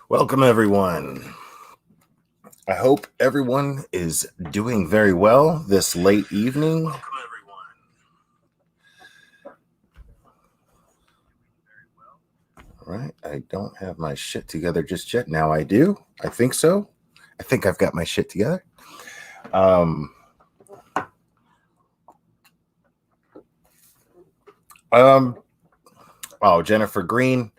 Welcome, everyone. I hope everyone is doing very well this late evening. Welcome, everyone. All right. I don't have my shit together just yet. Now I do. I think so. I think I've got my shit together. Oh, Jennifer Green.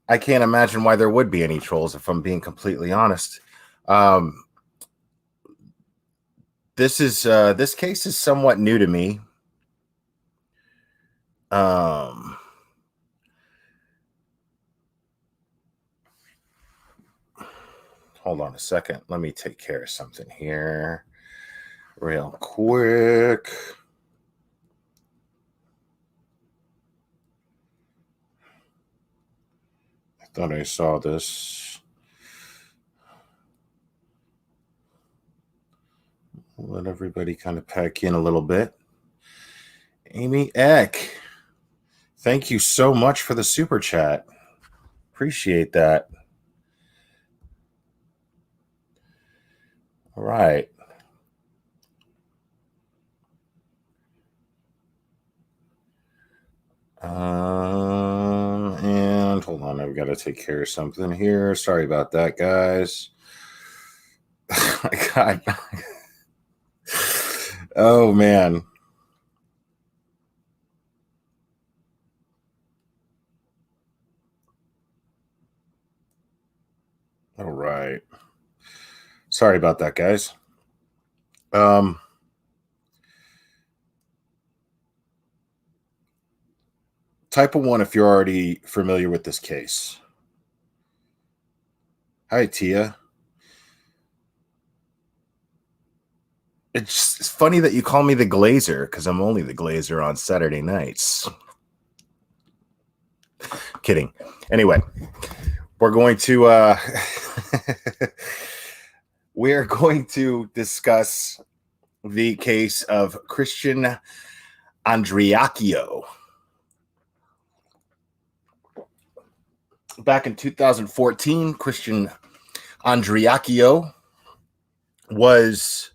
I can't imagine why there would be any trolls, if I'm being completely honest. This case is somewhat new to me. Hold on a second. Let me take care of something here real quick. I thought I saw this. Let everybody kind of pack in a little bit. Amy Eck, thank you so much for the super chat. Appreciate that. All right. And hold on, I've got to take care of something here. Sorry about that, guys. My God. Oh, man. All right. Sorry about that, guys. Type of 1 if you're already familiar with this case. Hi, Tia. It's funny that you call me the Glazer because I'm only the Glazer on Saturday nights. Kidding. Anyway, we're going to we're going to discuss the case of Christian Andreaccio. Back in 2014, Christian Andreaccio was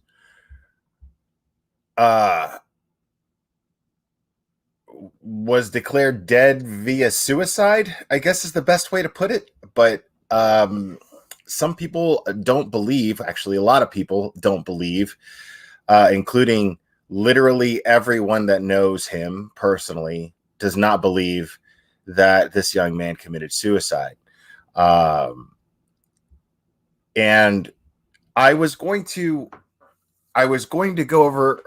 declared dead via suicide, I guess is the best way to put it. But some people don't believe, actually a lot of people don't believe, including literally everyone that knows him personally, does not believe that this young man committed suicide. And I was going to go over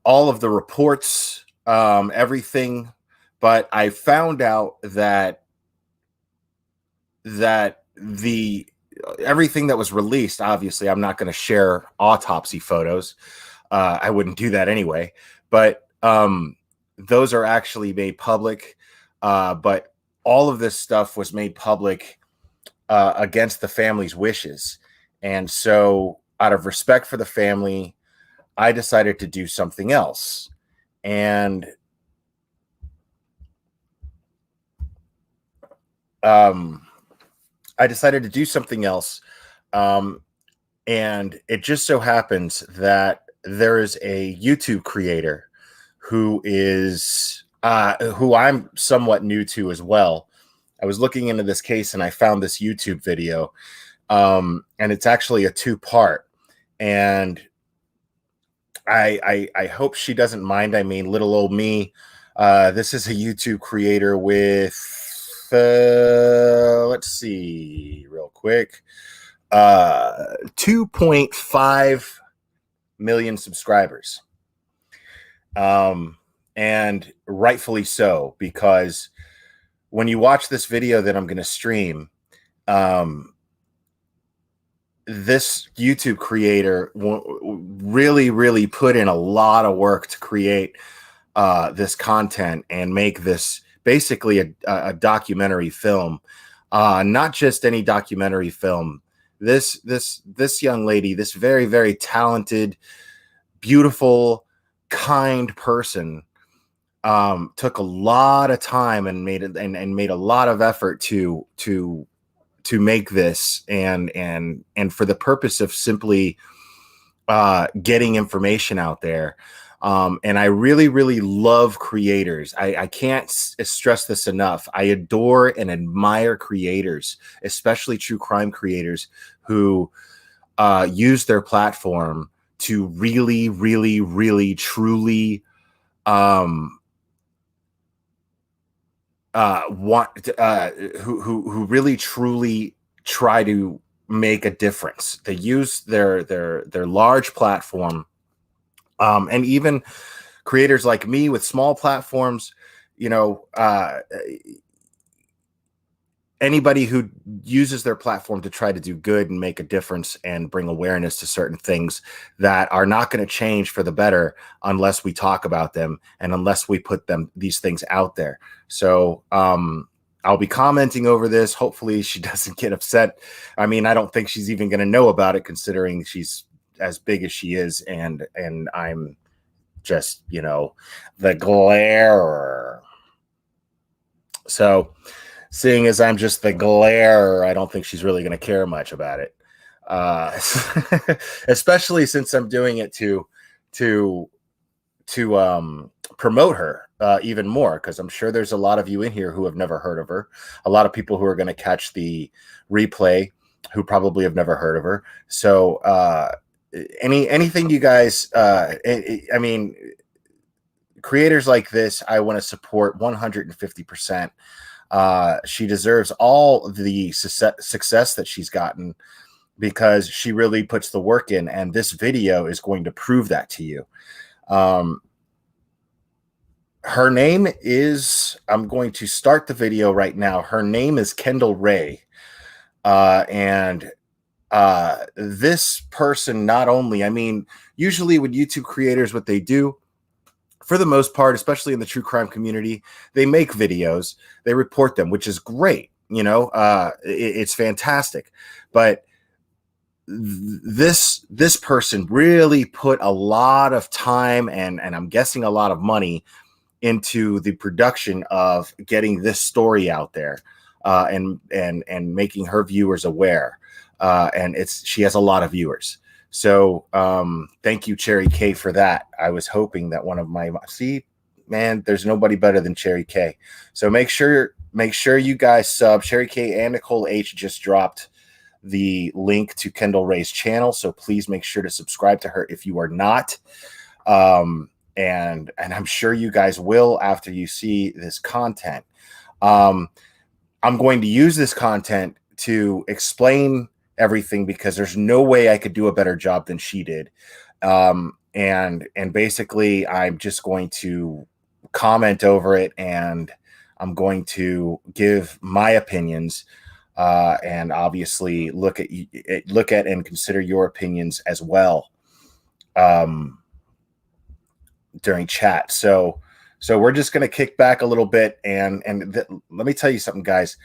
all of the reports, everything, but I found out that everything that was released, obviously I'm not going to share autopsy photos. I wouldn't do that anyway, but those are actually made public. But all of this stuff was made public against the family's wishes. And so out of respect for the family, I decided to do something else. And and it just so happens that there is a YouTube creator who I'm somewhat new to as well. I was looking into this case and I found this YouTube video, and it's actually a 2-part. And I hope she doesn't mind. I mean, little old me. This is a YouTube creator with, let's see, real quick, 2.5 million subscribers. And rightfully so, because when you watch this video that I'm going to stream, this YouTube creator really put in a lot of work to create this content and make this basically a documentary film. Not just any documentary film. This young lady, this very, very talented, beautiful, kind person, took a lot of time and made a lot of effort to make this, and for the purpose of simply getting information out there. And I really, really love creators. I can't stress this enough. I adore and admire creators, especially true crime creators who use their platform to really, really, really, truly um, want who really, truly try to make a difference. They use their large platform, and even creators like me with small platforms, you know, anybody who uses their platform to try to do good and make a difference and bring awareness to certain things that are not going to change for the better unless we talk about them and unless we put these things out there. So I'll be commenting over this. Hopefully she doesn't get upset. I mean, I don't think she's even going to know about it, considering she's as big as she is, and I'm just, the glare. So seeing as I'm just the glare, I don't think she's really going to care much about it. Especially since I'm doing it to promote her even more, because I'm sure there's a lot of you in here who have never heard of her. A lot of people who are going to catch the replay who probably have never heard of her. So anything you guys, I mean, creators like this, I want to support 150%. She deserves all the success that she's gotten because she really puts the work in, and this video is going to prove that to you. Her name is, I'm going to start the video right now. Her name is Kendall Ray. And this person, not only, I mean, usually with YouTube creators, what they do, for the most part, especially in the true crime community, they make videos, they report them, which is great. It's fantastic. But this person really put a lot of time and I'm guessing a lot of money into the production of getting this story out there, and making her viewers aware. And she has a lot of viewers. So thank you, Cherry K, for that. I was hoping that one of my there's nobody better than Cherry K. So make sure you guys sub. Cherry K and Nicole H just dropped the link to Kendall Ray's channel, so please make sure to subscribe to her if you are not. And I'm sure you guys will after you see this content. I'm going to use this content to explain everything because there's no way I could do a better job than she did. And basically I'm just going to comment over it, and I'm going to give my opinions, and obviously look at and consider your opinions as well during chat. So we're just going to kick back a little bit, and let me tell you something, guys.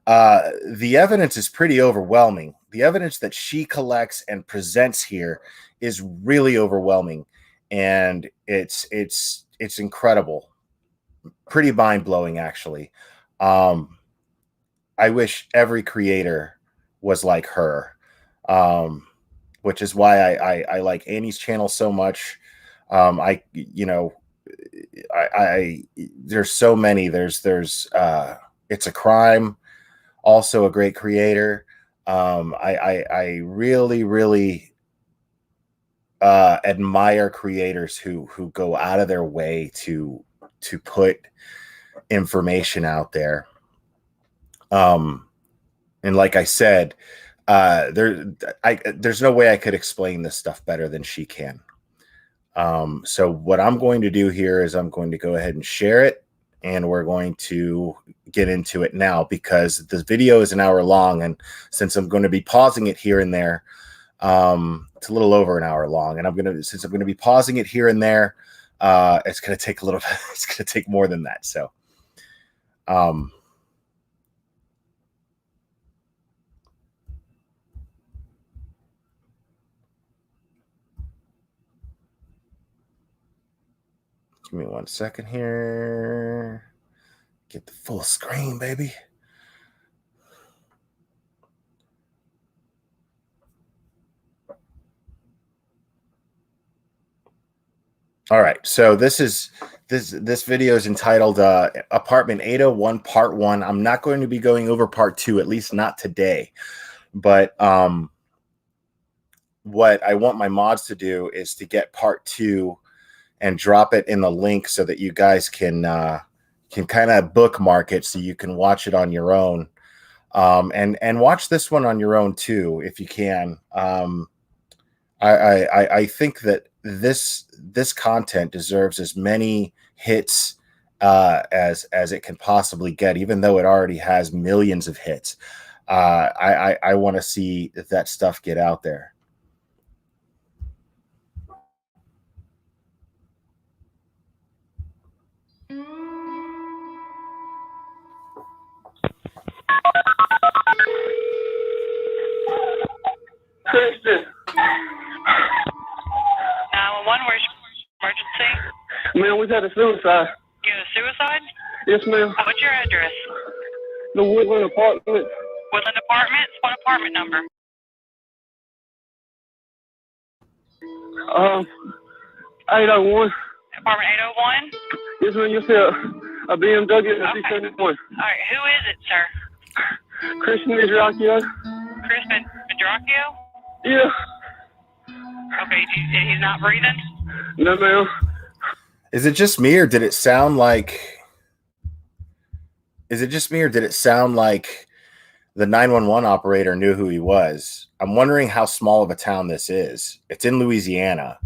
The evidence is pretty overwhelming. The evidence that she collects and presents here is really overwhelming, and it's incredible, pretty mind-blowing, actually. I wish every creator was like her, which is why I like Annie's channel so much. There's so many. There's It's a Crime, also a great creator. I really, really admire creators who go out of their way to put information out there. And like I said, there's no way I could explain this stuff better than she can. So what I'm going to do here is I'm going to go ahead and share it, and we're going to get into it now because the video is an hour long, and since I'm going to be pausing it here and there, it's a little over an hour long, and since I'm going to be pausing it here and there, it's going to take a little bit, it's going to take more than that. So, give me 1 1 second here. Get the full screen, baby. All right, so this video is entitled Apartment 801 Part 1. I'm not going to be going over Part 2, at least not today. But what I want my mods to do is to get Part 2 and drop it in the link so that you guys can kind of bookmark it so you can watch it on your own, and watch this one on your own too if you can. I think that this content deserves as many hits as it can possibly get, even though it already has millions of hits. I want to see that stuff get out there. Kristen. 911, where's your emergency? Man, we had a suicide. You had a suicide? Yes, ma'am. What's your address? The Woodland Apartment. Woodland Apartments? What apartment number? 801. Apartment 801? Yes, ma'am. You see a BMW and a C71. All right, who is it, sir? Christian Andreaccio. Chris Andreaccio? Yeah. Okay, he's not breathing? No, ma'am. Is it just me, or did it sound like... the 911 operator knew who he was? I'm wondering how small of a town this is. It's in Louisiana.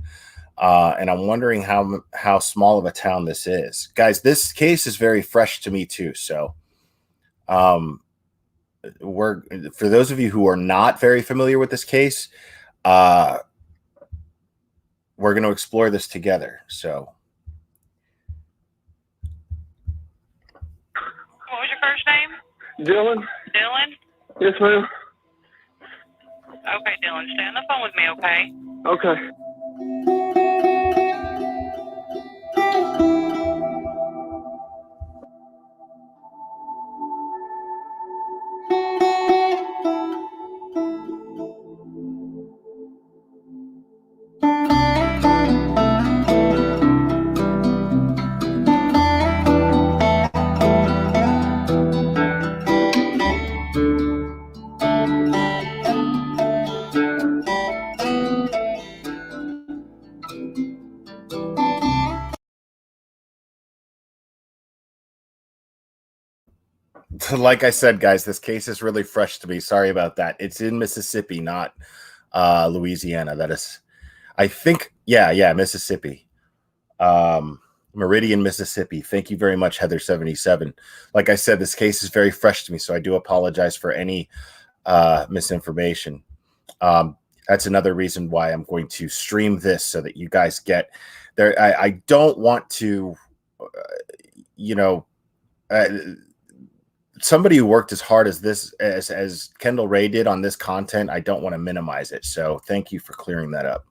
And I'm wondering how small of a town this is. Guys, this case is very fresh to me too. So for those of you who are not very familiar with this case, we're going to explore this together. So what was your first name? Dylan. Dylan? Yes, ma'am. Okay, Dylan, stay on the phone with me, okay? Okay. like I said, guys, this case is really fresh to me. Sorry about that. It's in Mississippi, not Louisiana. That is, I think, yeah, Mississippi. Meridian, Mississippi. Thank you very much, Heather77. Like I said, this case is very fresh to me, so I do apologize for any misinformation. That's another reason why I'm going to stream this so that you guys get there. I don't want to, somebody who worked as hard as this, as Kendall Ray did on this content, I don't want to minimize it. So thank you for clearing that up.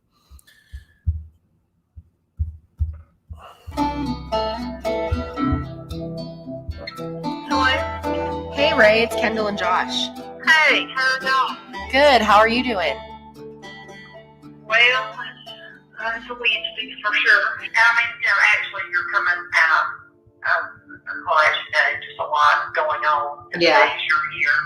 Hello. Hey, Ray. It's Kendall and Josh. Hey, how are y'all? Good. How are you doing? Well, it's a Wednesday for sure. Actually, you're coming out of class today. Just a lot going on. Yeah. Days you're here.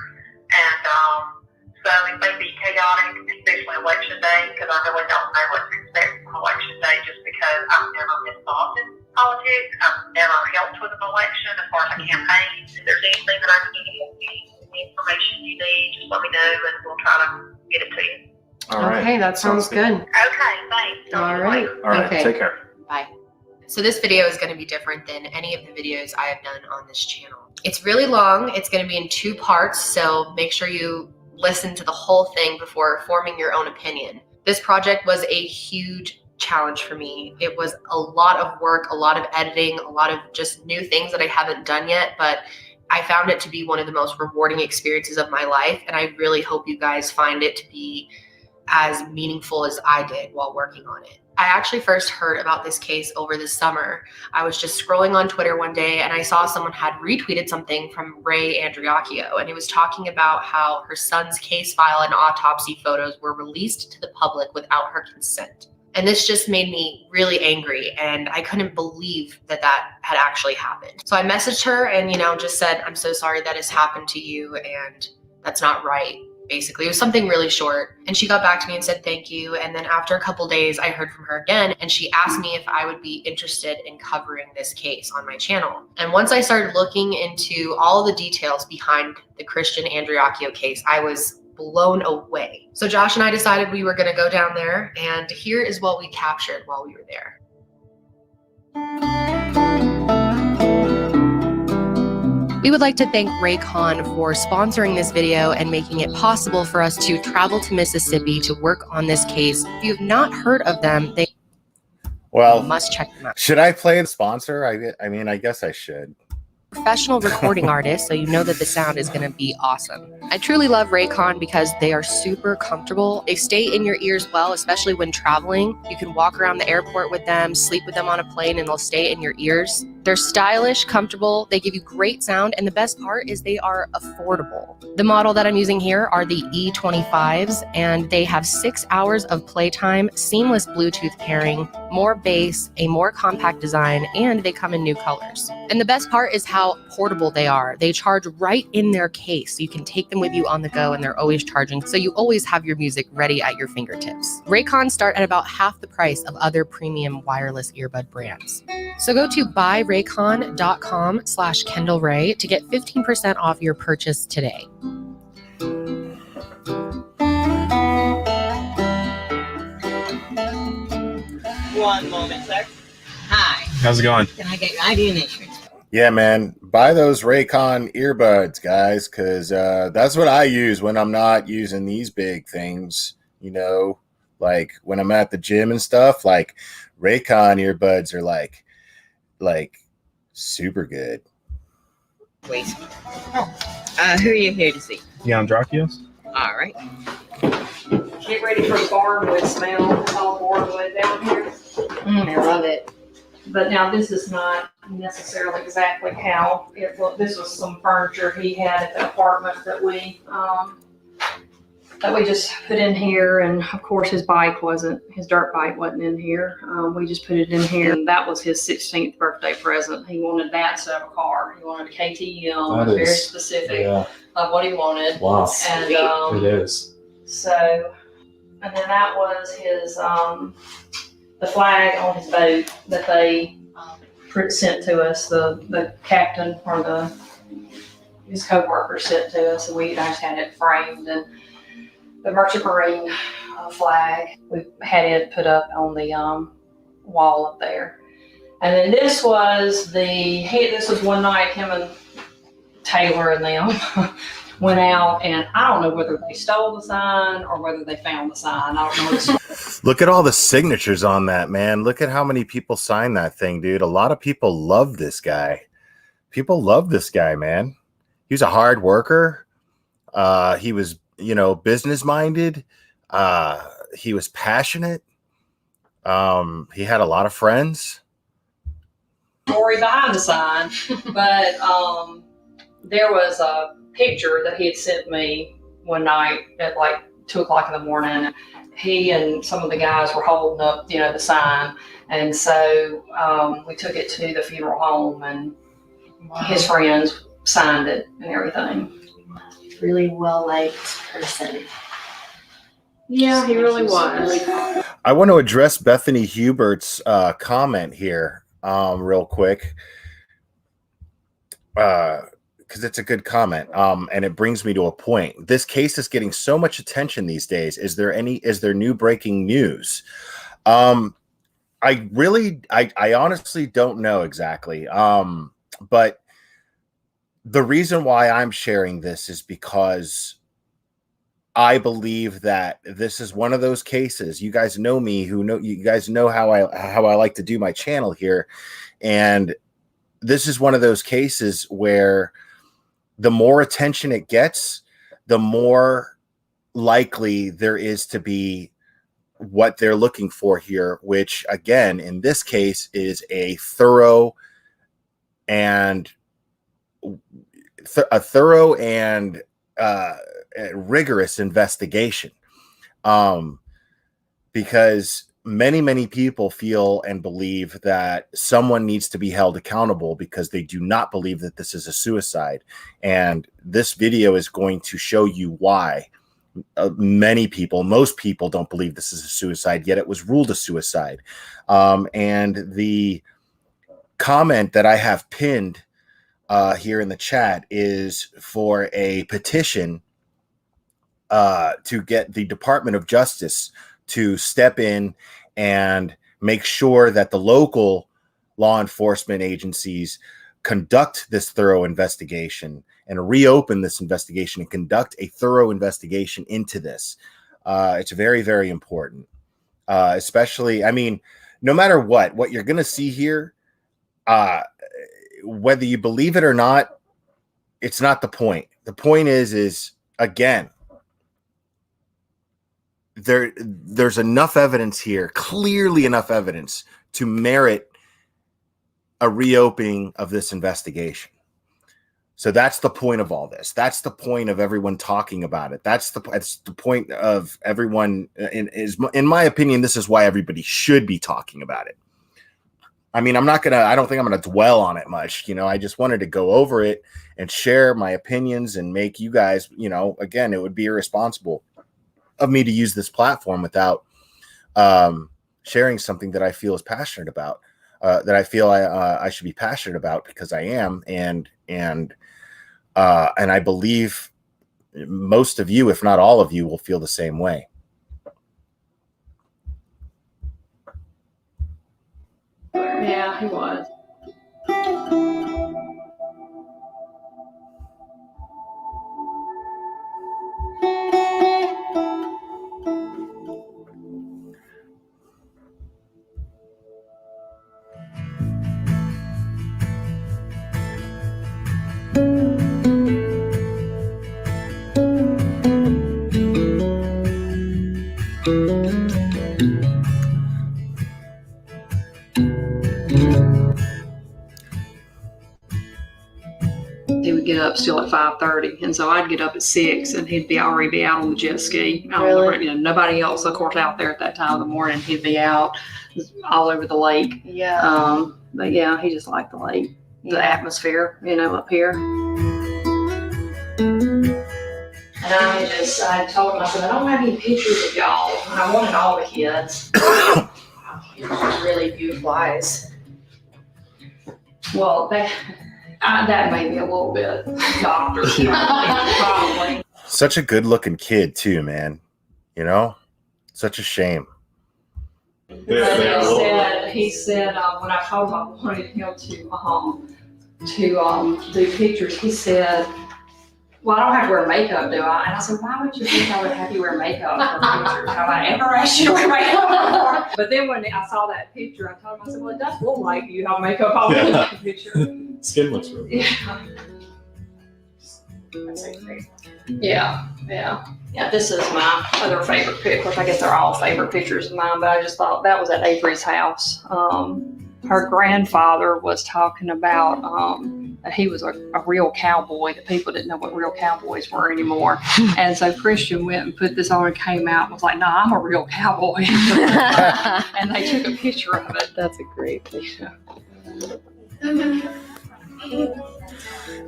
And so it may be chaotic, especially election day, because I really don't know what to expect from election day just because I've never been involved in politics. I've never helped with an election as far as a campaign. If there's anything that I can give you, any information you need, just let me know and we'll try to get it to you. All right. Okay, that sounds good. Okay, thanks. All right. All right. Okay. Take care. Bye. So this video is going to be different than any of the videos I have done on this channel. It's really long. It's going to be in 2 parts, so make sure you listen to the whole thing before forming your own opinion. This project was a huge challenge for me. It was a lot of work, a lot of editing, a lot of just new things that I haven't done yet, but I found it to be one of the most rewarding experiences of my life, and I really hope you guys find it to be as meaningful as I did while working on it. I actually first heard about this case over the summer. I was just scrolling on Twitter one day and I saw someone had retweeted something from Ray Andreaccio, and it was talking about how her son's case file and autopsy photos were released to the public without her consent. And this just made me really angry, and I couldn't believe that that had actually happened. So I messaged her and, just said, I'm so sorry that has happened to you, and that's not right. Basically, it was something really short. And she got back to me and said thank you. And then after a couple days, I heard from her again, and she asked me if I would be interested in covering this case on my channel. And once I started looking into all the details behind the Christian Andreaccio case, I was blown away. So Josh and I decided we were going to go down there, and here is what we captured while we were there. We would like to thank Raycon for sponsoring this video and making it possible for us to travel to Mississippi to work on this case. If you have not heard of them, you must check them out. Should I play a sponsor? I mean, I guess I should. Professional recording artists, so you know that the sound is going to be awesome. I truly love Raycon because they are super comfortable. They stay in your ears well, especially when traveling. You can walk around the airport with them, sleep with them on a plane, and they'll stay in your ears. They're stylish, comfortable, they give you great sound, and the best part is they are affordable. The model that I'm using here are the E25s, and they have 6 hours of playtime, seamless Bluetooth pairing, more bass, a more compact design, and they come in new colors. And the best part is how portable they are. They charge right in their case. You can take them with you on the go, and they're always charging, so you always have your music ready at your fingertips. Raycon start at about half the price of other premium wireless earbud brands. So go to buyraycon.com/KendallRay to get 15% off your purchase today. One moment, sir. Hi. How's it going? Can I get your ID and insurance? Yeah, man. Buy those Raycon earbuds, guys, because that's what I use when I'm not using these big things, like when I'm at the gym and stuff. Like Raycon earbuds are like super good. Please. Who are you here to see? Yeah, Andreaccio. All right. Get ready for the barnwood smell. It's all barnwood down here. I love it. But now this is not necessarily exactly how it looked. This was some furniture he had at the apartment that we just put in here. And of course his dirt bike wasn't in here. We just put it in here. And that was his 16th birthday present. He wanted that instead of a car. He wanted a KTM. Very specific of what he wanted. Wow. And it is. So, and then that was his, the flag on his boat that they sent to us. The captain or his co-worker sent to us, and I just had it framed. And the Merchant Marine flag, we had it put up on the wall up there. And then this was one night him and Taylor and them went out, and I don't know whether they stole the sign or whether they found the sign. I don't know. Look at all the signatures on that, man. Look at how many people signed that thing, dude. A lot of people love this guy. People love this guy, man. He was a hard worker. He was, business minded. He was passionate. He had a lot of friends. Story behind the sign, but there was a picture that he had sent me one night at like 2:00 in the morning. He and some of the guys were holding up, the sign, and so we took it to the funeral home, and his friends signed it and everything. Really well-liked person. Yeah, he really was. I want to address Bethany Hubert's comment here real quick, because it's a good comment, and it brings me to a point. This case is getting so much attention these days. Is there new breaking news? I honestly don't know exactly. But the reason why I'm sharing this is because I believe that this is one of those cases. You guys know me, you guys know how I like to do my channel here. And this is one of those cases where the more attention it gets, the more likely there is to be what they're looking for here, which again, in this case, is a thorough and rigorous investigation. Because many people feel and believe that someone needs to be held accountable because they do not believe that this is a suicide. And this video is going to show you why. Most people don't believe this is a suicide, yet it was ruled a suicide. And the comment that I have pinned here in the chat is for a petition to get the Department of Justice to step in and make sure that the local law enforcement agencies conduct this thorough investigation and reopen this investigation and conduct a thorough investigation into this. It's very, very important. Especially, I mean, no matter what you're going to see here, whether you believe it or not, it's not the point. The point is again, there's enough evidence here, clearly enough evidence to merit a reopening of this investigation. So that's the point of all this. That's the point of everyone talking about it. That's the point of everyone. In my opinion, this is why everybody should be talking about it. I mean, I don't think I'm gonna dwell on it much. I just wanted to go over it and share my opinions and make you guys, again, it would be irresponsible of me to use this platform without sharing something that I feel is passionate about, that I feel I should be passionate about, because I am, and I believe most of you, if not all of you, will feel the same way. Yeah, he was. He would get up still at 5:30, and so I'd get up at 6, and he'd already be out on the jet ski. Really? Nobody else, of course, out there at that time of the morning. He'd be out all over the lake. Yeah. But yeah, he just liked the lake, the atmosphere, up here. And I told him, I said, I don't have any pictures of y'all. And I wanted all the kids. Really beautiful eyes. Well, that made me a little bit doctor. Probably. Such a good looking kid too, man. Such a shame. He said when I told him I wanted him to do pictures, he said, well, I don't have to wear makeup, do I? And I said, why would you think I would have you wear makeup for pictures? Have I ever asked you to wear makeup? But then when I saw that picture, I told him, I said, well, it does look like you have makeup on the picture. Skin looks really good. Yeah. Yeah, this is my other favorite pic. Of course, I guess they're all favorite pictures of mine, but I just thought that was at Avery's house. Her grandfather was talking about that he was a real cowboy, that people didn't know what real cowboys were anymore. And so Christian went and put this on and came out and was like, no, I'm a real cowboy. And they took a picture of it. That's a great picture.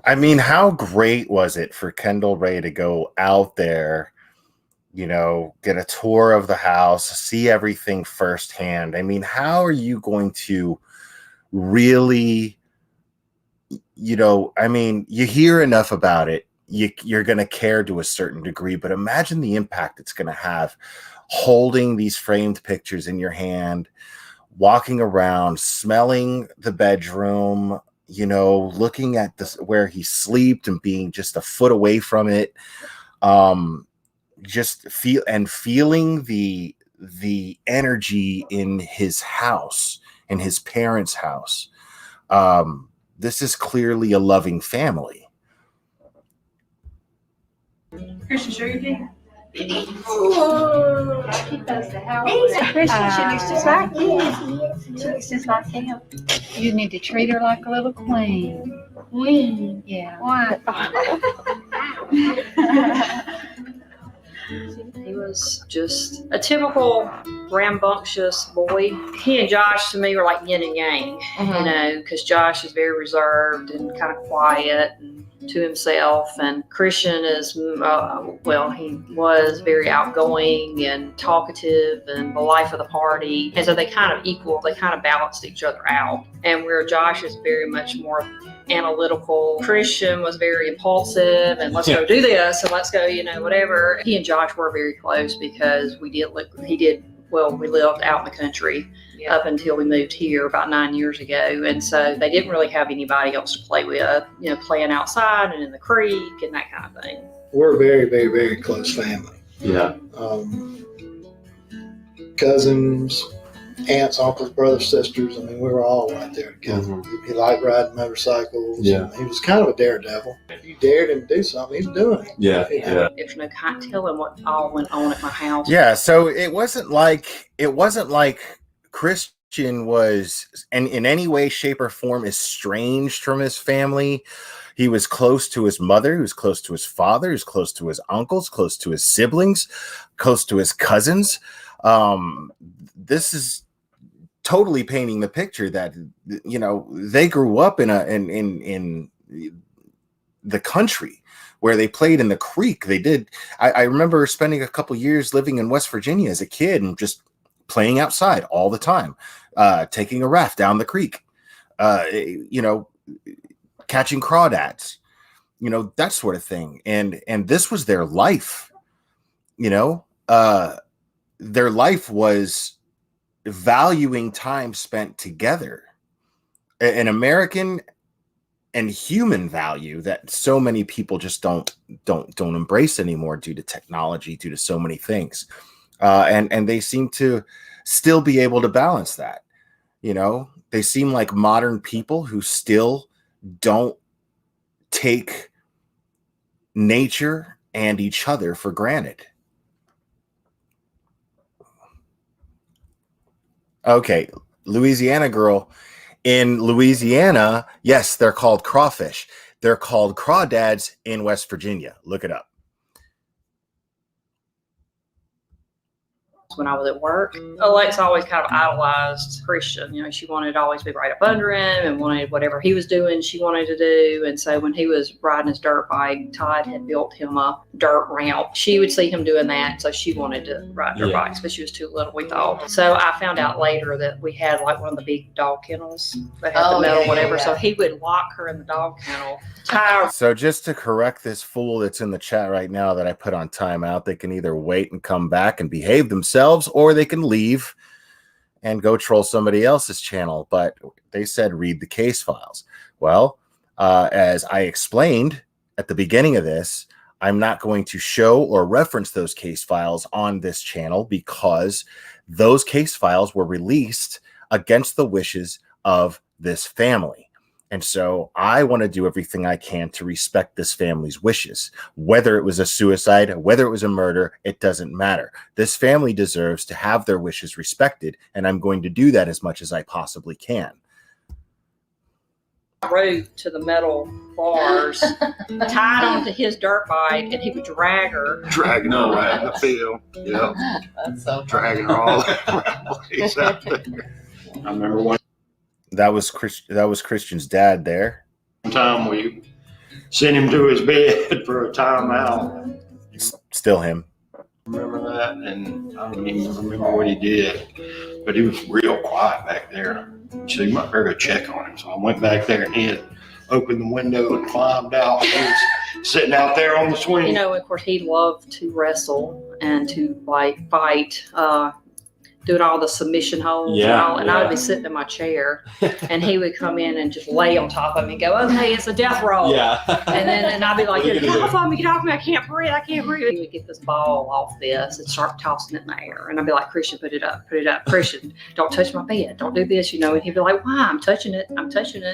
I mean, how great was it for Kendall Ray to go out there, get a tour of the house, see everything firsthand? I mean, how are you going to really, you hear enough about it, you're going to care to a certain degree, but imagine the impact it's going to have holding these framed pictures in your hand, walking around, smelling the bedroom, looking at this where he slept and being just a foot away from it, feeling the energy in his house, in his parents' house. This is clearly a loving family. Christian, show your teeth. You need to treat her like a little queen. Queen? Yeah. Why? He was just a typical rambunctious boy. He and Josh, to me, were like yin and yang, you know, because Josh is very reserved and kind of quiet and to himself. And Christian is, well, he was very outgoing and talkative and the life of the party. And so they kind of balanced each other out. And where Josh is very much more analytical, Christian was very impulsive and let's go do this and let's go, you know, whatever. He and Josh were very close because we lived out in the country up until we moved here about 9 years ago. And so they didn't really have anybody else to play with, you know, playing outside and in the creek and that kind of thing. We're a very, very, very close family. Yeah. Cousins, aunts, uncles, brothers, sisters. I mean, we were all right there together. He liked riding motorcycles. Yeah. He was kind of a daredevil. If you dared him to do something, he's doing it. Yeah. You know? There's no telling what all went on at my house. Yeah, so it wasn't like Christian was in any way, shape, or form estranged from his family. He was close to his mother, he was close to his father, he was close to his uncles, close to his siblings, close to his cousins. This is totally painting the picture that, you know, they grew up in the country where they played in the creek. They did. I remember spending a couple years living in West Virginia as a kid and just playing outside all the time, taking a raft down the creek, you know, catching crawdads, you know, that sort of thing. And this was their life, you know, their life was valuing time spent together, an American and human value that so many people just don't embrace anymore due to technology, due to so many things. And they seem to still be able to balance that. You know, they seem like modern people who still don't take nature and each other for granted. Okay, Louisiana girl. In Louisiana, yes, they're called crawfish. They're called crawdads in West Virginia. Look it up. When I was at work, Alexa always kind of idolized Christian. You know, she wanted to always be right up under him and wanted whatever he was doing, she wanted to do. And so when he was riding his dirt bike, Todd had built him a dirt ramp. She would see him doing that, so she wanted to ride dirt bikes, but she was too little, we thought. So I found out later that we had like one of the big dog kennels that had the metal, whatever. So he would lock her in the dog kennel. So just to correct this fool that's in the chat right now that I put on timeout, they can either wait and come back and behave themselves, or they can leave and go troll somebody else's channel. But they said read the case files. Well, as I explained at the beginning of this, I'm not going to show or reference those case files on this channel because those case files were released against the wishes of this family. And so I want to do everything I can to respect this family's wishes. Whether it was a suicide, whether it was a murder, it doesn't matter. This family deserves to have their wishes respected, and I'm going to do that as much as I possibly can. Rode to the metal bars, tied onto his dirt bike, and he would drag her. Dragging her around the field. Yeah. That's so Dragging her all around the place out there. I remember one That was Christian's dad there. time we sent him to his bed for a timeout. Still him. Remember that? And I don't even remember what he did, but he was real quiet back there. So you might better go check on him. So I went back there and he had opened the window and climbed out. He was sitting out there on the swing. You know, of course, he loved to wrestle and to like fight. doing all the submission holds and all, and I would be sitting in my chair, and he would come in and just lay on top of me and go, okay, it's a death roll. Yeah. And I'd be like, What are you get gonna off of me, get off me, I can't breathe. He would get this ball off this and start tossing it in the air. And I'd be like, Christian, put it up. Christian, don't touch my bed. Don't do this, And he'd be like, why? I'm touching it.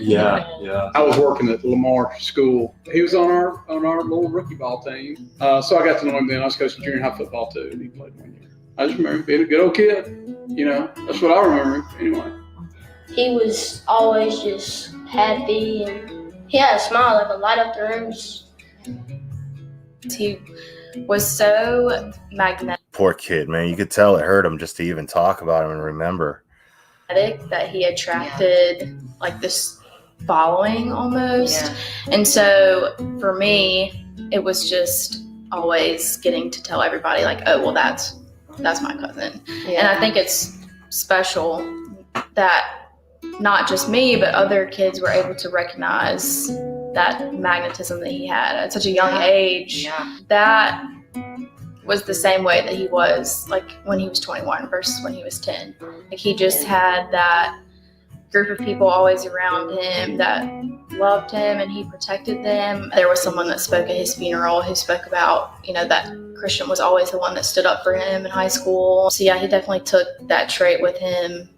Yeah. I was working at Lamar School. He was on our little rookie ball team. So I got to know him then. I was coaching junior high football too, and he played 1 year. I just remember him being a good old kid. That's what I remember anyway. He was always just happy, and he had a smile that would light up the rooms. He was so magnetic Poor kid, man. You could tell it hurt him just to even talk about him and remember. that he attracted like this following almost. And so for me, it was just always getting to tell everybody like, oh, well, that's my cousin. And I think it's special that not just me, but other kids were able to recognize that magnetism that he had at such a young age. That was the same way that he was like when he was 21 versus when he was 10. Like he just had that group of people always around him that loved him and he protected them. There was someone that spoke at his funeral who spoke about, that Christian was always the one that stood up for him in high school. So yeah, he definitely took that trait with him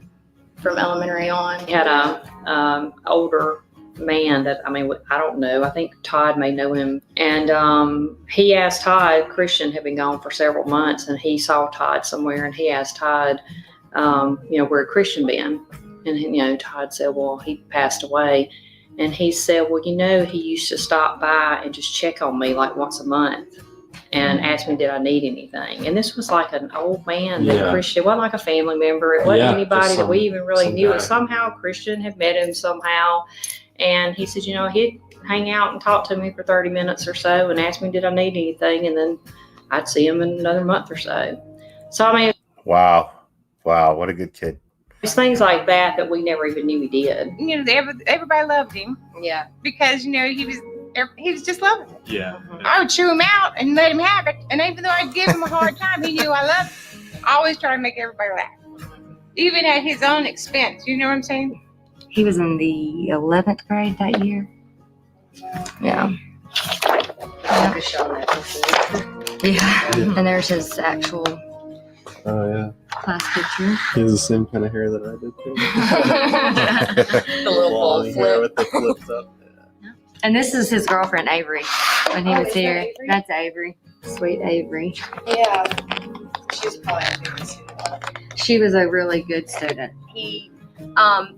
from elementary on. He had a older man that, I don't know. I think Todd may know him. And he asked Todd, Christian had been gone for several months, and he saw Todd somewhere, and he asked Todd, where Christian been? And, Todd said, well, he passed away. And he said, well, he used to stop by and just check on me like once a month and ask me, did I need anything? And this was like an old man that Christian, it wasn't like a family member. It wasn't anybody that we even really knew. And somehow Christian had met him somehow. And he said, he'd hang out and talk to me for 30 minutes or so and ask me, did I need anything? And then I'd see him in another month or so. So, Wow. What a good kid. It's things like that we never even knew he did. Everybody loved him. Yeah. Because, he was just lovable. Yeah. I would chew him out and let him have it. And even though I'd give him a hard time, he knew I loved him. I always try to make everybody laugh. Even at his own expense. You know what I'm saying? He was in the 11th grade that year. Yeah. And there's his actual class picture. He has the same kind of hair that I did too. The little bowl hair flip. with the flips up. And this is his girlfriend, Avery, when he was here. That's Avery. Sweet Avery. Yeah. She's probably a good student. She was a really good student. He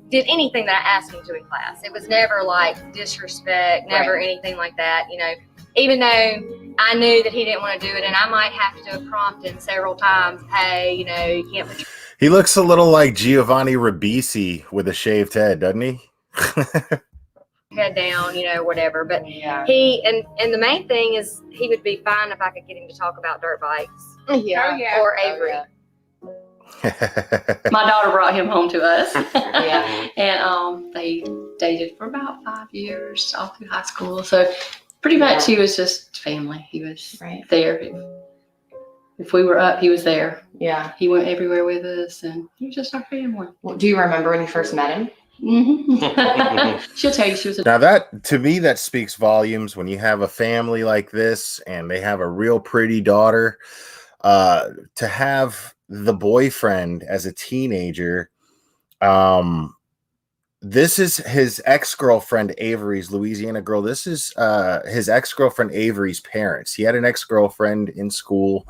did anything that I asked him to in class. It was never like disrespect, never anything like that, even though I knew that he didn't want to do it, and I might have to prompt him several times, hey, you can't put your He looks a little like Giovanni Ribisi with a shaved head, doesn't he? head down, whatever. But he, and the main thing is he would be fine if I could get him to talk about dirt bikes. Yeah. Or Avery. My daughter brought him home to us. And they dated for about 5 years all through high school. So pretty much he was just family. He was there. If we were up, he was there. Yeah. He went everywhere with us, and he was just our family. Well, do you remember when you first met him? She'll tell you she was Now that, to me, that speaks volumes when you have a family like this and they have a real pretty daughter. To have the boyfriend as a teenager, this is his ex-girlfriend Avery's Louisiana girl. This is his ex-girlfriend Avery's parents. He had an ex-girlfriend in school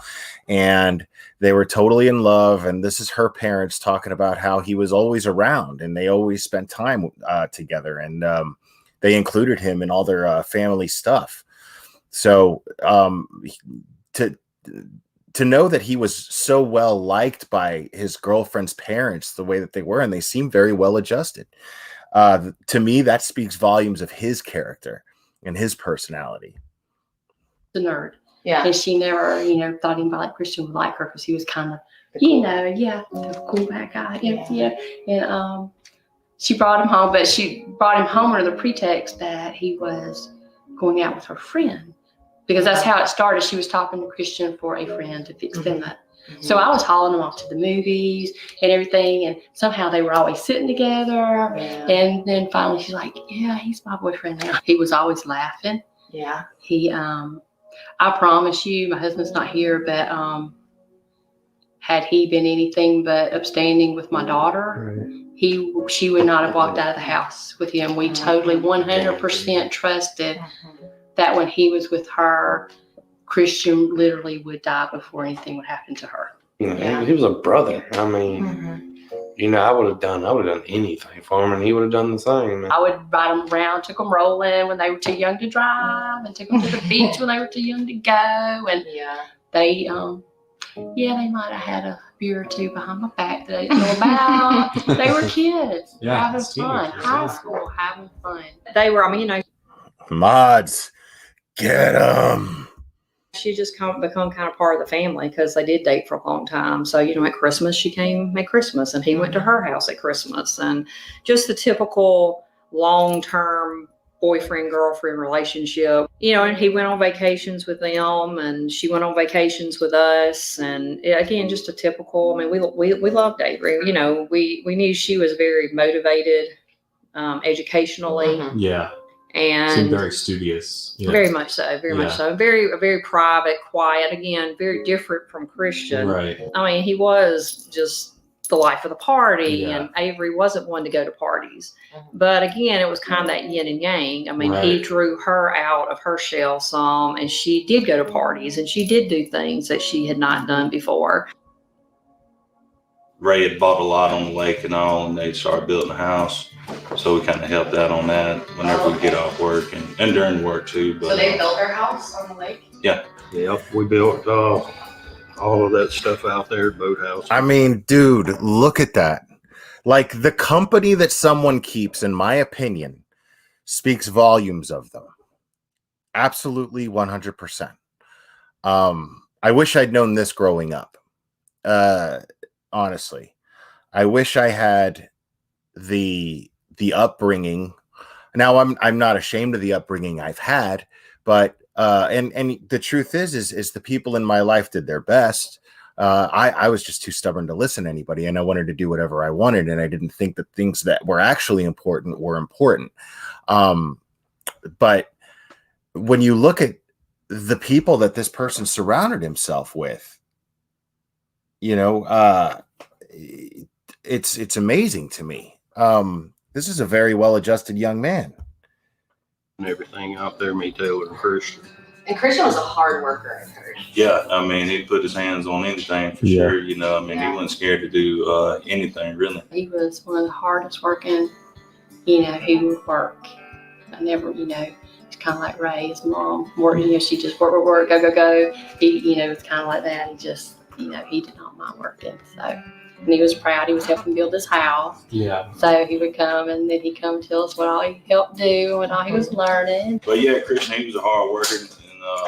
and they were totally in love, and this is her parents talking about how he was always around and they always spent time together, and they included him in all their family stuff. So to know that he was so well liked by his girlfriend's parents the way that they were, and they seem very well adjusted. To me, that speaks volumes of his character and his personality. the nerd. Yeah. And she never, thought anybody like Christian would like her because he was kind of, the cool bad guy. Yeah. And she brought him home, but she brought him home under the pretext that he was going out with her friend. Because that's how it started. She was talking to Christian for a friend to extend that So I was hauling them off to the movies and everything, and somehow they were always sitting together. Yeah. And then finally she's like, yeah, he's my boyfriend now. He was always laughing. Yeah. He, I promise you, my husband's not here, but had he been anything but upstanding with my daughter, she would not have walked out of the house with him. We totally 100% trusted that when he was with her, Christian literally would die before anything would happen to her. Yeah. He was a brother. I mean, you know, I would have done anything for him, and he would have done the same. I would ride them around, took them rolling when they were too young to drive, and took them to the beach when they were too young to go. And they, they might have had a beer or two behind my back that I didn't know about. They were kids having fun, high school having fun. They were, I mean, you know, mods, get them. She just become kind of part of the family because they did date for a long time. So, you know, at Christmas, she came at Christmas and he went to her house at Christmas, and just the typical long-term boyfriend-girlfriend relationship, you know, and he went on vacations with them and she went on vacations with us. And again, just a typical, I mean, we loved Avery. You know, we knew she was very motivated educationally. Yeah. And seemed very studious. Yeah. Very much so, very much so. Very private, quiet, again, very different from Christian. Right. I mean, he was just the life of the party, and Avery wasn't one to go to parties. But again, it was kind of that yin and yang. I mean, he drew her out of her shell some, and she did go to parties, and she did do things that she had not done before. Ray had bought a lot on the lake and all, and they started building a house. So we kind of helped out on that whenever we get off work and during work too. But, so they built their house on the lake? Yeah. Yep, we built all of that stuff out there, boathouse. I mean, dude, look at that. Like, the company that someone keeps, in my opinion, speaks volumes of them. Absolutely 100%. I wish I'd known this growing up. Honestly, I wish I had the upbringing. Now I'm not ashamed of the upbringing I've had, but and the truth is the people in my life did their best. I was just too stubborn to listen to anybody, and I wanted to do whatever I wanted, and I didn't think that things that were actually important were important. But when you look at the people that this person surrounded himself with, you know, it's amazing to me. This is a very well-adjusted young man. And everything out there, me, Taylor, and Christian. And Christian was a hard worker, I've heard. Yeah, I mean, he put his hands on anything for sure. You know, I mean, he wasn't scared to do anything, really. He was one of the hardest working. You know, he would work. I never, you know, it's kind of like Ray, his mom. Working, you know, she just work, go. He, you know, it's kind of like that. He just, you know, he did not mind working. So. And he was proud. He was helping build his house. Yeah. So he would come and then he'd come tell us what all he helped do and all he was learning. But yeah, Christian, he was a hard worker and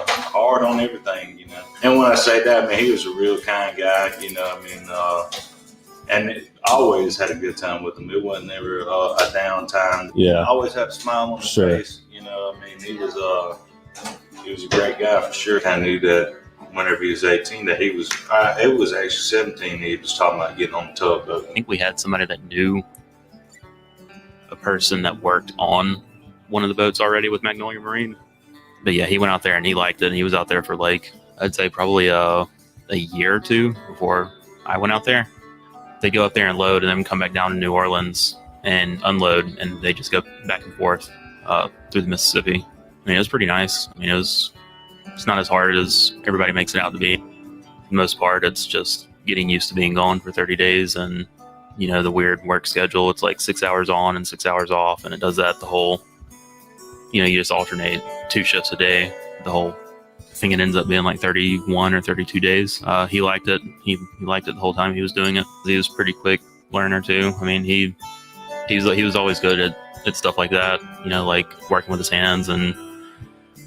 hard on everything, you know. And when I say that, I mean, he was a real kind guy, you know. I mean, and always had a good time with him. It wasn't ever a down time. Yeah. Always had a smile on his face, you know. I mean, he was a great guy for sure. I knew that whenever he was 18, that he was, it was actually 17, he was talking about getting on the tugboat. I think we had somebody that knew a person that worked on one of the boats already with Magnolia Marine. But yeah, he went out there and he liked it. And he was out there for like, I'd say probably a year or two before I went out there. They go up there and load and then come back down to New Orleans and unload. And they just go back and forth through the Mississippi. I mean, it was pretty nice. I mean, it's not as hard as everybody makes it out to be. For the most part, it's just getting used to being gone for 30 days and, you know, the weird work schedule. It's like 6 hours on and 6 hours off. And it does that the whole, you know, you just alternate 2 shifts a day. The whole thing, it ends up being like 31 or 32 days. He liked it. He liked it the whole time he was doing it. He was a pretty quick learner too. I mean, he was always good at stuff like that, you know, like working with his hands and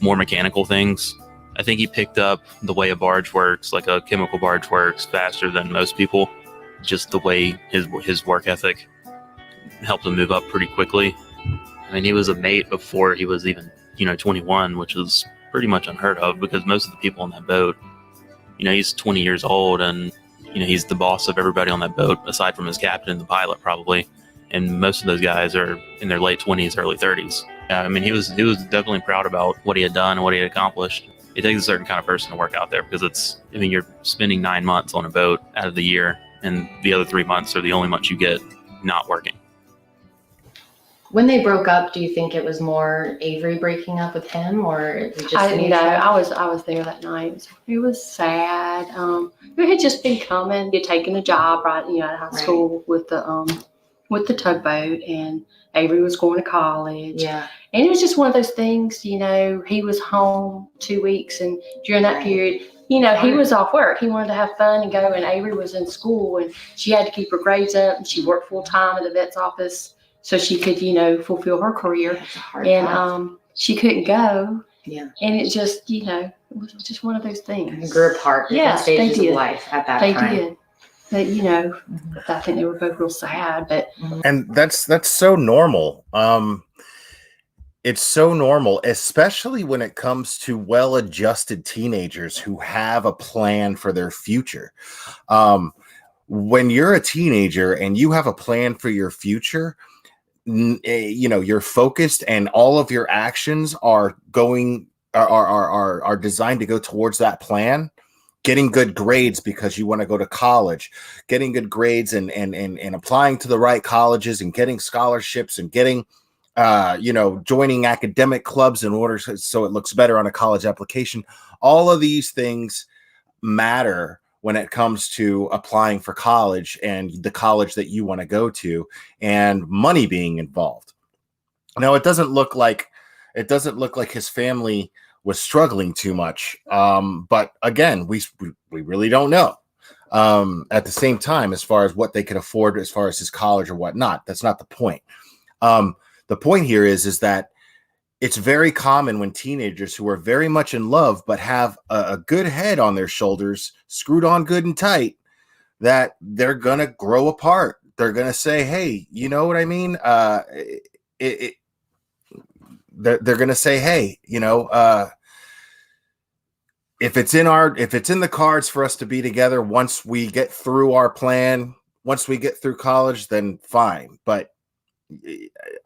more mechanical things. I think he picked up the way a barge works, like a chemical barge works, faster than most people. Just the way his work ethic helped him move up pretty quickly. I mean, he was a mate before he was even, you know, 21, which is pretty much unheard of because most of the people on that boat he's 20 years old, and he's the boss of everybody on that boat, aside from his captain and the pilot, probably. And most of those guys are in their late 20s, early 30s. I mean, he was definitely proud about what he had done and what he had accomplished. It takes a certain kind of person to work out there, because you're spending 9 months on a boat out of the year, and the other 3 months are the only months you get not working. When they broke up, do you think it was more Avery breaking up with him, or just I was there that night. It was sad. It had just been coming. He'd taken a job right, at high school with the tugboat, and Avery was going to college. Yeah. And it was just one of those things, he was home 2 weeks, and during that period, he was off work. He wanted to have fun and go, and Avery was in school, and she had to keep her grades up, and she worked full time at the vet's office so she could, fulfill her career. And she couldn't go. Yeah. And it just, it was just one of those things. They grew apart. Yes, stages of life at that time. They did. But, I think they were both real sad. But and that's so normal. It's so normal, especially when it comes to well-adjusted teenagers who have a plan for their future. When you're a teenager and you have a plan for your future, you're focused, and all of your actions are designed to go towards that plan. Getting good grades because you want to go to college, getting good grades and applying to the right colleges and getting scholarships and getting, joining academic clubs in order so it looks better on a college application. All of these things matter when it comes to applying for college and the college that you want to go to, and money being involved. Now, it doesn't look like his family was struggling too much. But again, we really don't know. At the same time, as far as what they could afford, as far as his college or whatnot, that's not the point. The point here is that it's very common when teenagers who are very much in love, but have a good head on their shoulders, screwed on good and tight, that they're going to grow apart. They're going to say, hey, you know what I mean? They're going to say, hey, if it's in the cards for us to be together, once we get through our plan, once we get through college, then fine. But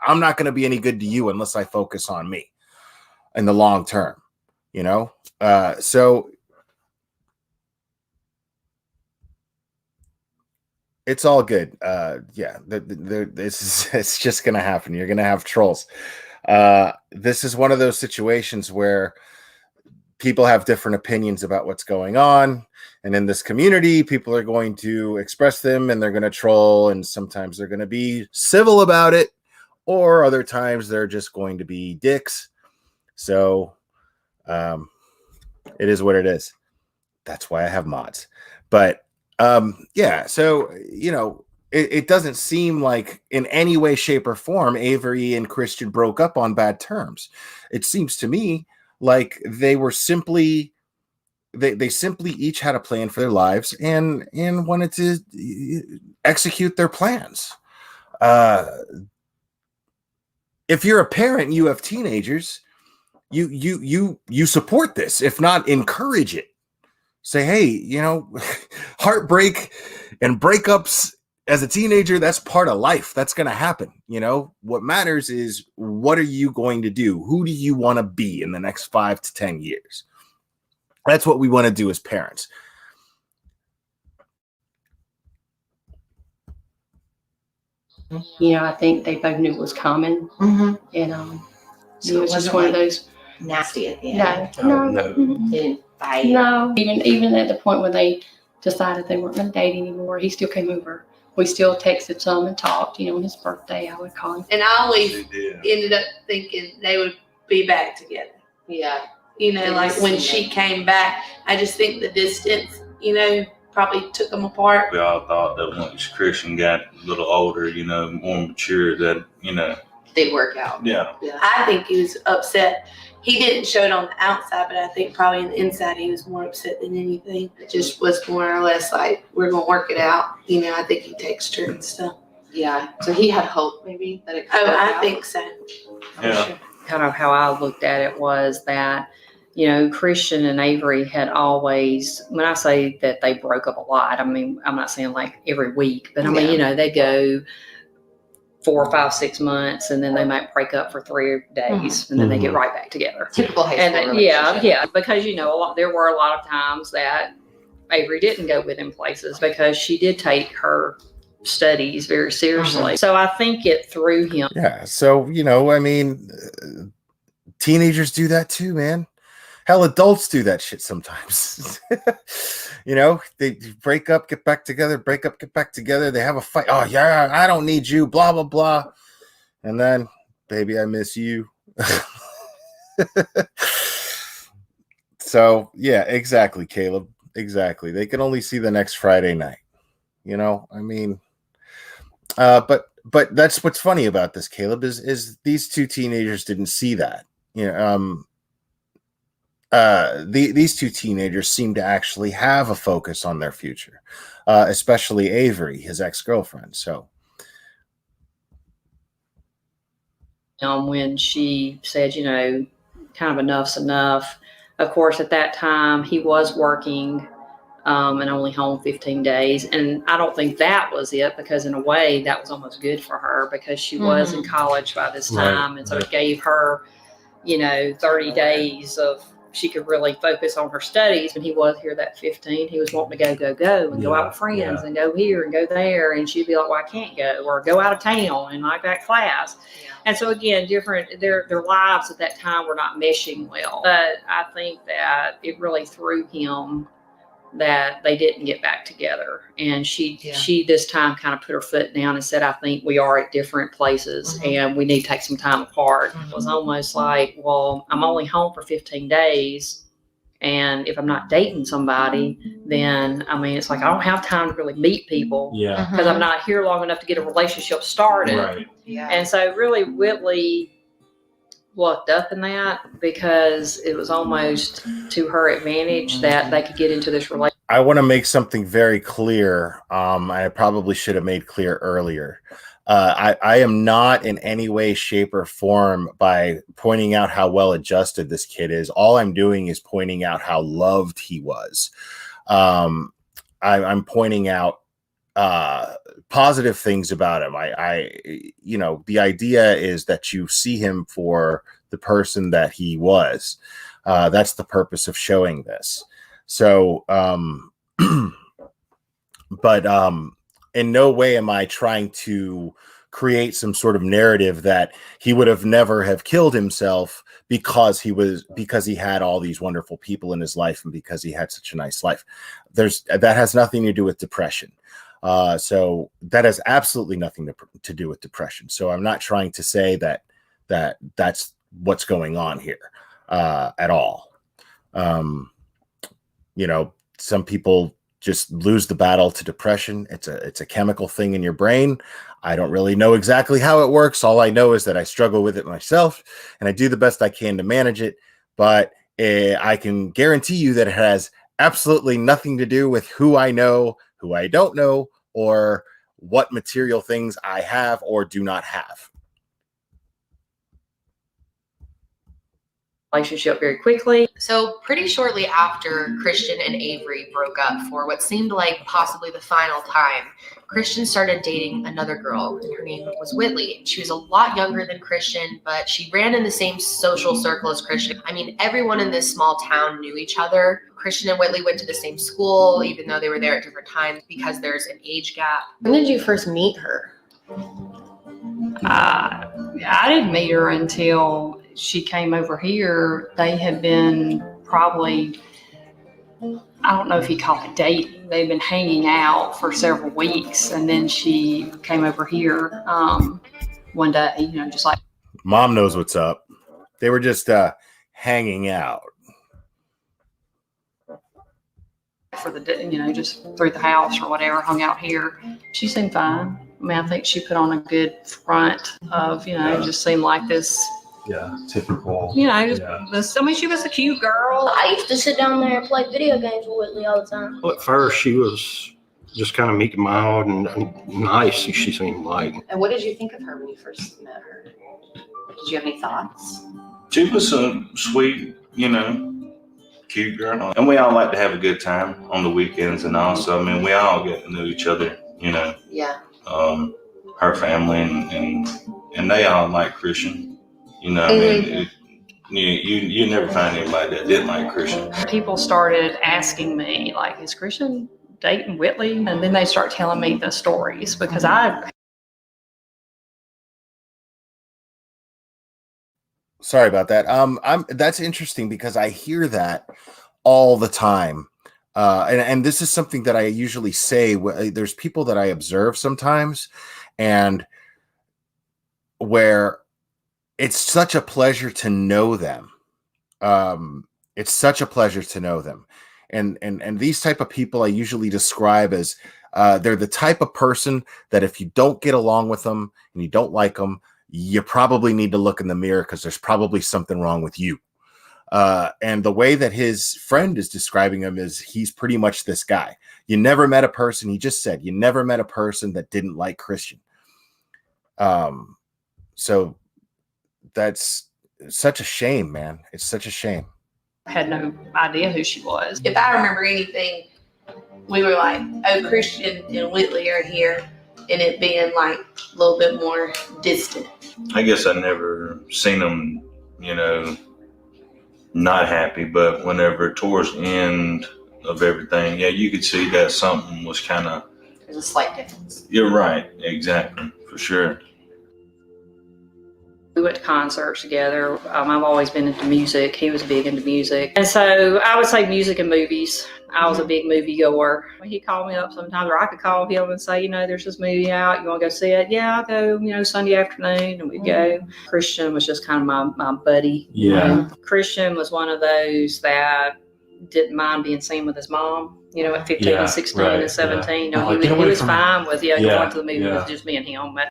I'm not going to be any good to you unless I focus on me in the long term, so it's all good. It's just going to happen. You're going to have trolls. This is one of those situations where people have different opinions about what's going on. And in this community, people are going to express them, and they're going to troll. And sometimes they're going to be civil about it, or other times they're just going to be dicks. So it is what it is. That's why I have mods. But so, it doesn't seem like in any way, shape, or form Avery and Christian broke up on bad terms. It seems to me like they were simply they simply each had a plan for their lives and wanted to execute their plans. If you're a parent and you have teenagers, you support this, if not encourage it. Say, hey, heartbreak and breakups as a teenager, that's part of life. That's going to happen. What matters is, what are you going to do? Who do you want to be in the next 5 to 10 years? That's what we want to do as parents. I think they both knew it was coming. Mm-hmm. And so it was just one of those nasty at the end. No. Didn't fight. No. Even at the point when they decided they weren't going to date anymore, he still came over. We still texted some and talked. On his birthday, I would call him. And I always ended up thinking they would be back together. Yeah. Like when she came back, I just think the distance, probably took them apart. We all thought that once Christian got a little older, more mature, that, they'd work out. Yeah. I think he was upset. He didn't show it on the outside, but I think probably on the inside he was more upset than anything. It just was more or less like, we're going to work it out. I think he texted her and stuff. Yeah. So he had hope maybe that it could I think so. Yeah. Kind of how I looked at it was that, you know, Christian and Avery had always, when I say that they broke up a lot, I mean, I'm not saying like every week, but I mean, you know, they go 4, 5, 6 months, and then they might break up for 3 days, and then they get right back together. Typical high school And relationship. yeah, because you know, there were a lot of times that Avery didn't go with him places because she did take her studies very seriously. So I think it threw him. Yeah. So, you know, I mean, teenagers do that too, man. Hell, adults do that shit sometimes. You know, they break up, get back together, break up, get back together. They have a fight. Oh, yeah, I don't need you, blah, blah, blah. And then, baby, I miss you. So, yeah, exactly, Caleb. Exactly. They can only see the next Friday night. You know, I mean, but that's what's funny about this, Caleb, is these two teenagers didn't see that. You know, these two teenagers seem to actually have a focus on their future, especially Avery, his ex-girlfriend. So, when she said, you know, kind of enough's enough. Of course, at that time, he was working and only home 15 days. And I don't think that was it, because in a way that was almost good for her, because she was in college by this time. And so it gave her, you know, 30 days of, she could really focus on her studies. When he was here that 15, he was wanting to go and go out with friends and go here and go there. And she'd be like, well, I can't go, or go out of town and I got class. And so again, their lives at that time were not meshing well. But I think that it really threw him that they didn't get back together. And she this time kind of put her foot down and said, I think we are at different places and we need to take some time apart. It was almost like, well, I'm only home for 15 days. And if I'm not dating somebody, then, I mean, it's like, I don't have time to really meet people because I'm not here long enough to get a relationship started. Right. And so really Whitley lucked up in that, because it was almost to her advantage that they could get into this relationship. I want to make something very clear. I probably should have made clear earlier. I am not in any way, shape, or form by pointing out how well adjusted this kid is. All I'm doing is pointing out how loved he was. I'm pointing out positive things about him. You know, the idea is that you see him for the person that he was. That's the purpose of showing this. So, but in no way am I trying to create some sort of narrative that he would have never have killed himself because he had all these wonderful people in his life and because he had such a nice life. That has nothing to do with depression. So that has absolutely nothing to do with depression. So I'm not trying to say that's what's going on here at all. You know, some people just lose the battle to depression. It's a chemical thing in your brain. I don't really know exactly how it works. All I know is that I struggle with it myself and I do the best I can to manage it. But I can guarantee you that it has absolutely nothing to do with who I know, who I don't know, or what material things I have or do not have. Relationship very quickly. So pretty shortly after Christian and Avery broke up for what seemed like possibly the final time, Christian started dating another girl, and her name was Whitley. She was a lot younger than Christian, but she ran in the same social circle as Christian. I mean, everyone in this small town knew each other. Christian and Whitley went to the same school, even though they were there at different times because there's an age gap. When did you first meet her? I didn't meet her until she came over here. They had been probably, I don't know if you call it dating. They'd been hanging out for several weeks, and then she came over here one day, you know, just like. Mom knows what's up. They were just hanging out. For the, you know, just through the house or whatever, hung out here. She seemed fine. I mean, I think she put on a good front of, you know, just seemed like this. Yeah, typical. You know, I mean, she was a cute girl. I used to sit down there and play video games with Whitley all the time. Well, at first, she was just kind of meek and mild and nice, she seemed like. And what did you think of her when you first met her? Did you have any thoughts? She was sweet, you know. cute girl, and we all like to have a good time on the weekends, and also, I mean, we all get to know each other, you know. Yeah. Her family and they all like Christian, you know. I mean, you never find anybody that didn't like Christian. People started asking me, like, is Christian dating Whitley? And then they start telling me the stories because Sorry about that. That's interesting because I hear that all the time. And this is something that I usually say. There's people that I observe sometimes, and where it's such a pleasure to know them. It's such a pleasure to know them. And these type of people I usually describe as they're the type of person that if you don't get along with them and you don't like them, you probably need to look in the mirror because there's probably something wrong with you. And the way that his friend is describing him is he's pretty much this guy. You never met a person, he just said, you never met a person that didn't like Christian. So that's such a shame, man. It's such a shame. I had no idea who she was. If I remember anything, we were like, oh, Christian and Whitley are here, and it being like a little bit more distant. I guess I never seen them, you know, not happy, but whenever towards the end of everything, yeah, you could see that something was kind of. There's a slight difference. You're right, exactly, for sure. We went to concerts together. I've always been into music. He was big into music. And so I would say music and movies. I was a big movie goer. He called me up sometimes, or I could call him and say, you know, there's this movie out. You want to go see it? Yeah, I'll go, you know, Sunday afternoon, and we'd go. Christian was just kind of my buddy. Yeah. Christian was one of those that didn't mind being seen with his mom, you know, at 15 and 16 and 17. Yeah. You know, he was fine with, going to the movie Yeah. with just me and him. But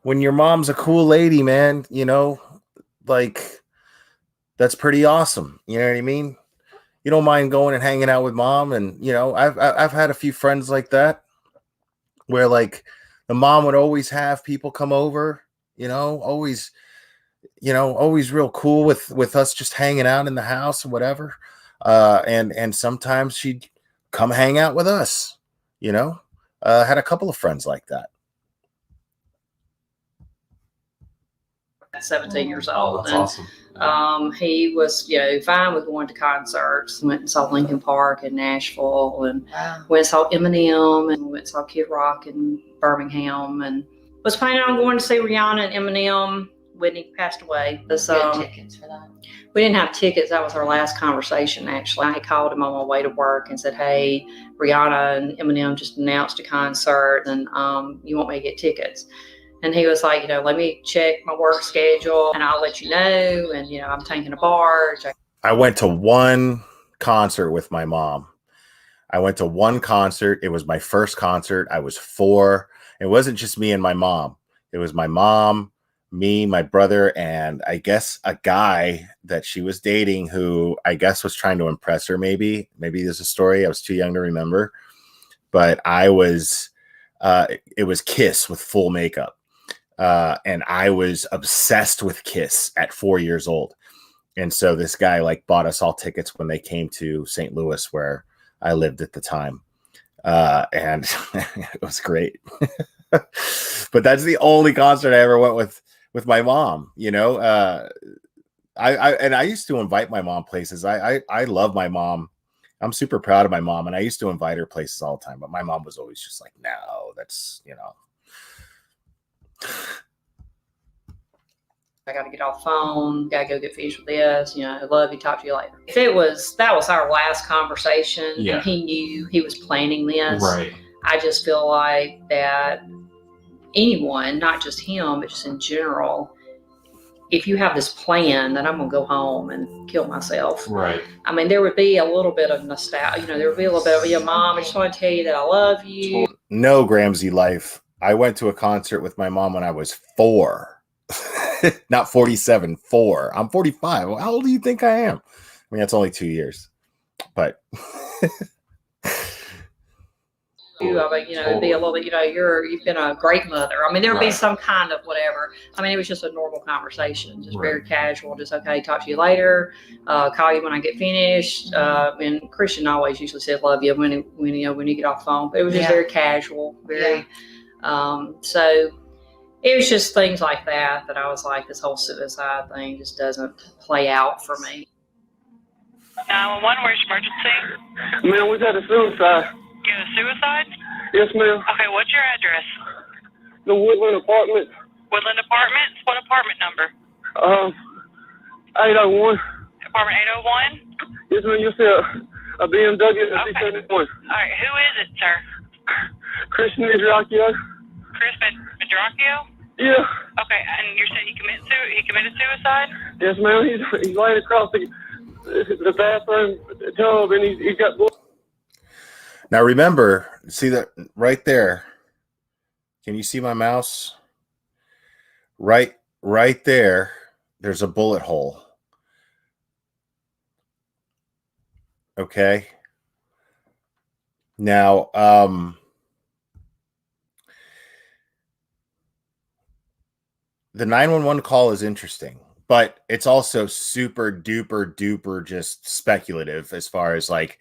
when your mom's a cool lady, man, you know, like that's pretty awesome. You know what I mean? You don't mind going and hanging out with mom, and you know, I've had a few friends like that, where like the mom would always have people come over, you know, always real cool with us just hanging out in the house and whatever. And sometimes she'd come hang out with us, you know. Had a couple of friends like that. 17 years old. That's and, awesome. He was, fine with going to concerts. Went and saw Linkin Park in Nashville, and went and saw Eminem, and went and saw Kid Rock in Birmingham, and was planning on going to see Rihanna and Eminem when he passed away. So, tickets for that? We didn't have tickets. That was our last conversation, actually. I called him on my way to work and said, hey, Rihanna and Eminem just announced a concert, and you want me to get tickets? And he was like, let me check my work schedule and I'll let you know. And, I'm taking a barge. I went to one concert with my mom. I went to one concert. It was my first concert. I was 4. It wasn't just me and my mom. It was my mom, me, my brother, and I guess a guy that she was dating who I guess was trying to impress her. Maybe there's a story. I was too young to remember. But I was, it was Kiss with full makeup. And I was obsessed with Kiss at 4 years old. And so this guy bought us all tickets when they came to St. Louis, where I lived at the time. And it was great. But that's the only concert I ever went with my mom, I used to invite my mom places. I love my mom. I'm super proud of my mom, and I used to invite her places all the time, but my mom was always just like, no, that's, I got to get off the phone. Got to go get fish with this. I love you. Talk to you later. If that was our last conversation, and he knew he was planning this. Right. I just feel like that anyone, not just him, but just in general, if you have this plan that I'm going to go home and kill myself. Right. I mean, there would be a little bit of nostalgia. There would be a little bit of, Mom, I just want to tell you that I love you. No, Gramsci life. I went to a concert with my mom when I was 4. Not 47, 4. I'm 45. How old do you think I am? I mean, that's only 2 years. But you. I mean, it'd be a little bit, you've been a great mother. I mean, there'd be some kind of whatever. I mean, it was just a normal conversation, just very casual, just, okay, talk to you later, call you when I get finished. And Christian always usually said, love you when you get off the phone. But it was just very casual, very, so it was just things like that I was like, this whole suicide thing just doesn't play out for me. 911, where's your emergency? Man, we got a suicide. You had a suicide? Yes, ma'am. Okay, what's your address? The Woodland Apartment. Woodland Apartments? What apartment number? 801. Apartment 801? Yes, ma'am. You see a BMW and a C71. All right, who is it, sir? Christian Andreaccio. Chris Andreaccio? Yeah. Okay, and you said he committed suicide? Yes, ma'am. He's laying across the bathroom tub, and he's got blood. Now remember, see that right there? Can you see my mouse? Right there, there's a bullet hole. Okay. Now, the 911 call is interesting, but it's also super duper just speculative as far as like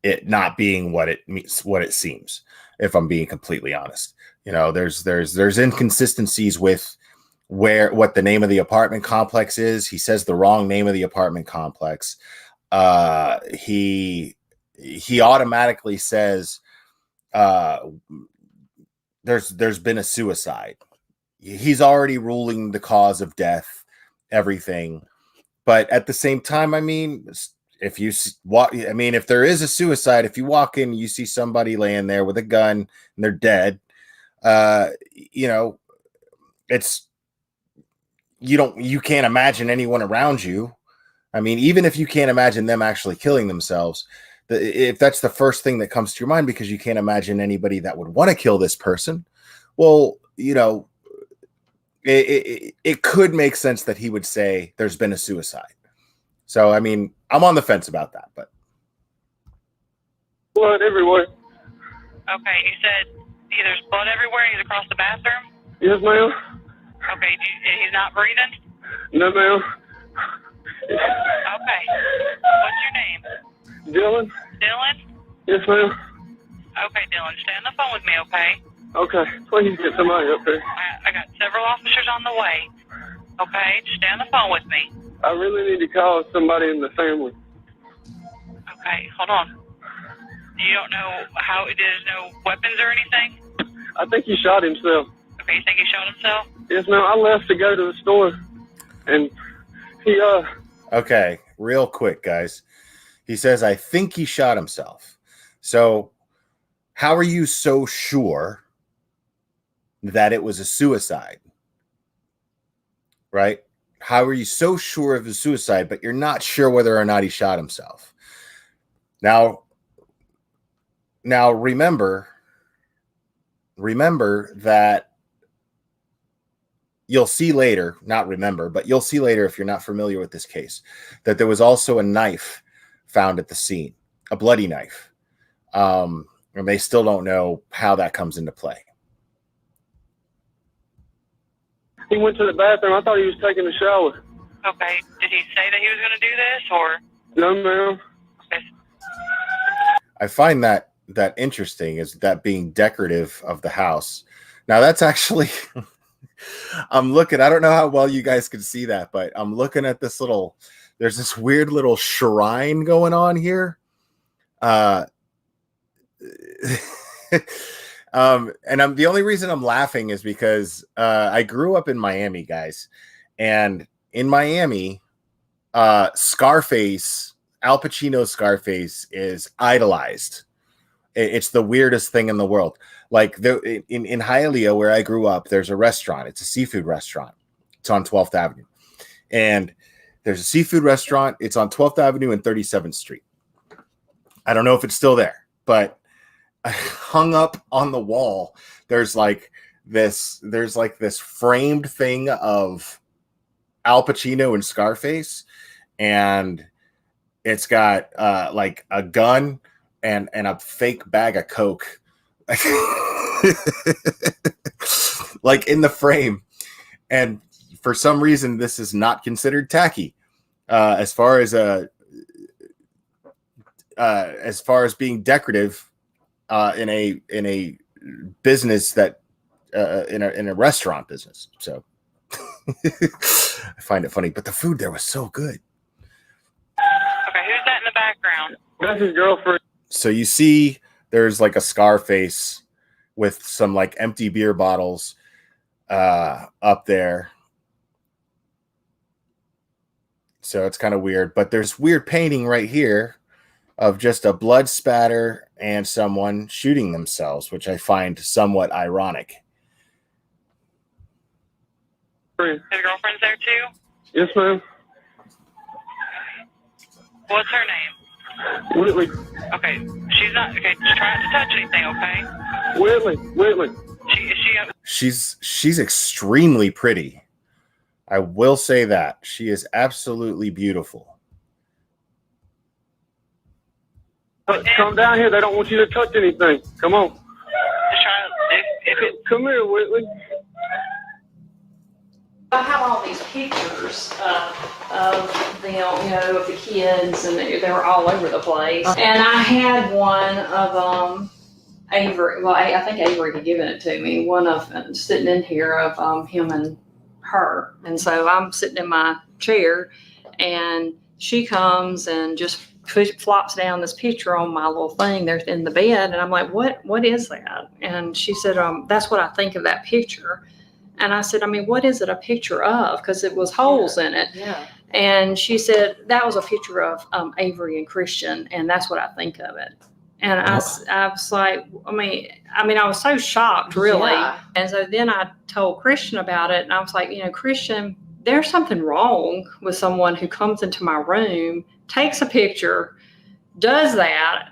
it not being what it means, what it seems, if I'm being completely honest. There's inconsistencies with what the name of the apartment complex is. He says the wrong name of the apartment complex. He automatically says there's been a suicide. He's already ruling the cause of death, everything. But at the same time, I mean, if there is a suicide, if you walk in, you see somebody laying there with a gun and they're dead, you can't imagine anyone around you. I mean, even if you can't imagine them actually killing themselves, if that's the first thing that comes to your mind, because you can't imagine anybody that would want to kill this person, well, it could make sense that he would say there's been a suicide. So, I mean, I'm on the fence about that, but. Blood everywhere. Okay, you said there's blood everywhere. He's across the bathroom? Yes, ma'am. Okay, he's not breathing? No, ma'am. Okay. What's your name? Dylan. Dylan? Yes, ma'am. Okay, Dylan, stay on the phone with me, okay? Okay, please get somebody up there. I got several officers on the way. Okay, just stay on the phone with me. I really need to call somebody in the family. Okay, hold on. You don't know there's no weapons or anything? I think he shot himself. Okay, you think he shot himself? Yes, ma'am. I left to go to the store, and he, Okay, real quick, guys. He says, I think he shot himself. So, how are you so sure that it was a suicide? Right? How are you so sure of his suicide, but you're not sure whether or not he shot himself? Now remember that you'll see later, but you'll see later if you're not familiar with this case, that there was also a knife found at the scene, a bloody knife. And they still don't know how that comes into play. He went to the bathroom. I thought he was taking a shower. Okay. Did he say that he was going to do this, or? No, ma'am. Okay. I find that interesting, is that being decorative of the house. Now that's actually, I'm looking, I don't know how well you guys can see that, but I'm looking at there's this weird little shrine going on here. And the only reason I'm laughing is because I grew up in Miami, guys, and in Miami, Scarface, Al Pacino's Scarface, is idolized. It's the weirdest thing in the world. Like in Hialeah, where I grew up, there's a restaurant. It's a seafood restaurant. It's on 12th Avenue, and there's a seafood restaurant. It's on 12th Avenue and 37th Street. I don't know if it's still there, but hung up on the wall, there's like this framed thing of Al Pacino and Scarface, and it's got like a gun and a fake bag of Coke like in the frame. And for some reason, this is not considered tacky. As far as being decorative in a business that in a restaurant business. So I find it funny, but the food there was so good. Okay, who's that in the background? That's his girlfriend. So you see there's like a Scarface with some like empty beer bottles up there. So it's kind of weird, but there's weird painting right here of just a blood spatter and someone shooting themselves, which I find somewhat ironic. His girlfriend's there too? Yes, ma'am. What's her name? Whitley. Okay, she's not, okay, just try not to touch anything, okay? Whitley. She's extremely pretty. I will say that. She is absolutely beautiful. Come down here. They don't want you to touch anything. Come on. Just try, if it, Come here, Whitley. I have all these pictures of them, of the kids, and they were all over the place. And I had one of Avery. Well, I think Avery had given it to me. One of sitting in here of him and her. And so I'm sitting in my chair, and she comes and just flops down this picture on my little thing there in the bed, and I'm like, what is that? And she said, that's what I think of that picture. And I said, I mean, what is it a picture of? Because it was holes in it. Yeah. And she said, that was a picture of Avery and Christian, and that's what I think of it. And I was like, I mean, I was so shocked, really. Yeah. And so then I told Christian about it, and I was like, Christian, there's something wrong with someone who comes into my room, takes a picture, does that,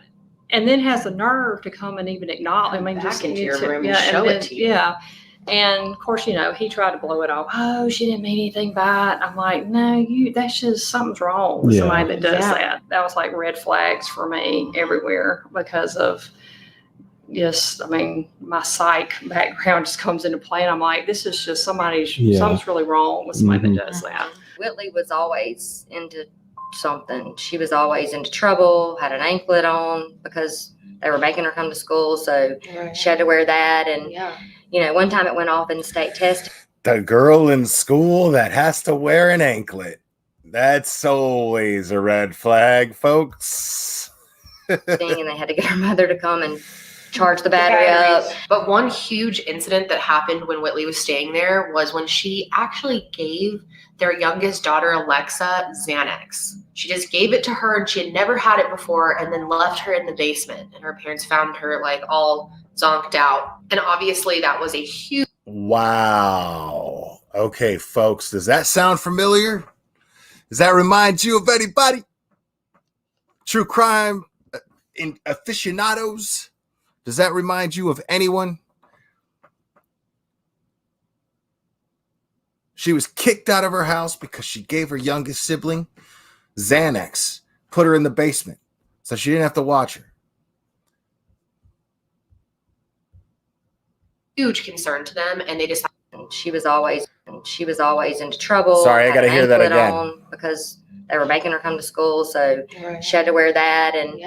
and then has the nerve to come and even acknowledge. Come back into your room and show it to you. Yeah. And of course, he tried to blow it off. Oh, she didn't mean anything by it. I'm like, no, that's just something's wrong with somebody that does that. That was like red flags for me everywhere because of my psych background just comes into play. And I'm like, this is just something's really wrong with somebody that does that. Whitley was always into something. She was always into trouble, had an anklet on because they were making her come to school. So she had to wear that. And, one time it went off in state test. The girl in school that has to wear an anklet. That's always a red flag, folks. And they had to get her mother to come and charge the battery up. But one huge incident that happened when Whitley was staying there was when she actually gave their youngest daughter, Alexa, Xanax. She just gave it to her, and she had never had it before, and then left her in the basement. And her parents found her like all zonked out. And obviously that was a huge... Wow. Okay, folks, does that sound familiar? Does that remind you of anybody? True crime aficionados? Does that remind you of anyone? She was kicked out of her house because she gave her youngest sibling Xanax, put her in the basement so she didn't have to watch her. Huge concern to them, and they decided she was always into trouble. Sorry, I got to hear that again. Because they were making her come to school, so she had to wear that. And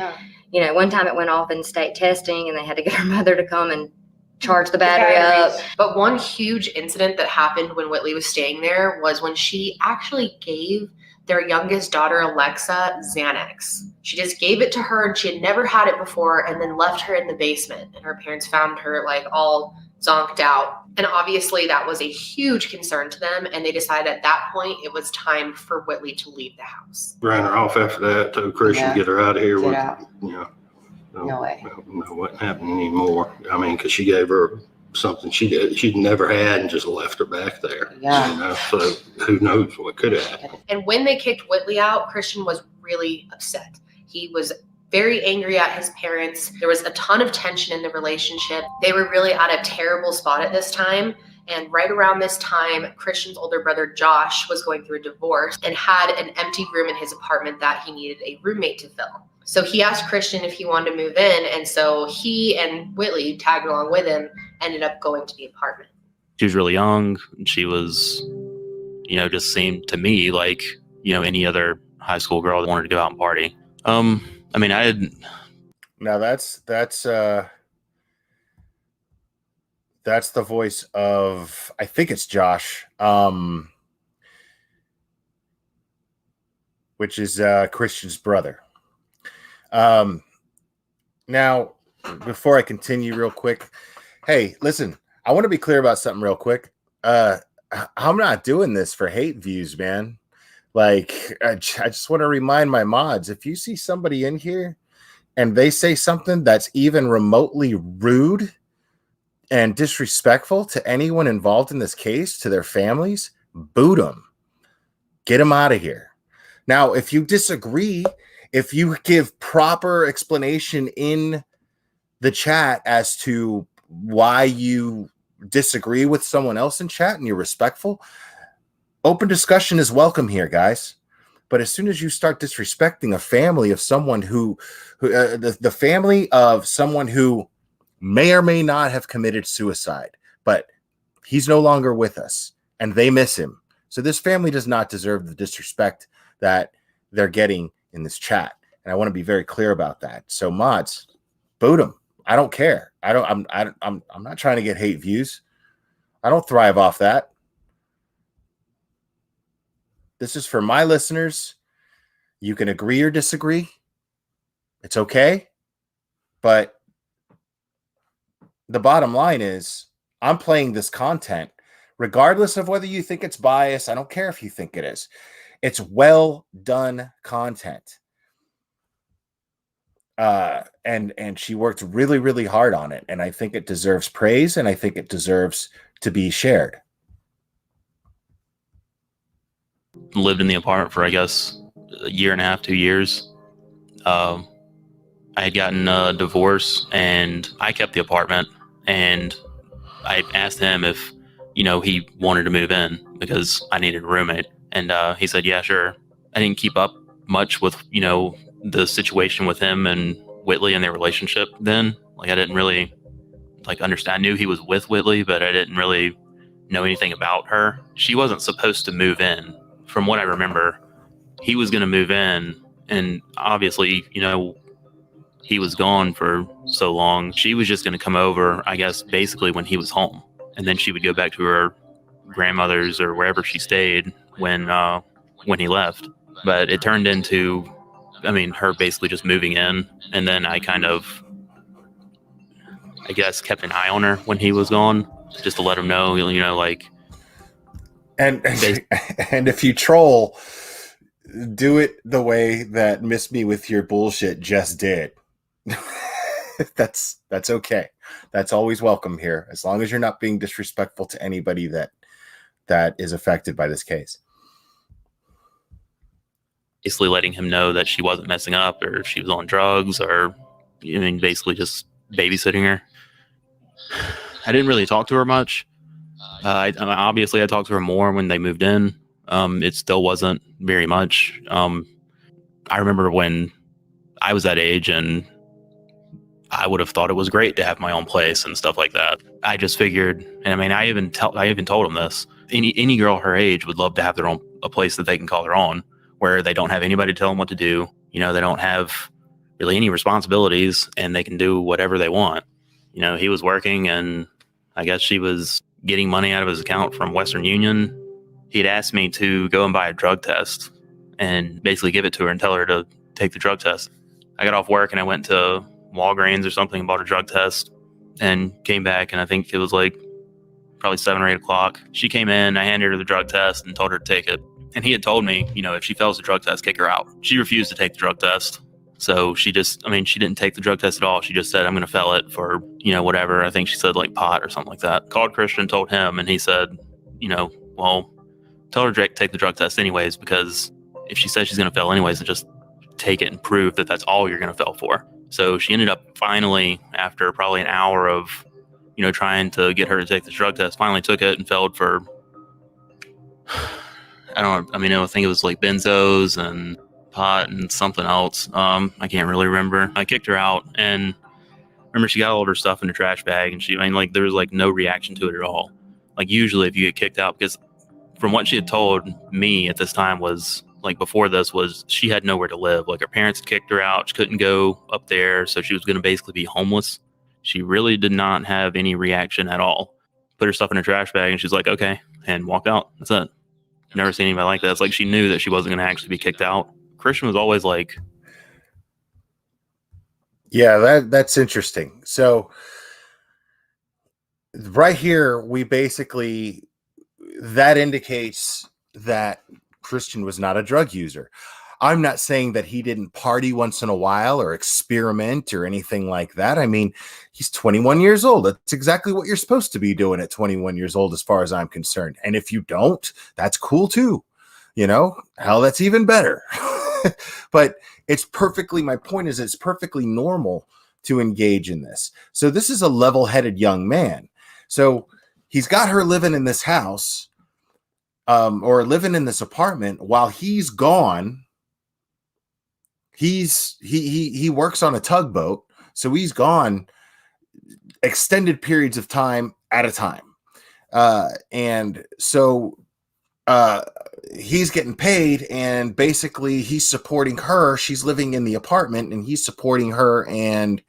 one time it went off in state testing, and they had to get her mother to come and charge the battery up. But one huge incident that happened when Whitley was staying there was when she actually gave their youngest daughter, Alexa, Xanax. She just gave it to her, and she had never had it before, and then left her in the basement. And her parents found her like all zonked out. And obviously that was a huge concern to them, and they decided at that point it was time for Whitley to leave the house. Ran her off after that, told Christian to get her out of here. No way. No, wasn't happening anymore. I mean, because she gave her something she'd never had and just left her back there. So who knows what could have happened. And when they kicked Whitley out, Christian was really upset. He was very angry at his parents. There was a ton of tension in the relationship. They were really at a terrible spot at this time. And right around this time, Christian's older brother Josh was going through a divorce and had an empty room in his apartment that he needed a roommate to fill. So he asked Christian if he wanted to move in, and so he and Whitley tagged along with him, ended up going to the apartment. She was really young. She was, just seemed to me like, any other high school girl that wanted to go out and party. I had. Now that's the voice of, I think it's Josh, which is Christian's brother. Now, before I continue real quick, hey, listen, I want to be clear about something real quick. I'm not doing this for hate views, man. Like, I just want to remind my mods, if you see somebody in here and they say something that's even remotely rude and disrespectful to anyone involved in this case, to their families, boot them. Get them out of here. Now, if you disagree, if you give proper explanation in the chat as to why you disagree with someone else in chat and you're respectful, open discussion is welcome here, guys. But as soon as you start disrespecting a family of someone the family of someone who may or may not have committed suicide, but he's no longer with us and they miss him. So this family does not deserve the disrespect that they're getting in this chat. And I want to be very clear about that. So mods, boot them. I don't care. I'm not trying to get hate views. I don't thrive off that. This is for my listeners. You can agree or disagree. It's okay. But the bottom line is I'm playing this content regardless of whether you think it's biased. I don't care if you think it is. It's well done content. And she worked really, really hard on it. And I think it deserves praise, and I think it deserves to be shared. Lived in the apartment for, I guess, a year and a half, 2 years. I had gotten a divorce, and I kept the apartment, and I asked him if, he wanted to move in because I needed a roommate. And he said, yeah, sure. I didn't keep up much with, the situation with him and Whitley and their relationship then. Like, I didn't really understand. I knew he was with Whitley, but I didn't really know anything about her. She wasn't supposed to move in. From what I remember, he was going to move in, and obviously, he was gone for so long. She was just going to come over, I guess, basically when he was home, and then she would go back to her grandmother's or wherever she stayed when he left. But it turned into, her basically just moving in, and then I kind of, I guess, kept an eye on her when he was gone, just to let him know, And if you troll, do it the way that Miss Me With Your Bullshit just did. That's okay. That's always welcome here, as long as you're not being disrespectful to anybody that is affected by this case. Basically letting him know that she wasn't messing up, or she was on drugs, or basically just babysitting her. I didn't really talk to her much. Obviously, I talked to her more when they moved in. It still wasn't very much. I remember when I was that age, and I would have thought it was great to have my own place and stuff like that. I just figured, and I even told him this. Any girl her age would love to have a place that they can call their own, where they don't have anybody to tell them what to do. They don't have really any responsibilities, and they can do whatever they want. He was working, and I guess she was getting money out of his account from Western Union. He'd asked me to go and buy a drug test and basically give it to her and tell her to take the drug test. I got off work and I went to Walgreens or something and bought a drug test and came back, and I think it was probably 7 or 8 o'clock. She came in, I handed her the drug test and told her to take it. And he had told me, if she fails the drug test, kick her out. She refused to take the drug test. So she just, she didn't take the drug test at all. She just said, I'm going to fail it for, whatever. I think she said pot or something like that. Called Christian, told him, and he said, well, tell her to take the drug test anyways, because if she says she's going to fail anyways, then just take it and prove that that's all you're going to fail for. So she ended up finally, after probably an hour of trying to get her to take the drug test. Finally took it and failed for, I think it was like benzos and pot and something else. I can't really remember. I kicked her out, and remember she got all of her stuff in the trash bag, and there was like no reaction to it at all. Like usually if you get kicked out, because from what she had told me at this time was, like before this, was she had nowhere to live. Like her parents had kicked her out. She couldn't go up there. So she was going to basically be homeless. She really did not have any reaction at all. Put her stuff in a trash bag and she's like, okay, and walked out. That's it. Never seen anybody like that. It's like she knew that she wasn't going to actually be kicked out. Christian was always like, yeah, that's interesting. So right here, we basically, that indicates that Christian was not a drug user. I'm not saying that he didn't party once in a while or experiment or anything like that. I mean, he's 21 years old. That's exactly what you're supposed to be doing at 21 years old, as far as I'm concerned. And if you don't, that's cool too. Hell, that's even better. But my point is, it's perfectly normal to engage in this. So this is a level-headed young man. So he's got her living in this house, or living in this apartment while he's gone. He works on a tugboat, so he's gone extended periods of time at a time. And so he's getting paid, and basically he's supporting her. She's living in the apartment and he's supporting her, and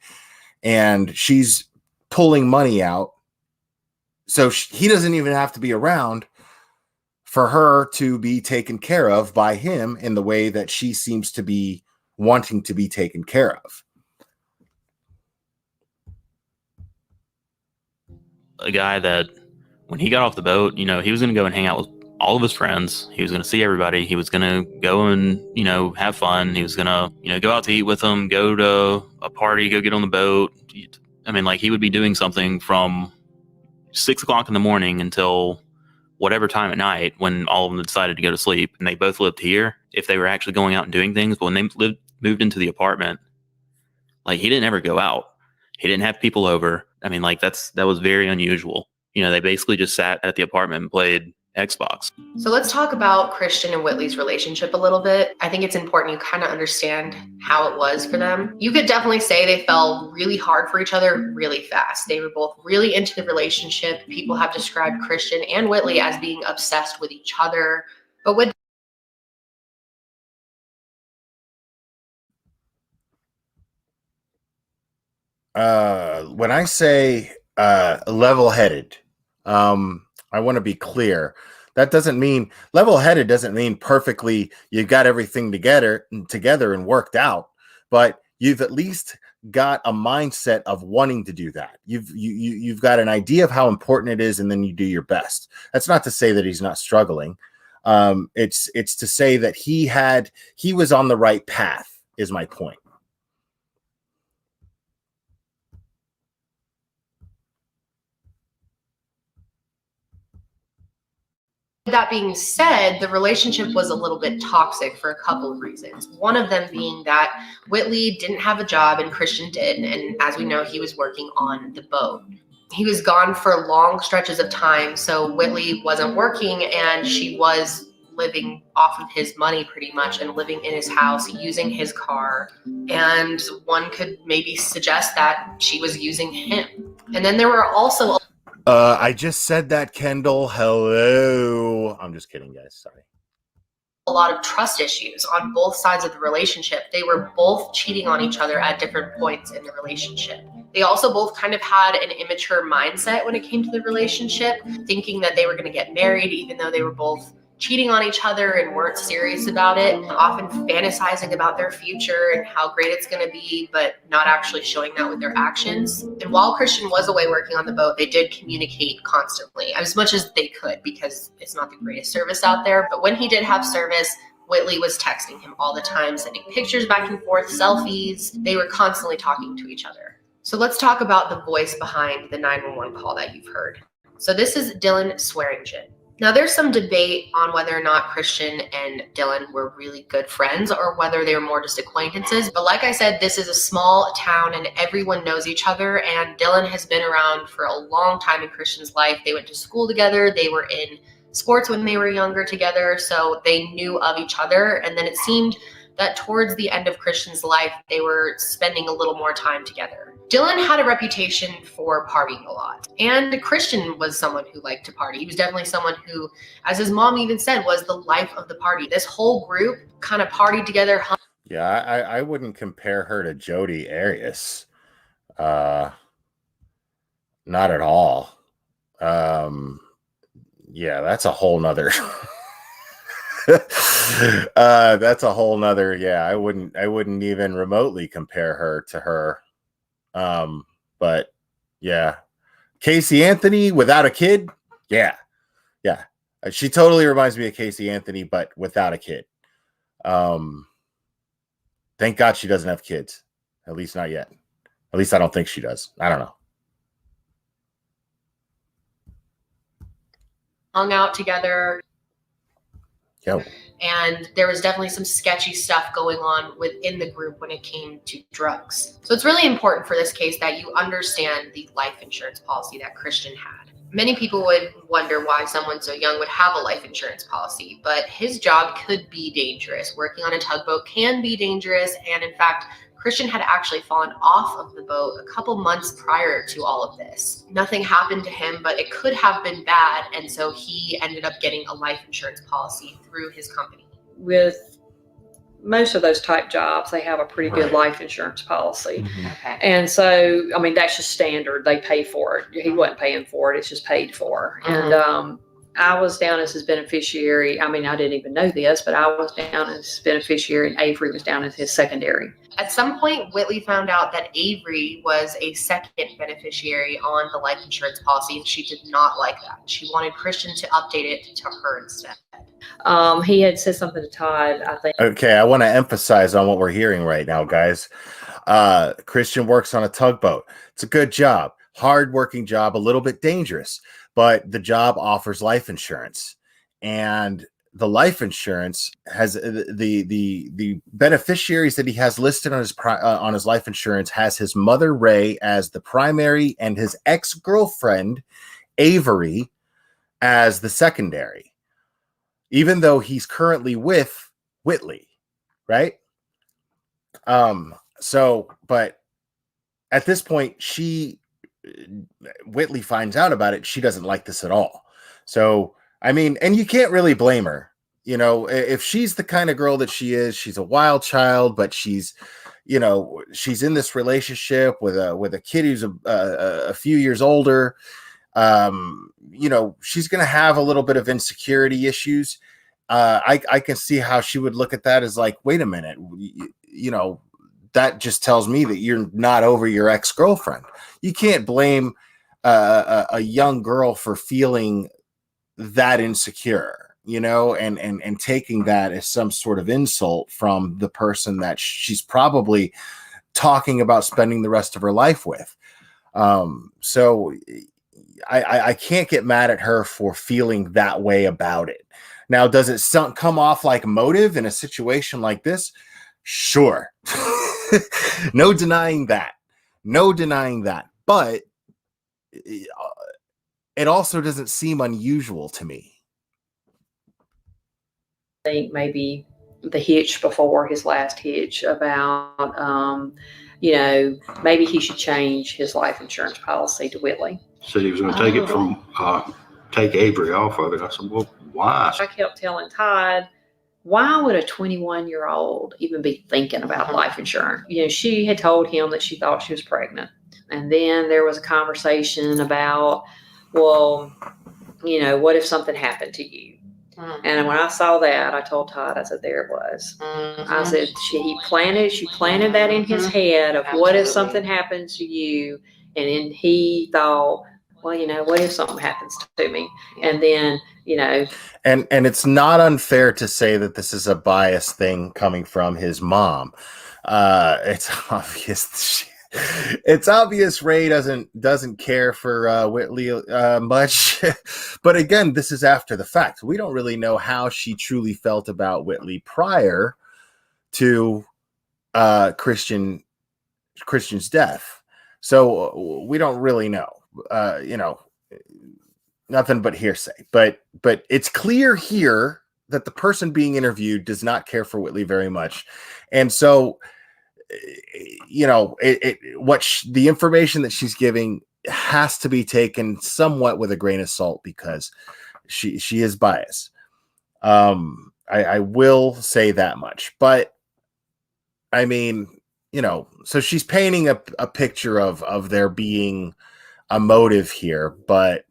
she's pulling money out. So he doesn't even have to be around for her to be taken care of by him in the way that she seems to be wanting to be taken care of. A guy that when he got off the boat, he was going to go and hang out with all of his friends. He was going to see everybody. He was going to go and, have fun. He was going to, go out to eat with them, go to a party, go get on the boat. He would be doing something from 6 o'clock in the morning until whatever time at night when all of them decided to go to sleep. And they both lived here. If they were actually going out and doing things, but when they moved into the apartment, he didn't ever go out. He didn't have people over. That was very unusual. They basically just sat at the apartment and played Xbox. So let's talk about Christian and Whitley's relationship a little bit. I think it's important you kind of understand how it was for them. You could definitely say they fell really hard for each other really fast. They were both really into the relationship. People have described Christian and Whitley as being obsessed with each other. But when I say level-headed, I want to be clear. That doesn't mean level-headed doesn't mean perfectly you got everything together and worked out, but you've at least got a mindset of wanting to do that. You've got an idea of how important it is, and then you do your best. That's not to say that he's not struggling. It's to say that he was on the right path, is my point. that being said, the relationship was a little bit toxic for a couple of reasons. One of them being that Whitley didn't have a job and Christian did. And as we know, he was working on the boat. He was gone for long stretches of time. So Whitley wasn't working and she was living off of his money pretty much and living in his house, using his car. And one could maybe suggest that she was using him. And then there were also I just said that, Kendall. Hello. I'm just kidding, guys. Sorry. a lot of trust issues on both sides of the relationship. They were both cheating on each other at different points in the relationship. They also both kind of had an immature mindset when it came to the relationship, thinking that they were going to get married, even though they were both cheating on each other and weren't serious about it, often fantasizing about their future and how great it's going to be, but not actually showing that with their actions. And while Christian was away working on the boat, they did communicate constantly, as much as they could, because it's not the greatest service out there. But when he did have service, Whitley was texting him all the time, sending pictures back and forth, selfies. They were constantly talking to each other. So let's talk about the voice behind the 911 call that you've heard. So this is Dylan Swearingen. Now, there's some debate on whether or not Christian and Dylan were really good friends or whether they were more just acquaintances. But like I said, this is a small town and everyone knows each other. And Dylan has been around for a long time in Christian's life. They went to school together. They were in sports when they were younger together. So they knew of each other. And then it seemed that towards the end of Christian's life, they were spending a little more time together. Dylan had a reputation for partying a lot, and Christian was someone who liked to party. He was definitely someone who, as his mom even said, was the life of the party. This whole group kind of partied together. Yeah, I wouldn't compare her to Jodi Arias. Not at all. Yeah, that's a whole nother that's a whole nother, yeah, I wouldn't even remotely compare her to her. But yeah, Casey Anthony without a kid. Yeah. She totally reminds me of Casey Anthony, but without a kid. Thank God she doesn't have kids. At least not yet. At least I don't think she does. I don't know. Hung out together. Yo. And there was definitely some sketchy stuff going on within the group when it came to drugs. So it's really important for this case that you understand the life insurance policy that Christian had. Many people would wonder why someone so young would have a life insurance policy, but his job could be dangerous. Working on a tugboat can be dangerous, and in fact, Christian had actually fallen off of the boat a couple months prior to all of this. Nothing happened to him, but it could have been bad, and so he ended up getting a life insurance policy through his company. With most of those type jobs, they have a pretty good life insurance policy. Okay. And so, I mean, that's just standard. They pay for it. He wasn't paying for it. It's just paid for. And I was down as his beneficiary. I mean, I didn't even know this, but I was down as his beneficiary and Avery was down as his secondary. At some point, Whitley found out that Avery was a second beneficiary on the life insurance policy, and she did not like that. She wanted Christian to update it to her instead. He had said something to Todd, I think. Okay, I want to emphasize on what we're hearing right now, guys. Christian works on a tugboat. It's a good job, hard-working job, a little bit dangerous, but the job offers life insurance. And the life insurance has the beneficiaries that he has listed on his life insurance has his mother, Ray, as the primary and his ex-girlfriend, Avery, as the secondary, even though he's currently with Whitley, right? But at this point, Whitley finds out about it. She doesn't like this at all. So, I mean, and you can't really blame her. You know, if she's the kind of girl that she is, she's a wild child, but she's in this relationship with a kid who's a few years older. She's going to have a little bit of insecurity issues. I can see how she would look at that as like, wait a minute, that just tells me that you're not over your ex-girlfriend. You can't blame a young girl for feeling that insecure, and taking that as some sort of insult from the person that she's probably talking about spending the rest of her life with. So I can't get mad at her for feeling that way about it. Now, does it come off like motive in a situation like this? Sure. No denying that. But it also doesn't seem unusual to me. I think maybe the hitch before his last hitch about, maybe he should change his life insurance policy to Whitley. Said he was going to take it from, take Avery off of it. I said, well, why? I kept telling Todd, why would a 21-year-old even be thinking about life insurance? She had told him that she thought she was pregnant. And then there was a conversation about, well, what if something happened to you? And when I saw that, I told Todd, I said, there it was. I said, she planted that in his head of what if something happens to you? And then he thought, well, what if something happens to me? And then, And it's not unfair to say that this is a biased thing coming from his mom. It's obvious it's obvious Ray doesn't care for Whitley much. But again, this is after the fact. We don't really know how she truly felt about Whitley prior to Christian's death. So we don't really know. Nothing but hearsay. But it's clear here that the person being interviewed does not care for Whitley very much. And so, the information that she's giving has to be taken somewhat with a grain of salt because she is biased. I will say that much. But I mean, so she's painting a picture of there being a motive here, but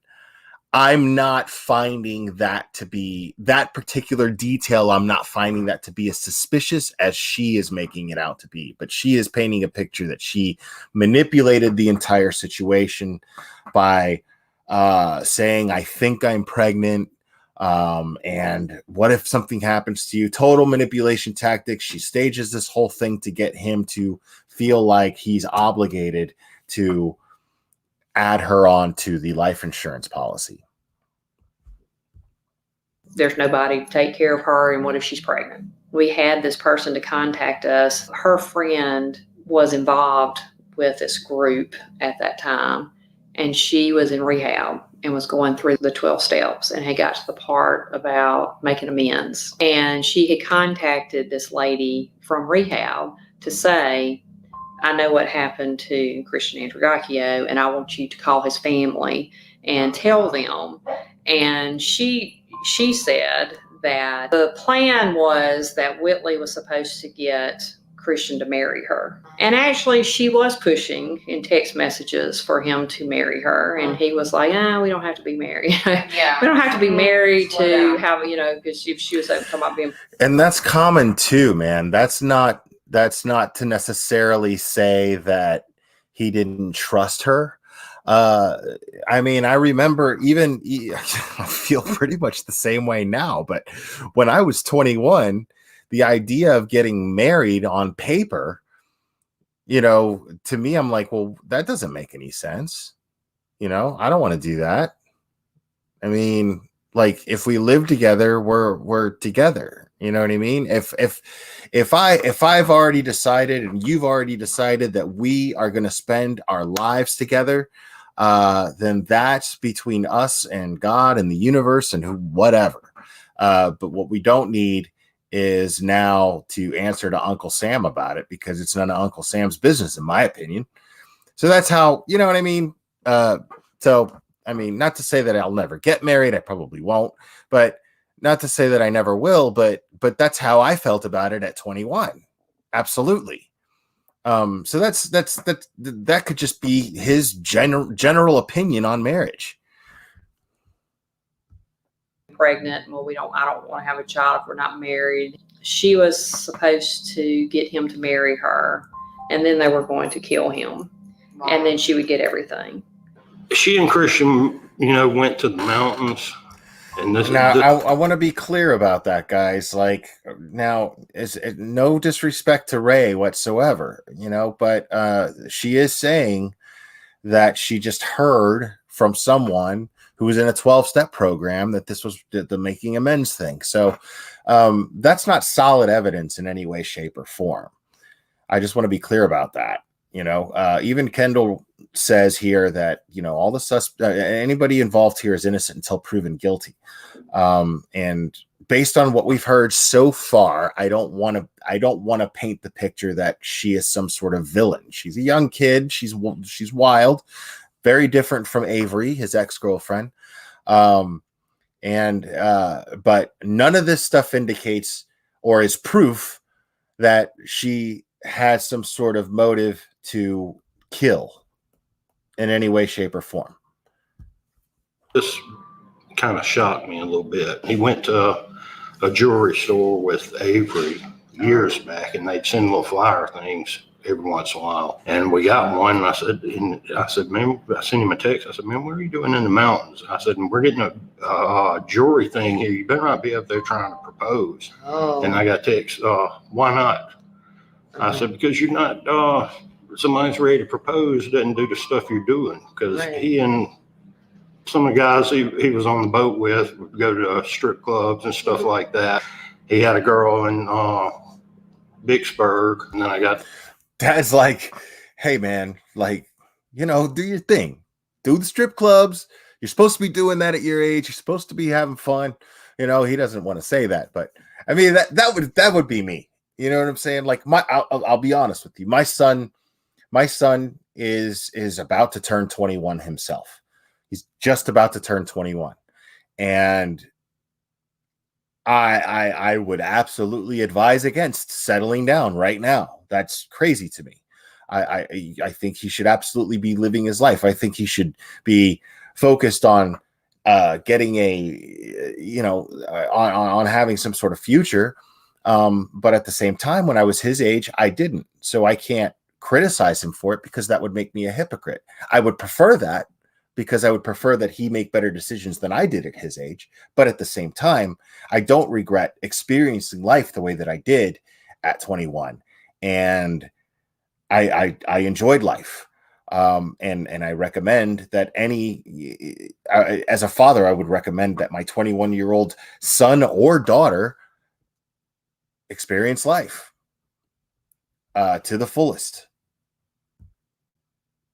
I'm not finding that to be that particular detail. I'm not finding that to be as suspicious as she is making it out to be. But she is painting a picture that she manipulated the entire situation by saying, I think I'm pregnant. And what if something happens to you? Total manipulation tactics. She stages this whole thing to get him to feel like he's obligated to add her on to the life insurance policy. There's nobody to take care of her, and what if she's pregnant? We had this person to contact us. Her friend was involved with this group at that time, and she was in rehab and was going through the 12 steps and had got to the part about making amends. And she had contacted this lady from rehab to say, I know what happened to Christian Andreaccio, and I want you to call his family and tell them. And she said that the plan was that Whitley was supposed to get Christian to marry her. And actually, she was pushing in text messages for him to marry her. And he was like, we don't have to be married. Yeah. We don't have to be married to have, because she was talking about being. And that's common too, man. That's not to necessarily say that he didn't trust her. I mean, I remember I feel pretty much the same way now, but when I was 21, the idea of getting married on paper, to me, I'm like, well, that doesn't make any sense. I don't want to do that. I mean, like, if we live together, we're together. You know what I mean? If I've already decided and you've already decided that we are going to spend our lives together, then that's between us and God and the universe and whatever. But what we don't need is now to answer to Uncle Sam about it, because it's none of Uncle Sam's business, in my opinion. So that's how, you know what I mean? So, I mean, not to say that I'll never get married. I probably won't, but not to say that I never will, but that's how I felt about it at 21. Absolutely. So that could just be his general opinion on marriage. Pregnant. Well, I don't want to have a child if we're not married. She was supposed to get him to marry her, and then they were going to kill him. Wow. And then she would get everything. She and Christian, went to the mountains. And I want to be clear about that, guys. Like, now, is no disrespect to Ray whatsoever, but she is saying that she just heard from someone who was in a 12-step program that this was the making amends thing. So that's not solid evidence in any way, shape, or form. I just want to be clear about that. Even Kendall says here that, all the anybody involved here is innocent until proven guilty. And based on what we've heard so far, I don't want to paint the picture that she is some sort of villain. She's a young kid. She's wild, very different from Avery, his ex-girlfriend. But none of this stuff indicates or is proof that she has some sort of motive to kill in any way, shape, or form. This kind of shocked me a little bit. He went to a jewelry store with Avery years back, and they'd send little flyer things every once in a while. And we got one, and I said, man, I sent him a text. I said, man, what are you doing in the mountains? I said, we're getting a jewelry thing here. You better not be up there trying to propose. Oh. And I got a text, why not? I said, because you're not somebody's ready to propose doesn't do the stuff you're doing, because he and some of the guys he was on the boat with would go to strip clubs and stuff like that. He had a girl in Vicksburg, and then I got Dad's like, hey man, like, you know, do your thing, do the strip clubs. You're supposed to be doing that at your age. You're supposed to be having fun. You know, he doesn't want to say that, but I mean that would be me. You know what I'm saying? Like I'll be honest with you. My son is about to turn 21 himself. He's just about to turn 21, and I would absolutely advise against settling down right now. That's crazy to me. I think he should absolutely be living his life. I think he should be focused on getting on having some sort of future. But at the same time, when I was his age, I didn't. So I can't criticize him for it, because that would make me a hypocrite. I would prefer that, because I would prefer that he make better decisions than I did at his age. But at the same time, I don't regret experiencing life the way that I did at 21. And I enjoyed life. And I recommend that as a father, I would recommend that my 21-year-old son or daughter experience life to the fullest.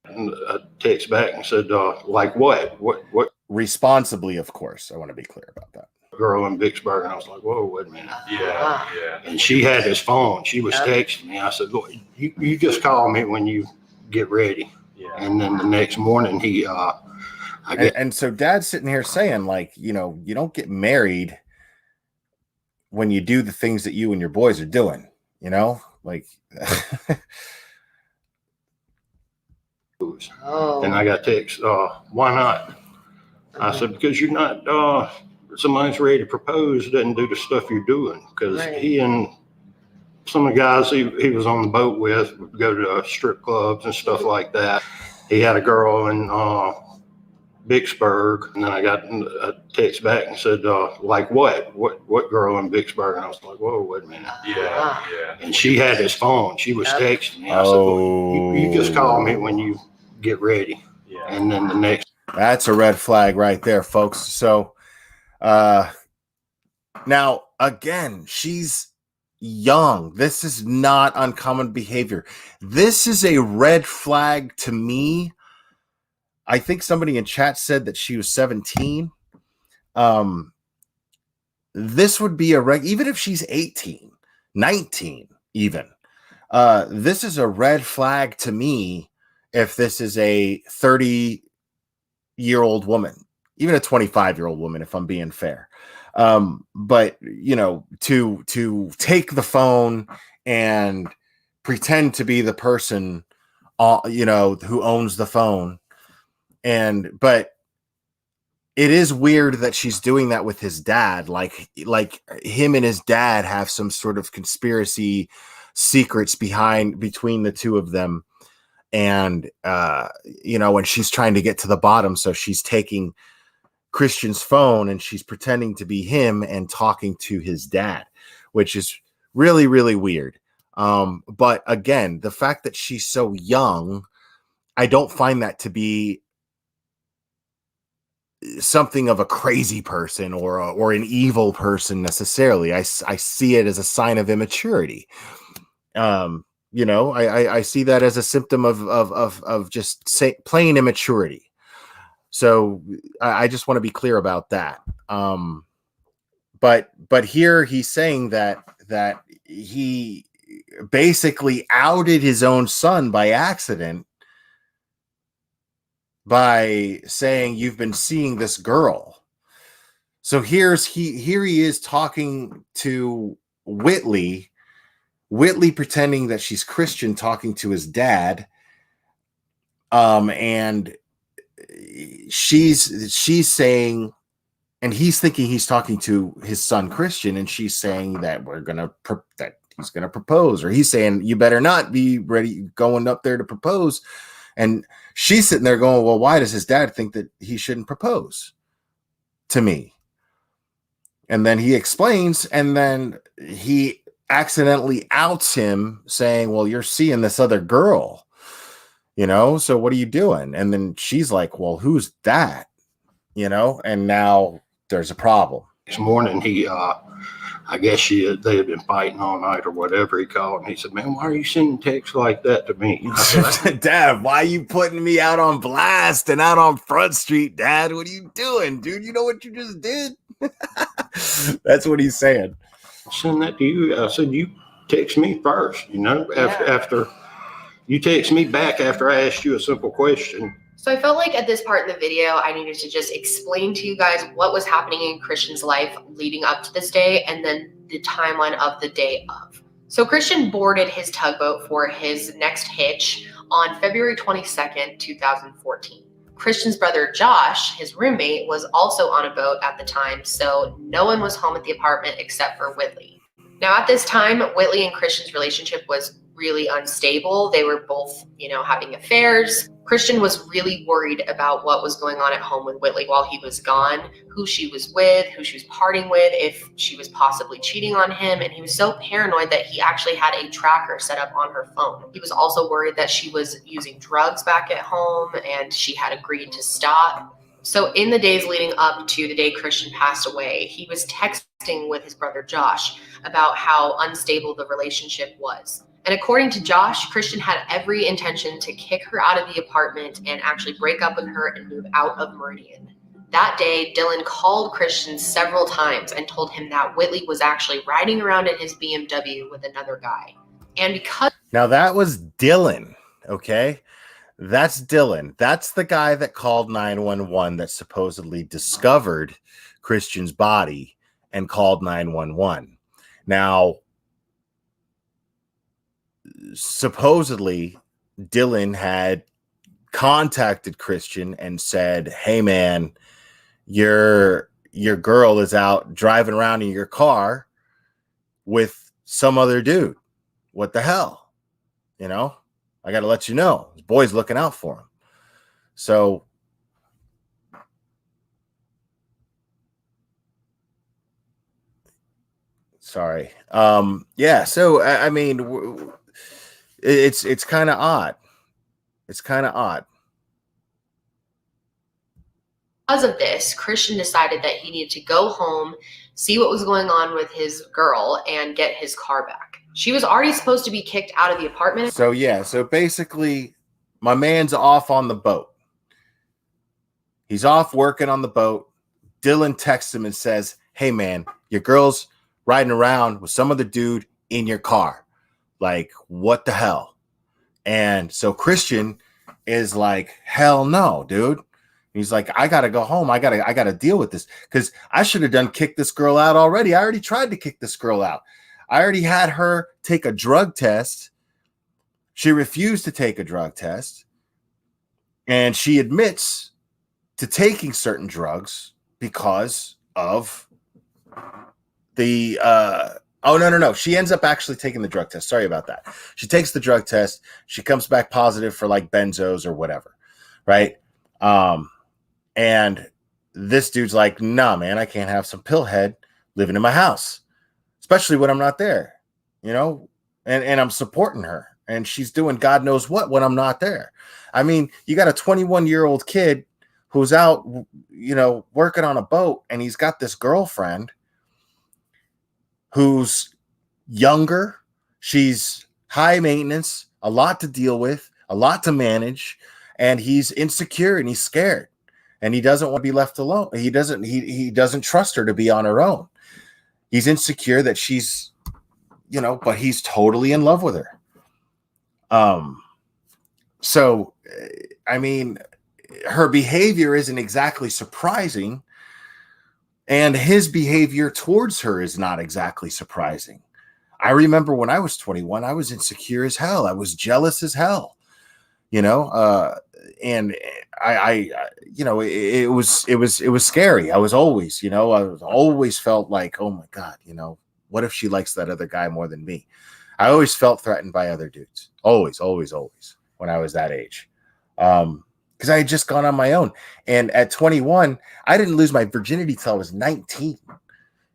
and a text back and said, like what? What? Responsibly, of course. I want to be clear about that. Girl in Vicksburg, and I was like, whoa, wait a minute. Yeah. And she had his phone. She was texting me. I said, look, you just call me when you get ready. Yeah. And then the next morning, and so Dad's sitting here saying, like, you know, you don't get married when you do the things that you and your boys are doing, you know, like. And I got text, why not? I said, because you're not, somebody's ready to propose doesn't do the stuff you're doing, because he and some of the guys he was on the boat with would go to strip clubs and stuff like that. He had a girl in Vicksburg, and then I got a text back and said, like what girl in Vicksburg? And I was like, whoa, wait a minute. Yeah. And she had his phone. She was texting me. I said, look, you just call me when you get ready. Yeah. And then the next. That's a red flag right there, folks. So now, again, she's young. This is not uncommon behavior. This is a red flag to me. I think somebody in chat said that she was 17. This would be even if she's 18, 19 even. This is a red flag to me if this is a 30-year-old woman, even a 25-year-old woman, if I'm being fair. But, you know, to take the phone and pretend to be the person, you know, who owns the phone. But it is weird that she's doing that with his dad. Like him and his dad have some sort of conspiracy secrets between the two of them. And, you know, when she's trying to get to the bottom, so she's taking Christian's phone and she's pretending to be him and talking to his dad, which is really, really weird. But again, the fact that she's so young, I don't find that to be something of a crazy person or an evil person necessarily. I see it as a sign of immaturity. You know, I see that as a symptom of just plain immaturity. So I just want to be clear about that. But here he's saying that he basically outed his own son by accident by saying, you've been seeing this girl. So here he is talking to Whitley pretending that she's Christian, talking to his dad. And she's saying, and he's thinking he's talking to his son Christian, and she's saying that that he's gonna propose, or he's saying, you better not be ready going up there to propose. And she's sitting there going, well, why does his dad think that he shouldn't propose to me? And then he explains, and then he accidentally outs him saying, well, you're seeing this other girl. you know, so what are you doing? And then she's like, well, who's that? You know, and now there's a problem. This morning, I guess they had been fighting all night or whatever. He called and he said, man, why are you sending texts like that to me? I said, Dad, why are you putting me out on blast and out on Front Street, Dad? What are you doing, dude? You know what you just did? That's what he's saying. Send that to you. I said, you text me first, you know, after you text me back after I asked you a simple question. So I felt like at this part in the video, I needed to just explain to you guys what was happening in Christian's life leading up to this day, and then the timeline of the day of. So Christian boarded his tugboat for his next hitch on February 22nd, 2014. Christian's brother Josh, his roommate, was also on a boat at the time, so no one was home at the apartment except for Whitley. Now at this time, Whitley and Christian's relationship was really unstable. They were both, having affairs. Christian was really worried about what was going on at home with Whitley while he was gone, who she was with, who she was partying with, if she was possibly cheating on him. And he was so paranoid that he actually had a tracker set up on her phone. He was also worried that she was using drugs back at home and she had agreed to stop. So in the days leading up to the day Christian passed away, he was texting with his brother Josh about how unstable the relationship was. And according to Josh, Christian had every intention to kick her out of the apartment and actually break up with her and move out of Meridian. That day, Dylan called Christian several times and told him that Whitley was actually riding around in his BMW with another guy. And because... Now that was Dylan, okay? That's Dylan. That's the guy that called 911 that supposedly discovered Christian's body and called 911. Now, supposedly Dylan had contacted Christian and said, hey man, your girl is out driving around in your car with some other dude. What the hell? I got to let you know. His boy's looking out for him. So sorry. Yeah, so I mean, it's kind of odd. It's kind of odd. Because of this, Christian decided that he needed to go home, see what was going on with his girl, and get his car back. She was already supposed to be kicked out of the apartment. So yeah, so basically my man's off on the boat. He's off working on the boat. Dylan texts him and says, hey man, your girl's riding around with some other dude in your car. Like, what the hell? And so Christian is like, hell no, dude. He's like, I gotta go home. I gotta deal with this, because I should have done kick this girl out already. I already tried to kick this girl out. I already had her take a drug test. She refused to take a drug test, and she admits to taking certain drugs because of the oh no, she ends up actually taking the drug test. Sorry about that. She takes the drug test. She comes back positive for like benzos or whatever, right? And this dude's like, nah, man, I can't have some pillhead living in my house, especially when I'm not there, and I'm supporting her and she's doing God knows what when I'm not there. I mean, you got a 21-year-old kid who's out, working on a boat, and he's got this girlfriend who's younger. She's high maintenance, a lot to deal with, a lot to manage, and he's insecure and he's scared. And he doesn't want to be left alone. He doesn't trust her to be on her own. He's insecure that she's, but he's totally in love with her. So, I mean, her behavior isn't exactly surprising, and his behavior towards her is not exactly surprising. I remember when I was 21, I was insecure as hell. I was jealous as hell, and I it was scary. I was always, I always felt like, oh my God, what if she likes that other guy more than me? I always felt threatened by other dudes. Always when I was that age. Because I had just gone on my own. And at 21, I didn't lose my virginity till I was 19. You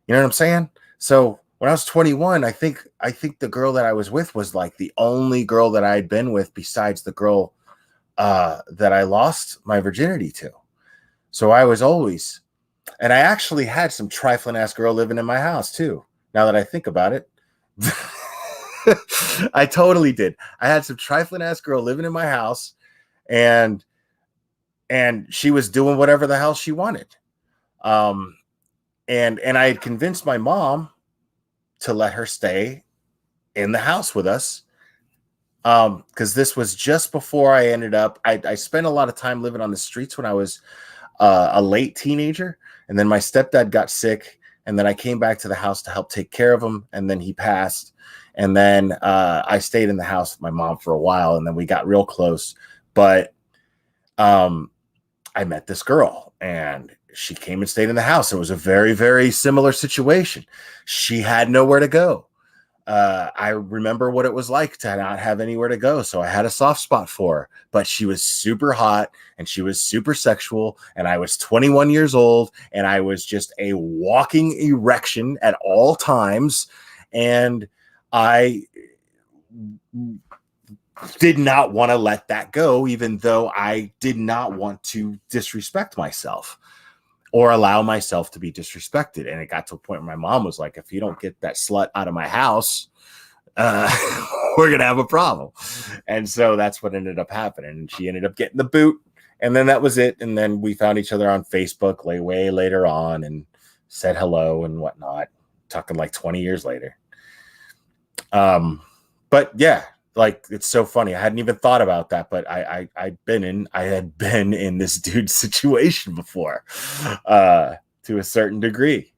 know what I'm saying? So when I was 21, I think the girl that I was with was like the only girl that I had been with besides the girl that I lost my virginity to. So I was always, and I actually had some trifling ass girl living in my house too. Now that I think about it, I totally did. I had some trifling ass girl living in my house, and she was doing whatever the hell she wanted. And I had convinced my mom to let her stay in the house with us. Because this was just before I ended up, I spent a lot of time living on the streets when I was a late teenager. And then my stepdad got sick. And then I came back to the house to help take care of him. And then he passed. And then I stayed in the house with my mom for a while. And then we got real close. But I met this girl, and she came and stayed in the house. It was a very, very similar situation. She had nowhere to go. I remember what it was like to not have anywhere to go. So I had a soft spot for her, but she was super hot and she was super sexual. And I was 21 years old and I was just a walking erection at all times. And I did not want to let that go, even though I did not want to disrespect myself or allow myself to be disrespected. And it got to a point where my mom was like, if you don't get that slut out of my house, we're going to have a problem. And so that's what ended up happening. And she ended up getting the boot. And then that was it. And then we found each other on Facebook way later on and said hello and whatnot, talking like 20 years later. But yeah, like, it's so funny. I hadn't even thought about that, but I had been in this dude's situation before, to a certain degree.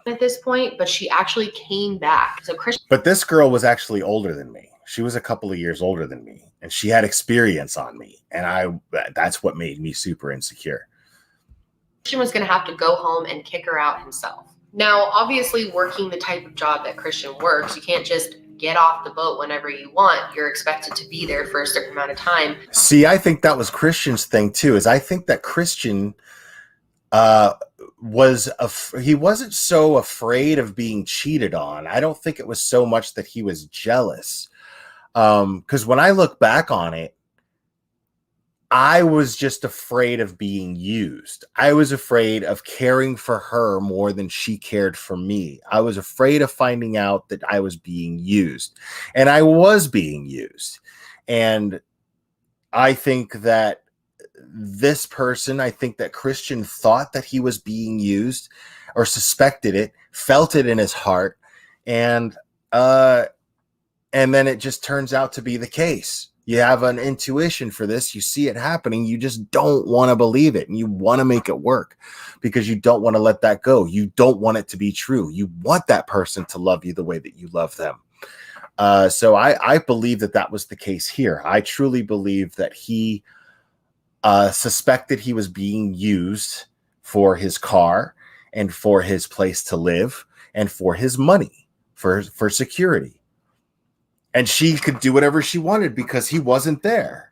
At this point, but she actually came back. So Christian, But this girl was actually older than me. She was a couple of years older than me, and she had experience on me, and that's what made me super insecure. was going to have to go home and kick her out himself. Now, obviously, working the type of job that Christian works, you can't just get off the boat whenever you want. You're expected to be there for a certain amount of time. See, I think that was Christian's thing too, is I think that Christian he wasn't so afraid of being cheated on. I don't think it was so much that he was jealous. Because when I look back on it, I was just afraid of being used. I was afraid of caring for her more than she cared for me. I was afraid of finding out that I was being used, and I was being used. And I think that this person, I think that Christian thought that he was being used or suspected it, felt it in his heart. And then it just turns out to be the case. You have an intuition for this. You see it happening. You just don't want to believe it. And you want to make it work because you don't want to let that go. You don't want it to be true. You want that person to love you the way that you love them. So I believe that was the case here. I truly believe that he suspected he was being used for his car and for his place to live and for his money, for security. And she could do whatever she wanted because he wasn't there.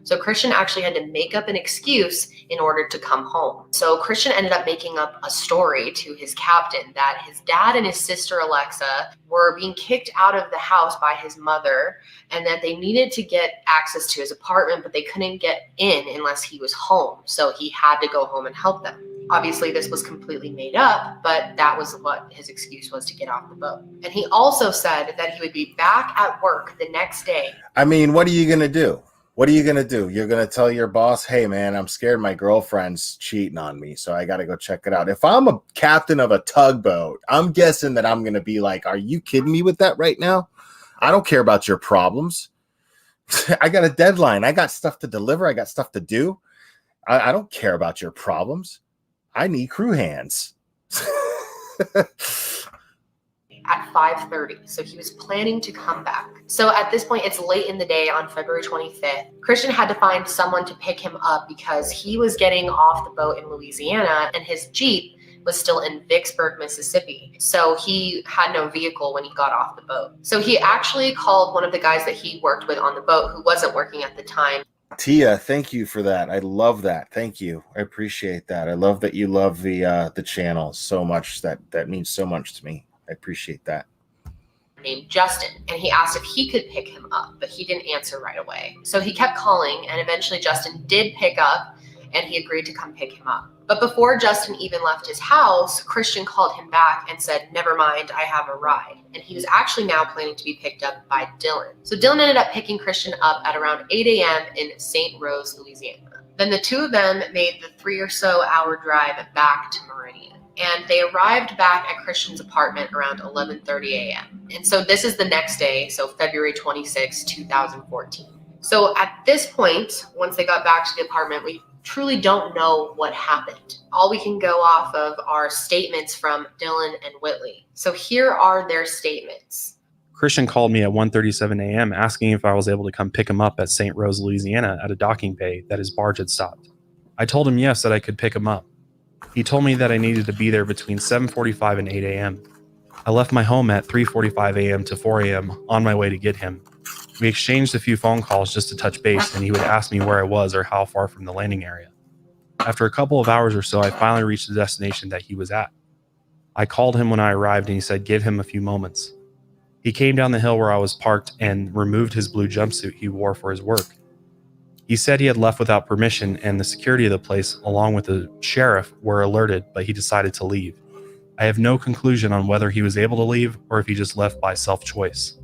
So Christian actually had to make up an excuse in order to come home. So Christian ended up making up a story to his captain that his dad and his sister Alexa were being kicked out of the house by his mother, and that they needed to get access to his apartment, but they couldn't get in unless he was home. So he had to go home and help them. Obviously, this was completely made up, but that was what his excuse was to get off the boat. And he also said that he would be back at work the next day. I mean, what are you going to do? What are you going to do? You're going to tell your boss, hey, man, I'm scared my girlfriend's cheating on me, so I got to go check it out. If I'm a captain of a tugboat, I'm guessing that I'm going to be like, are you kidding me with that right now? I don't care about your problems. I got a deadline. I got stuff to deliver. I got stuff to do. I don't care about your problems. I need crew hands. At 5:30. So he was planning to come back. So at this point, it's late in the day on February 25th. Christian had to find someone to pick him up because he was getting off the boat in Louisiana and his Jeep was still in Vicksburg, Mississippi. So he had no vehicle when he got off the boat. So he actually called one of the guys that he worked with on the boat who wasn't working at the time. Tia, thank you for that. I love that. Thank you. I appreciate that. I love that you love the channel so much. That means so much to me. I appreciate that. named Justin, and he asked if he could pick him up, but he didn't answer right away. So he kept calling, and eventually Justin did pick up, and he agreed to come pick him up. But before Justin even left his house, Christian called him back and said, "Never mind, I have a ride." And he was actually now planning to be picked up by Dylan. So Dylan ended up picking Christian up at around 8 a.m. in St. Rose, Louisiana. Then the two of them made the 3 or so hour drive back to Meridian. And they arrived back at Christian's apartment around 11:30 a.m. And so this is the next day, so February 26, 2014. So at this point, once they got back to the apartment, we truly don't know what happened. All we can go off of are statements from Dylan and Whitley. So here are their statements. Christian called me at 1:37 a.m. asking if I was able to come pick him up at St. Rose, Louisiana at a docking bay that his barge had stopped. I told him yes, that I could pick him up. He told me that I needed to be there between 7:45 and 8 a.m. I left my home at 3:45 a.m. to 4 a.m. on my way to get him. We exchanged a few phone calls just to touch base, and he would ask me where I was or how far from the landing area. After a couple of hours or so, I finally reached the destination that he was at. I called him when I arrived, and he said, "Give him a few moments." He came down the hill where I was parked and removed his blue jumpsuit he wore for his work. He said he had left without permission, and the security of the place, along with the sheriff, were alerted, but he decided to leave. I have no conclusion on whether he was able to leave or if he just left by self-choice.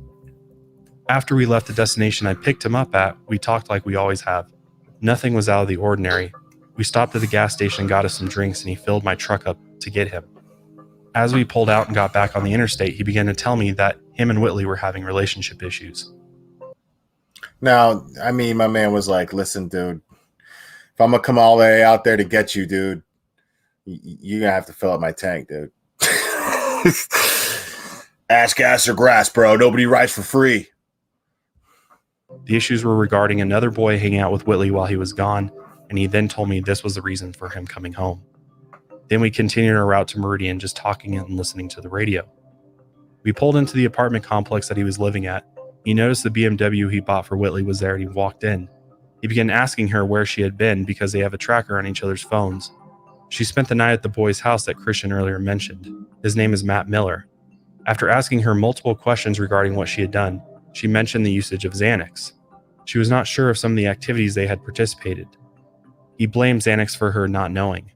After we left the destination I picked him up at, we talked like we always have. Nothing was out of the ordinary. We stopped at the gas station and got us some drinks, and he filled my truck up to get him. As we pulled out and got back on the interstate, he began to tell me that him and Whitley were having relationship issues. Now, I mean, my man was like, "Listen, dude, if I'm going to come all the way out there to get you, dude, you're going to have to fill up my tank, dude." Ass, gas, or grass, bro. Nobody rides for free. The issues were regarding another boy hanging out with Whitley while he was gone, and he then told me this was the reason for him coming home. Then we continued our route to Meridian, just talking and listening to the radio. We pulled into the apartment complex that he was living at. He noticed the BMW he bought for Whitley was there, and he walked in. He began asking her where she had been because they have a tracker on each other's phones. She spent the night at the boy's house that Christian earlier mentioned. His name is Matt Miller. After asking her multiple questions regarding what she had done, she mentioned the usage of Xanax. She was not sure of some of the activities they had participated. He blamed Xanax for her not knowing.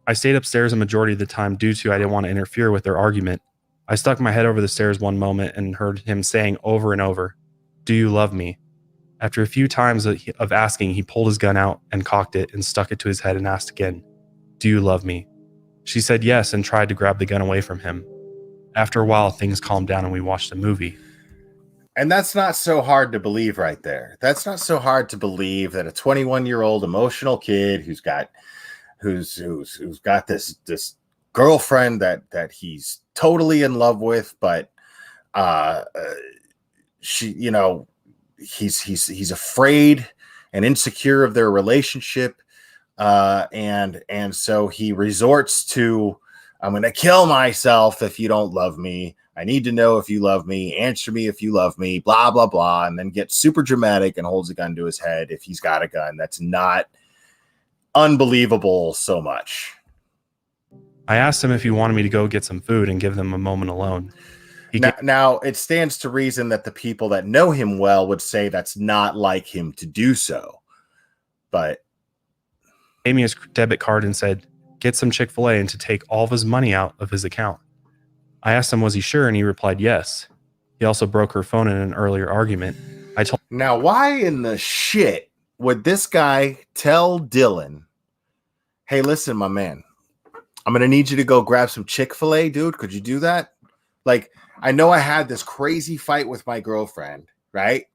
I stayed upstairs a majority of the time due to I didn't want to interfere with their argument. I stuck my head over the stairs one moment and heard him saying over and over, "Do you love me?" After a few times of asking, he pulled his gun out and cocked it and stuck it to his head and asked again, "Do you love me?" She said yes and tried to grab the gun away from him. After a while, things calmed down and we watched a movie. And that's not so hard to believe right there. That's not so hard to believe that a 21-year-old emotional kid who's got this girlfriend that he's totally in love with, but he's afraid and insecure of their relationship, and so he resorts to, "I'm going to kill myself if you don't love me. I need to know if you love me. Answer me if you love me, blah, blah, blah," and then gets super dramatic and holds a gun to his head if he's got a gun. That's not unbelievable so much. I asked him if he wanted me to go get some food and give them a moment alone. Now, it stands to reason that the people that know him well would say that's not like him to do so. But he gave me his debit card and said, "Get some Chick-fil-A," and to take all of his money out of his account. I asked him, was he sure? And he replied, yes. He also broke her phone in an earlier argument. Now, why in the shit would this guy tell Dylan, "Hey, listen, my man, I'm going to need you to go grab some Chick-fil-A, dude. Could you do that? Like, I know I had this crazy fight with my girlfriend, right?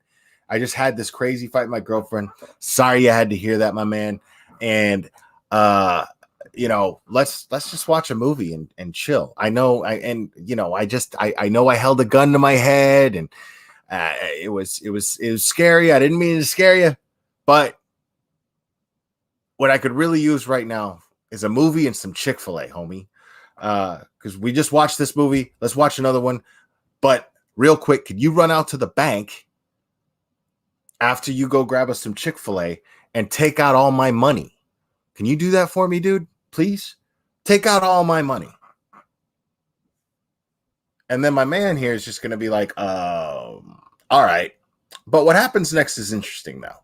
I just had this crazy fight with my girlfriend. Sorry you had to hear that, my man. And, let's just watch a movie and chill. I know. I know I held a gun to my head and it was scary. I didn't mean to scare you, but what I could really use right now is a movie and some Chick-fil-A, homie. Because we just watched this movie. Let's watch another one. But real quick, could you run out to the bank after you go grab us some Chick-fil-A and take out all my money? Can you do that for me, dude? Please take out all my money. And then my man here is just going to be like, all right. But what happens next is interesting, though.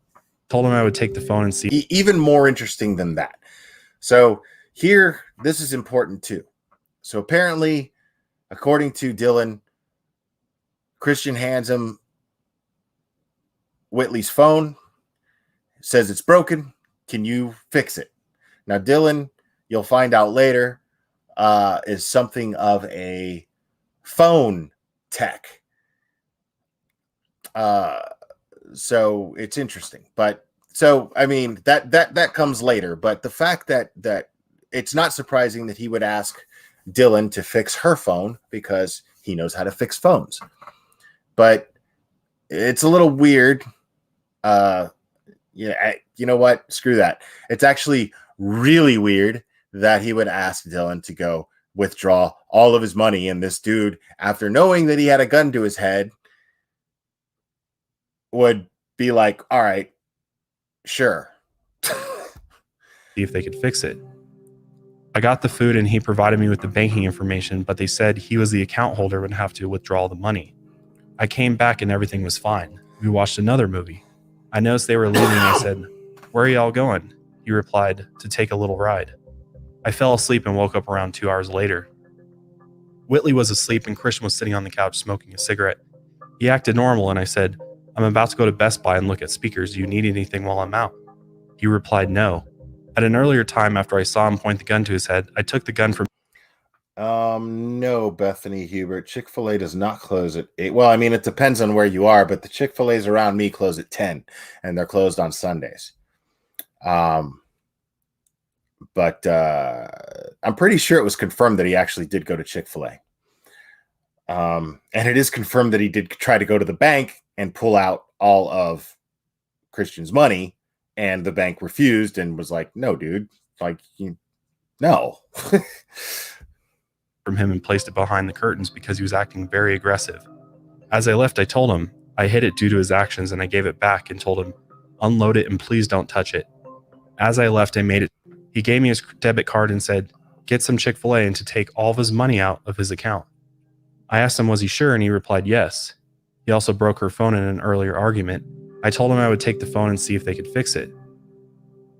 Told him I would take the phone and see. Even more interesting than that. So here, this is important too. So apparently, according to Dylan, Christian hands him Whitley's phone, says it's broken. Can you fix it? Now, Dylan, you'll find out later, is something of a phone tech. So it's interesting. But so I mean that comes later. But the fact that it's not surprising that he would ask Dylan to fix her phone because he knows how to fix phones. But it's a little weird. You know what? Screw that. It's actually really weird that he would ask Dylan to go withdraw all of his money. And this dude, after knowing that he had a gun to his head, would be like, all right, sure. See if they could fix it. I got the food and he provided me with the banking information, but they said he was the account holder would have to withdraw the money. I came back and everything was fine. We watched another movie. I noticed they were leaving and I said, "Where are y'all going?" He replied, "To take a little ride." I fell asleep and woke up around 2 hours later. Whitley was asleep and Christian was sitting on the couch smoking a cigarette. He acted normal and I said, "I'm about to go to Best Buy and look at speakers. Do you need anything while I'm out?" He replied, "No." At an earlier time, after I saw him point the gun to his head, I took the gun from... No, Bethany Hubert. Chick-fil-A does not close at 8. Well, I mean, it depends on where you are, but the Chick-fil-A's around me close at 10, and they're closed on Sundays. But I'm pretty sure it was confirmed that he actually did go to Chick-fil-A. And it is confirmed that he did try to go to the bank and pull out all of Christian's money, and the bank refused and was like, "No, dude, like, no." From him and placed it behind the curtains because he was acting very aggressive. As I left, I told him I hid it due to his actions and I gave it back and told him, "Unload it and please don't touch it." As I left, I made it. He gave me his debit card and said, "Get some Chick-fil-A and to take all of his money out of his account." I asked him, was he sure? And he replied, yes. He also broke her phone in an earlier argument. I told him I would take the phone and see if they could fix it.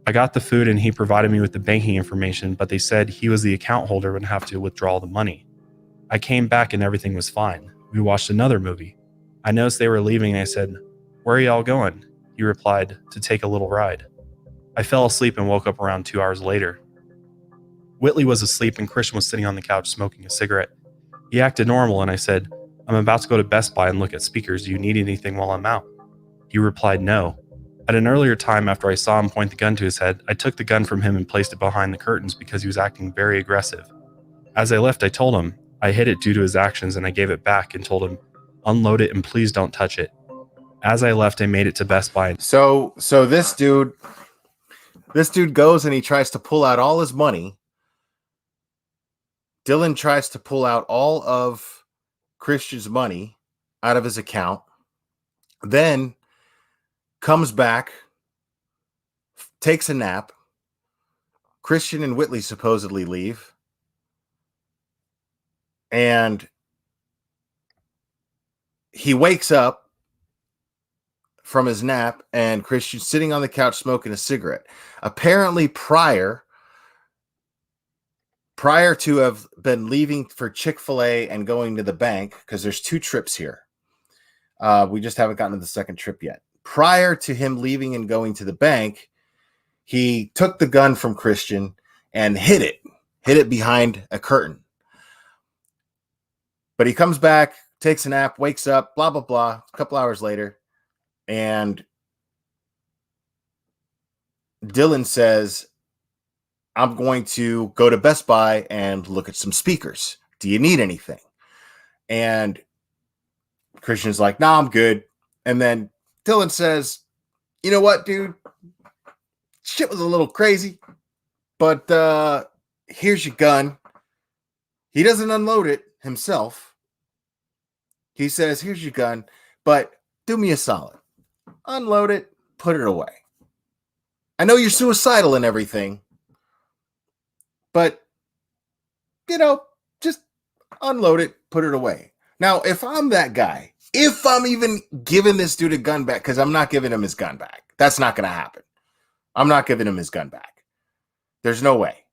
I got the food and he provided me with the banking information, but they said he was the account holder would have to withdraw the money. I came back and everything was fine. We watched another movie. I noticed they were leaving and I said, "Where are y'all going?" He replied, "To take a little ride." I fell asleep and woke up around 2 hours later. Whitley was asleep and Christian was sitting on the couch smoking a cigarette. He acted normal and I said, "I'm about to go to Best Buy and look at speakers. Do you need anything while I'm out?" He replied, "No." At an earlier time, after I saw him point the gun to his head, I took the gun from him and placed it behind the curtains because he was acting very aggressive. As I left, I told him I hid it due to his actions and I gave it back and told him, "Unload it and please don't touch it." As I left, I made it to Best Buy. So this dude goes and he tries to pull out all his money. Dylan tries to pull out all of Christian's money out of his account, then comes back, takes a nap. Christian and Whitley supposedly leave. And he wakes up from his nap and Christian's sitting on the couch smoking a cigarette. Apparently prior to have been leaving for Chick-fil-A and going to the bank, because there's 2 trips here. We just haven't gotten to the second trip yet. Prior to him leaving and going to the bank, he took the gun from Christian and hid it behind a curtain. But he comes back, takes a nap, wakes up, blah, blah, blah, a couple hours later, and Dylan says, "I'm going to go to Best Buy and look at some speakers. Do you need anything?" And Christian's like, "Nah, I'm good." And then Dylan says, "You know what, dude? Shit was a little crazy, but here's your gun." He doesn't unload it himself. He says, "Here's your gun, but do me a solid. Unload it, put it away. I know you're suicidal and everything, but, just unload it, put it away." Now, if I'm that guy, if I'm even giving this dude a gun back, because I'm not giving him his gun back. That's not going to happen. I'm not giving him his gun back. There's no way.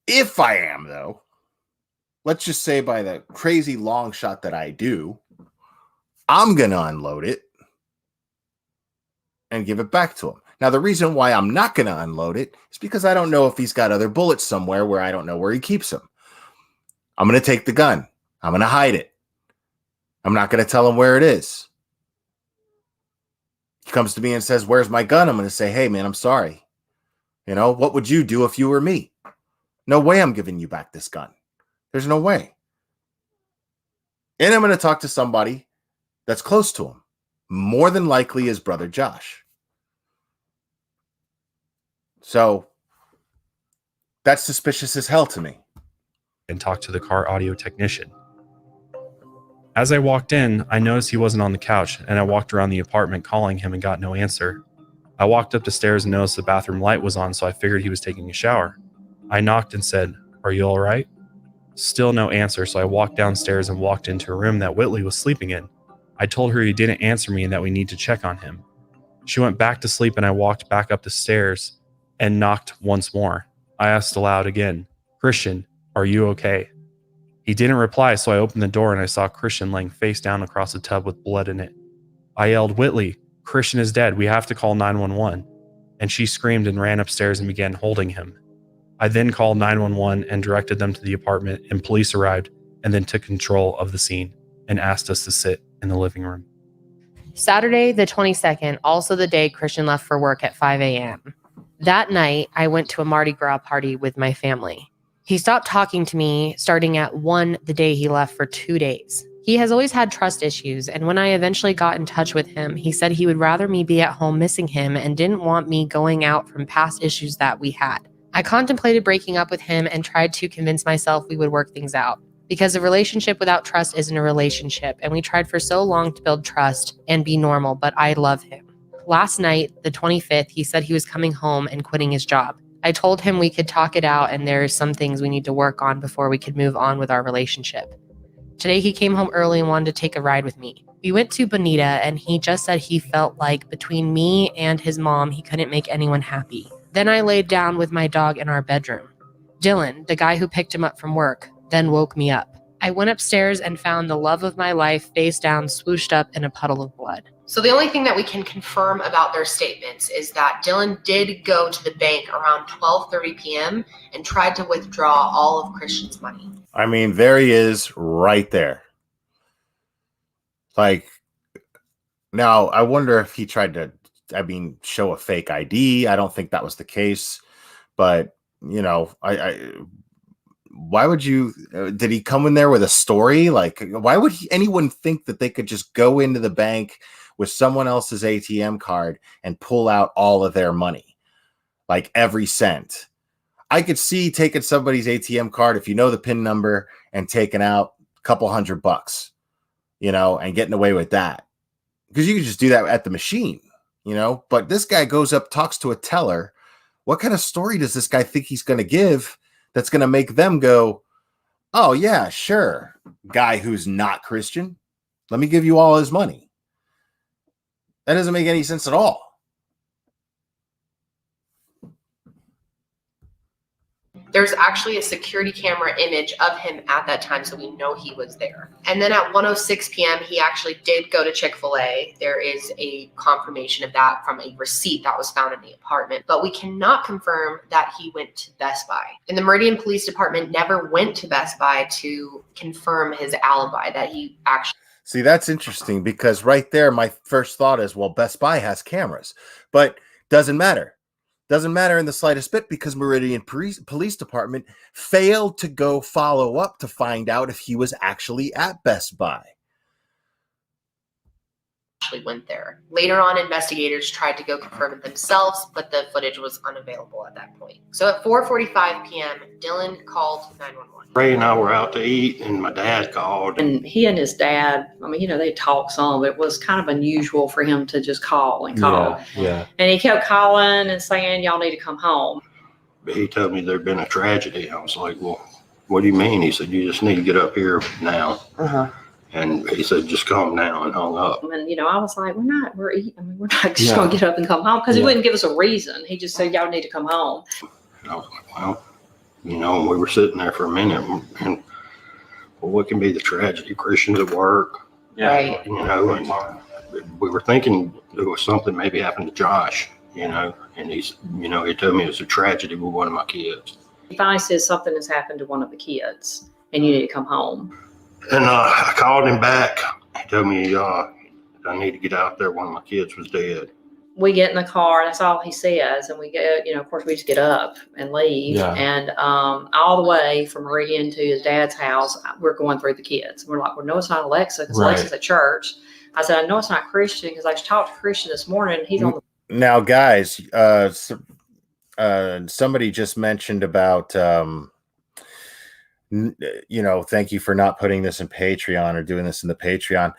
If I am, though, let's just say by the crazy long shot that I do, I'm going to unload it and give it back to him. Now, the reason why I'm not going to unload it is because I don't know if he's got other bullets somewhere where I don't know where he keeps them. I'm going to take the gun. I'm going to hide it. I'm not going to tell him where it is. He comes to me and says, "Where's my gun?" I'm going to say, "Hey, man, I'm sorry. You know, what would you do if you were me? No way I'm giving you back this gun. There's no way." And I'm going to talk to somebody that's close to him. More than likely his brother Josh. So that's suspicious as hell to me. And talk to the car audio technician. As I walked in, I noticed he wasn't on the couch, and I walked around the apartment calling him and got no answer. I walked up the stairs and noticed the bathroom light was on, so I figured he was taking a shower. I knocked and said, "Are you all right?" Still no answer, so I walked downstairs and walked into a room that Whitley was sleeping in. I told her he didn't answer me and that we need to check on him. She went back to sleep, and I walked back up the stairs and knocked once more. I asked aloud again, "Christian, are you okay?" He didn't reply, so I opened the door and I saw Christian laying face down across a tub with blood in it. I yelled, "Whitley, Christian is dead. We have to call 911. And she screamed and ran upstairs and began holding him. I then called 911 and directed them to the apartment, and police arrived and then took control of the scene and asked us to sit in the living room. Saturday, the 22nd, also the day Christian left for work at 5 a.m. That night, I went to a Mardi Gras party with my family. He stopped talking to me starting at 1 the day he left for 2 days. He has always had trust issues, and when I eventually got in touch with him, he said he would rather me be at home missing him and didn't want me going out from past issues that we had. I contemplated breaking up with him and tried to convince myself we would work things out, because a relationship without trust isn't a relationship, and we tried for so long to build trust and be normal, but I love him. Last night, the 25th, he said he was coming home and quitting his job. I told him we could talk it out and there's some things we need to work on before we could move on with our relationship. Today he came home early and wanted to take a ride with me. We went to Bonita and he just said he felt like between me and his mom, he couldn't make anyone happy. Then I laid down with my dog in our bedroom. Dylan, the guy who picked him up from work, then woke me up. I went upstairs and found the love of my life face down, swooshed up in a puddle of blood. So the only thing that we can confirm about their statements is that Dylan did go to the bank around 12:30 p.m. and tried to withdraw all of Christian's money. I mean, there he is right there. Like, now I wonder if he tried to, show a fake ID. I don't think that was the case, but you know, why would you, did he come in there with a story? Like, why would anyone think that they could just go into the bank with someone else's ATM card and pull out all of their money? Like every cent. I could see taking somebody's ATM card, if you know the PIN number, and taking out a couple $100, you know, and getting away with that. Because you could just do that at the machine, you know, but this guy goes up, talks to a teller. What kind of story does this guy think he's going to give that's going to make them go, "Oh yeah, sure, guy who's not Christian, let me give you all his money"? That doesn't make any sense at all. There's actually a security camera image of him at that time, so we know he was there. And then at 1:06 p.m., he actually did go to Chick-fil-A. There is a confirmation of that from a receipt that was found in the apartment, but we cannot confirm that he went to Best Buy. And the Meridian Police Department never went to Best Buy to confirm his alibi that he actually... See, that's interesting, because right there, my first thought is, well, Best Buy has cameras, but doesn't matter. Doesn't matter in the slightest bit, because Meridian Police Department failed to go follow up to find out if he was actually at Best Buy. Actually went there. Later on, investigators tried to go confirm it themselves, but the footage was unavailable at that point. So at 4:45 p.m., Dylan called 911. Ray and I were out to eat, and my dad called. And he and his dad, I mean, you know, they talk some, but it was kind of unusual for him to just call and call. Yeah. And he kept calling and saying, "Y'all need to come home." But he told me there'd been a tragedy. I was like, "Well, what do you mean? He said, you just need to get up here now. Uh-huh. And he said, just come now, and hung up. And, I was like, we're not just going to get up and come home, because he wouldn't give us a reason. He just said, y'all need to come home. And I was like, well, and we were sitting there for a minute, and well, what can be the tragedy? Christians at work. Right. And we were thinking there was something maybe happened to Josh, and he's, he told me it was a tragedy with one of my kids. He finally said something has happened to one of the kids, and you need to come home. And I called him back. He told me I need to get out there. One of my kids was dead. We get in the car, that's all he says, and we go, of course we just get up and leave. Yeah. And all the way from Meridian to his dad's house, we're going through the kids. We're like, well, no, it's not Alexa, because Right. Alexa's at church. I said, I know it's not Christian, because I talked to Christian this morning. He's on the Now, guys, somebody just mentioned about, thank you for not putting this in Patreon or doing this in the Patreon.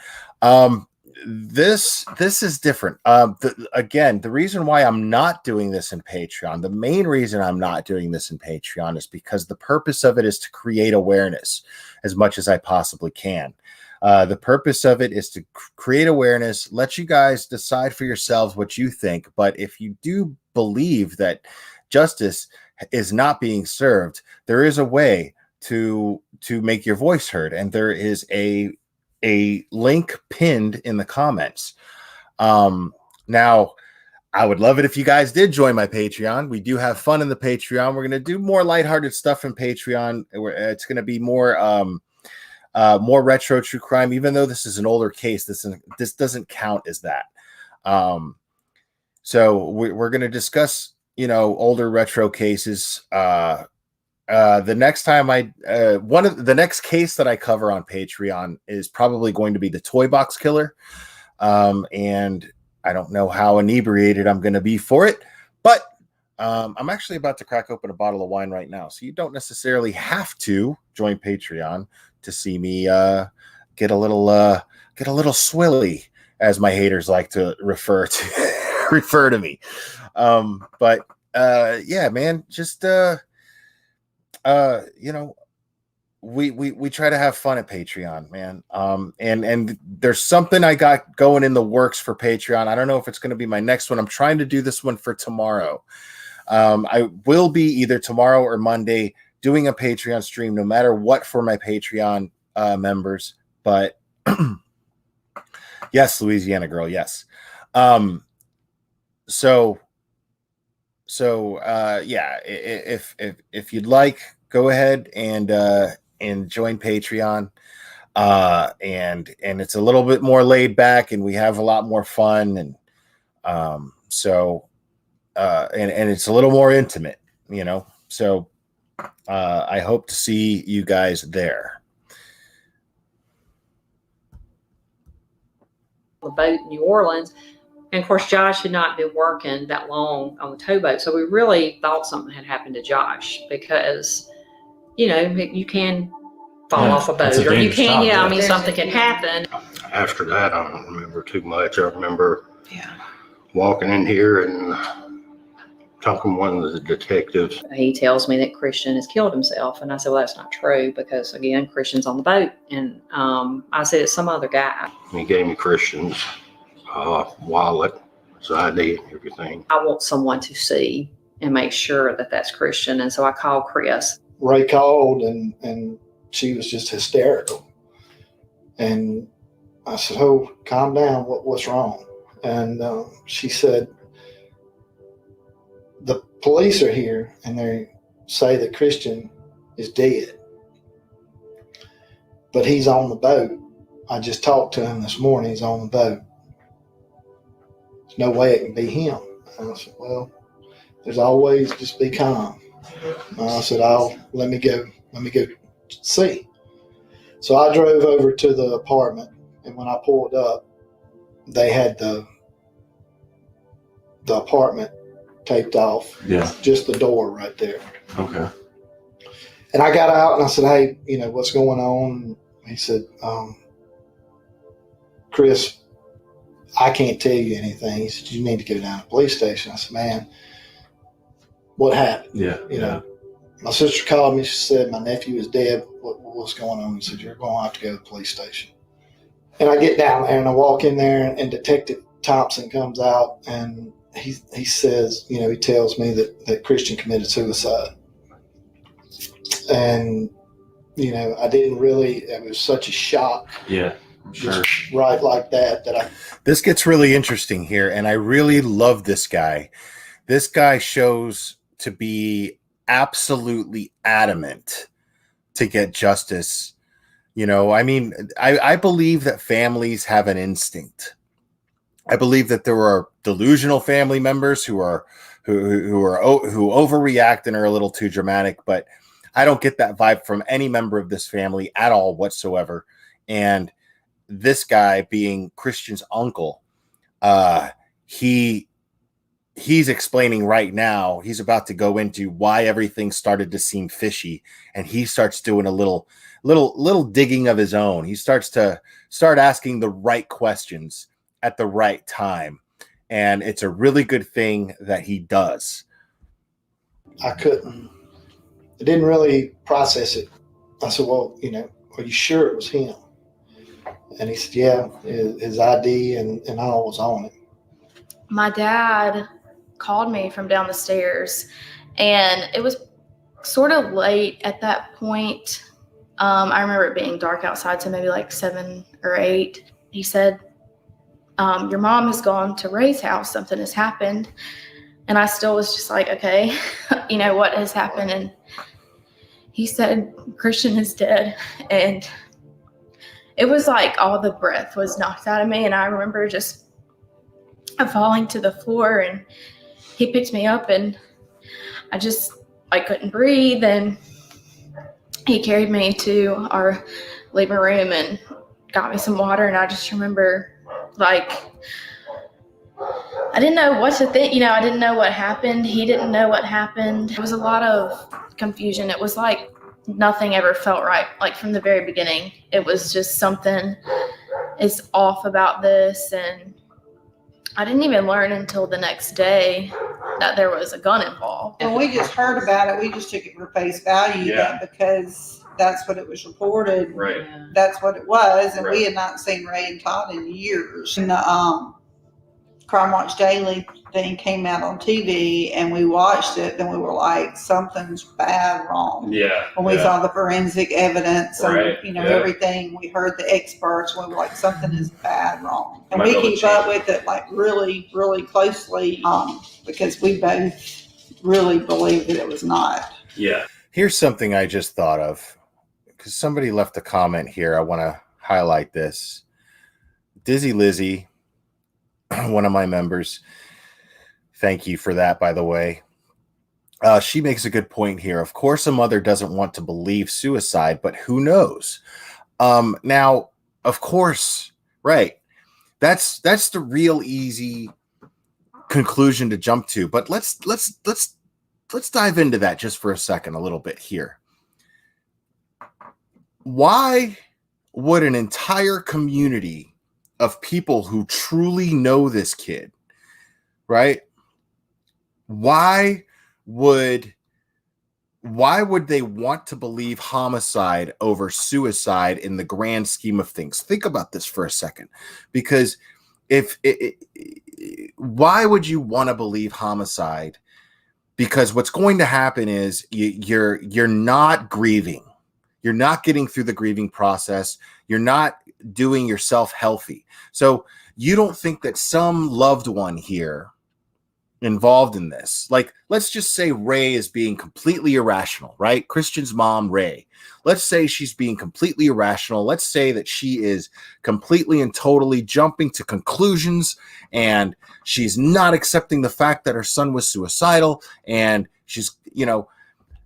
This is different. The reason why I'm not doing this in Patreon, the main reason I'm not doing this in Patreon is because the purpose of it is to create awareness as much as I possibly can. The purpose of it is to create awareness, let you guys decide for yourselves what you think. But if you do believe that justice is not being served, there is a way to make your voice heard, and there is a link pinned in the comments. Now, I would love it if you guys did join my Patreon. We do have fun in the Patreon. We're going to do more lighthearted stuff in Patreon. It's going to be more retro true crime, even though this is an older case. This doesn't count as that. So we're going to discuss, older retro cases. The next time the next case that I cover on Patreon is probably going to be the toy box killer. And I don't know how inebriated I'm going to be for it, but I'm actually about to crack open a bottle of wine right now. So you don't necessarily have to join Patreon to see me get a little swilly, as my haters like to refer to me. But yeah, man, just we try to have fun at Patreon, man. And there's something I got going in the works for Patreon. I don't know if it's going to be my next one. I'm trying to do this one for tomorrow. I will be either tomorrow or Monday doing a Patreon stream, no matter what, for my Patreon members. But yes, Louisiana girl, yes. So yeah, if you'd like, go ahead and join Patreon. And it's a little bit more laid back, and we have a lot more fun, and and it's a little more intimate, so I hope to see you guys there. the boat in New Orleans. And of course, Josh had not been working that long on the towboat. So we really thought something had happened to Josh, because, you can fall off a boat, or you can, something can happen. After that, I don't remember too much. I remember walking in here and talking to one of the detectives. He tells me that Christian has killed himself. And I said, well, that's not true, because, again, Christian's on the boat. And I said, it's some other guy. He gave me Christian's wallet, his ID, everything. I want someone to see and make sure that that's Christian. And so I called Chris. Ray called, and she was just hysterical. And I said, oh, calm down. What's wrong? And she said, the police are here, and they say that Christian is dead. But he's on the boat. I just talked to him this morning. He's on the boat. There's no way it can be him. And I said, well, there's always, just be calm. And I said, let me go see. So I drove over to the apartment, and when I pulled up, they had the apartment taped off. Yeah. Just the door right there. Okay. And I got out and I said, hey, what's going on? And he said, Chris, I can't tell you anything. He said, you need to go down to the police station. I said, man, what happened? Yeah. My sister called me. She said, my nephew is dead. What's going on? He said, you're going to have to go to the police station. And I get down there and I walk in there, and Detective Thompson comes out, and he says, he tells me that Christian committed suicide. And, I didn't really, it was such a shock. Yeah, sure. Right like that This gets really interesting here, and I really love this guy. This guy shows to be absolutely adamant to get justice. I believe that families have an instinct. I believe that there are delusional family members who overreact and are a little too dramatic, but I don't get that vibe from any member of this family at all whatsoever. And this guy, being Christian's uncle, he's explaining right now. He's about to go into why everything started to seem fishy, and he starts doing a little digging of his own. He starts asking the right questions at the right time, and it's a really good thing that he does. I didn't really process it. I said, well, are you sure it was him? And he said, yeah, his ID and all was on it. My dad called me from down the stairs, and it was sort of late at that point. I remember it being dark outside, so maybe like 7 or 8. He said, your mom has gone to Ray's house. Something has happened. And I still was just like, okay, what has happened? And he said, Christian is dead. And it was like all the breath was knocked out of me. And I remember just falling to the floor, and he picked me up, and I couldn't breathe. And he carried me to our living room and got me some water. And I just remember, I didn't know what to think. I didn't know what happened. He didn't know what happened. It was a lot of confusion. It was like nothing ever felt right. Like from the very beginning, it was just something is off about this. And I didn't even learn until the next day that there was a gun involved. When we just heard about it, we just took it for face value because that's what it was reported. Right. That's what it was. And Right. we had not seen Ray and Todd in years. And the Crime Watch Daily thing came out on TV, and we watched it, and we were like, something's bad wrong. Yeah. When we saw the forensic evidence Right. and, everything, we heard the experts, we were like, something is bad wrong. And Might we be able to keep up with it like really, really closely because we both really believe that it was not. Yeah. Here's something I just thought of, because somebody left a comment here. I want to highlight this. Dizzy Lizzie, one of my members, thank you for that, by the way. She makes a good point here. Of course, a mother doesn't want to believe suicide, but who knows? Now, of course, right. That's the real easy conclusion to jump to. But let's dive into that just for a second, a little bit here. Why would an entire community of people who truly know this kid, right? Why would they want to believe homicide over suicide in the grand scheme of things? Think about this for a second, because why would you want to believe homicide? Because what's going to happen is you're not grieving. You're not getting through the grieving process. You're not doing yourself healthy. So you don't think that some loved one here involved in this, like, let's just say Ray is being completely irrational, right? Christian's mom, Ray. Let's say she's being completely irrational. Let's say that she is completely and totally jumping to conclusions, and she's not accepting the fact that her son was suicidal, and she's,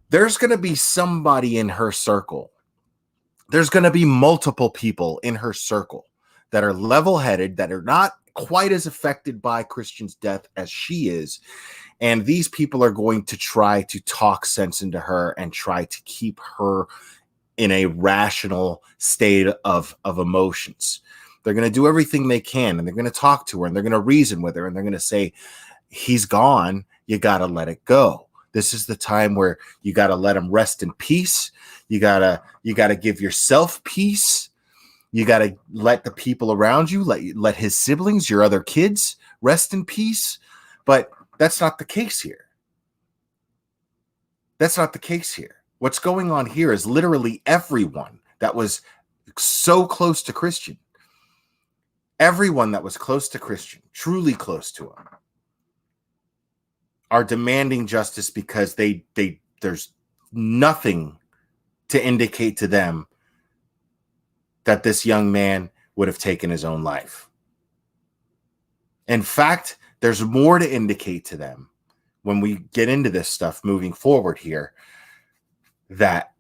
there's going to be somebody in her circle. There's going to be multiple people in her circle that are level-headed, that are not quite as affected by Christian's death as she is. And these people are going to try to talk sense into her and try to keep her in a rational state of emotions. They're going to do everything they can, and they're going to talk to her, and they're going to reason with her, and they're going to say, he's gone. You got to let it go. This is the time where you got to let them rest in peace. You gotta give yourself peace. You got to let the people around you, let his siblings, your other kids, rest in peace. But that's not the case here. That's not the case here. What's going on here is literally everyone that was so close to Christian, everyone that was close to Christian, truly close to him, are demanding justice because there's nothing to indicate to them that this young man would have taken his own life. In fact, there's more to indicate to them when we get into this stuff moving forward here, that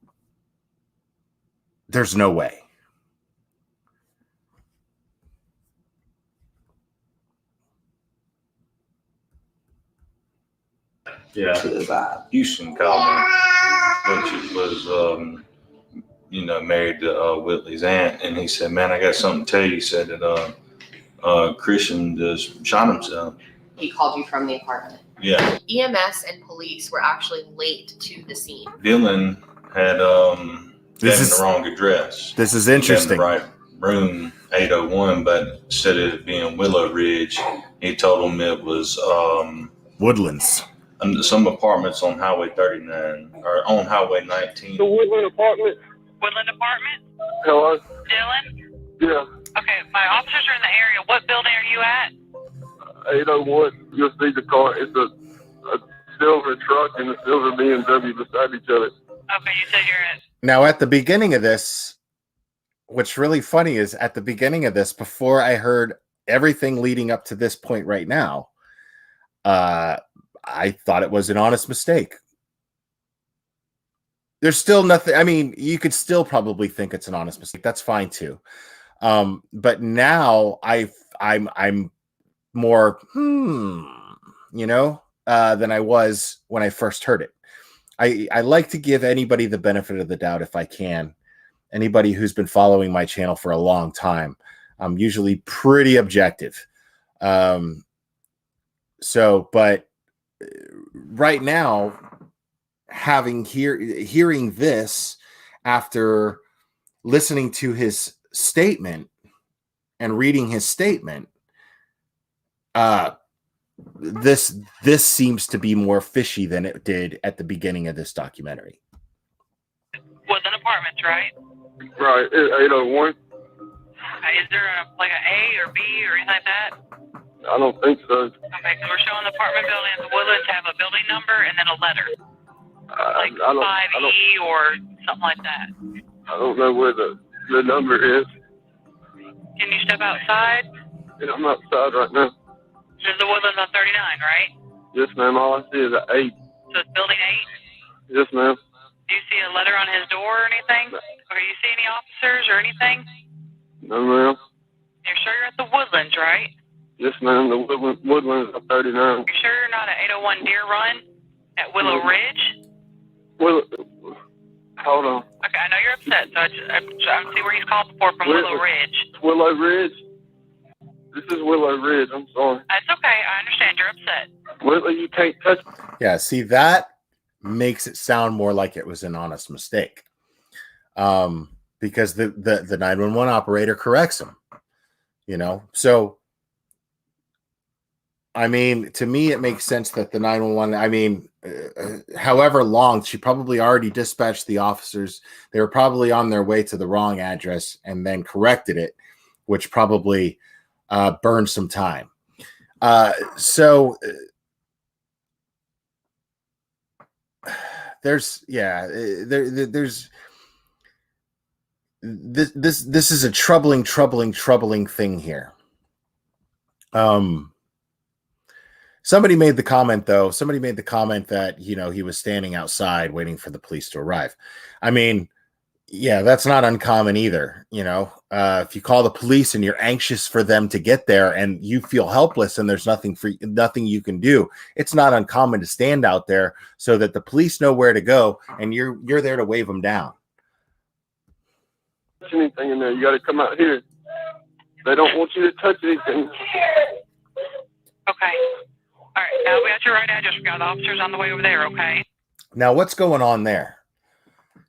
there's no way. Yeah, Houston called me, which was, married to Whitley's aunt, and he said, "Man, I got something to tell you." He said that Christian just shot himself. He called you from the apartment. Yeah. EMS and police were actually late to the scene. Dylan had gave him the wrong address. This is interesting. He gave him the right room, 801, but instead of it being Willow Ridge, he told him it was Woodlands. Some apartments on Highway 39 or on Highway 19. The Woodland apartment. Woodland apartment? Hello? Dylan? Yeah. Okay, my officers are in the area. What building are you at? 801. You'll see the car. It's a silver truck and a silver BMW beside each other. Okay, you said you're at. Now, at the beginning of this, what's really funny is at the beginning of this, before I heard everything leading up to this point right now, I thought it was an honest mistake. There's still nothing. I mean, you could still probably think it's an honest mistake. That's fine too. But now I'm more, than I was when I first heard it. I like to give anybody the benefit of the doubt if I can. Anybody who's been following my channel for a long time, I'm usually pretty objective. But right now, hearing this after listening to his statement and reading his statement, this seems to be more fishy than it did at the beginning of this documentary. Woodland Apartments, right? Right, 801. Is there an A or B or anything like that? I don't think so. Okay, so we're showing the apartment building at the Woodlands have a building number and then a letter. I don't 5E or something like that. I don't know where the number is. Can you step outside? Yeah, I'm outside right now. There's the Woodlands on 39, right? Yes, ma'am. All I see is an 8. So it's building 8? Yes, ma'am. Do you see a letter on his door or anything? Or you see any officers or anything? No, ma'am. You're sure you're at the Woodlands, right? Yes, ma'am. The Woodlands are 39. You sure you're not at 801 Deer Run at Willow Ridge? Hold on. Okay, I know you're upset, so I see where he's called before from Willow Ridge. Willow Ridge? This is Willow Ridge. I'm sorry. That's okay. I understand you're upset. Willow, you can't touch. Yeah, see, that makes it sound more like it was an honest mistake. Because the 911 operator corrects him. So I mean, to me, it makes sense that the 911, I mean, however long, she probably already dispatched the officers. They were probably on their way to the wrong address and then corrected it, which probably burned some time. This is a troubling thing here. Somebody made the comment that, he was standing outside waiting for the police to arrive. I mean, yeah, that's not uncommon either. If you call the police and you're anxious for them to get there and you feel helpless and there's nothing you can do, it's not uncommon to stand out there so that the police know where to go and you're there to wave them down. Anything in there, you got to come out here. They don't want you to touch anything. Okay. All right, now we got your right address. We got officers on the way over there, okay? Now, what's going on there?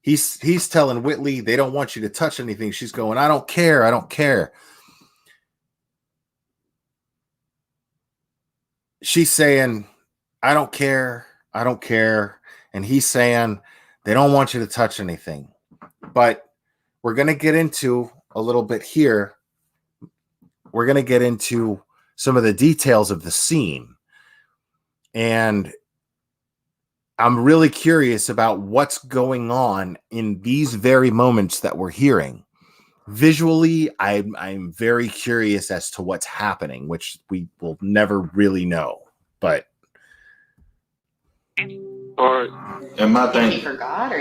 He's telling Whitley they don't want you to touch anything. She's going, I don't care. I don't care. She's saying, I don't care. I don't care. And he's saying, they don't want you to touch anything. But we're going to get into a little bit here. We're going to get into some of the details of the scene. And I'm really curious about what's going on in these very moments that we're hearing. Visually, I'm very curious as to what's happening, which we will never really know. But all right. And my thing, He forgot, or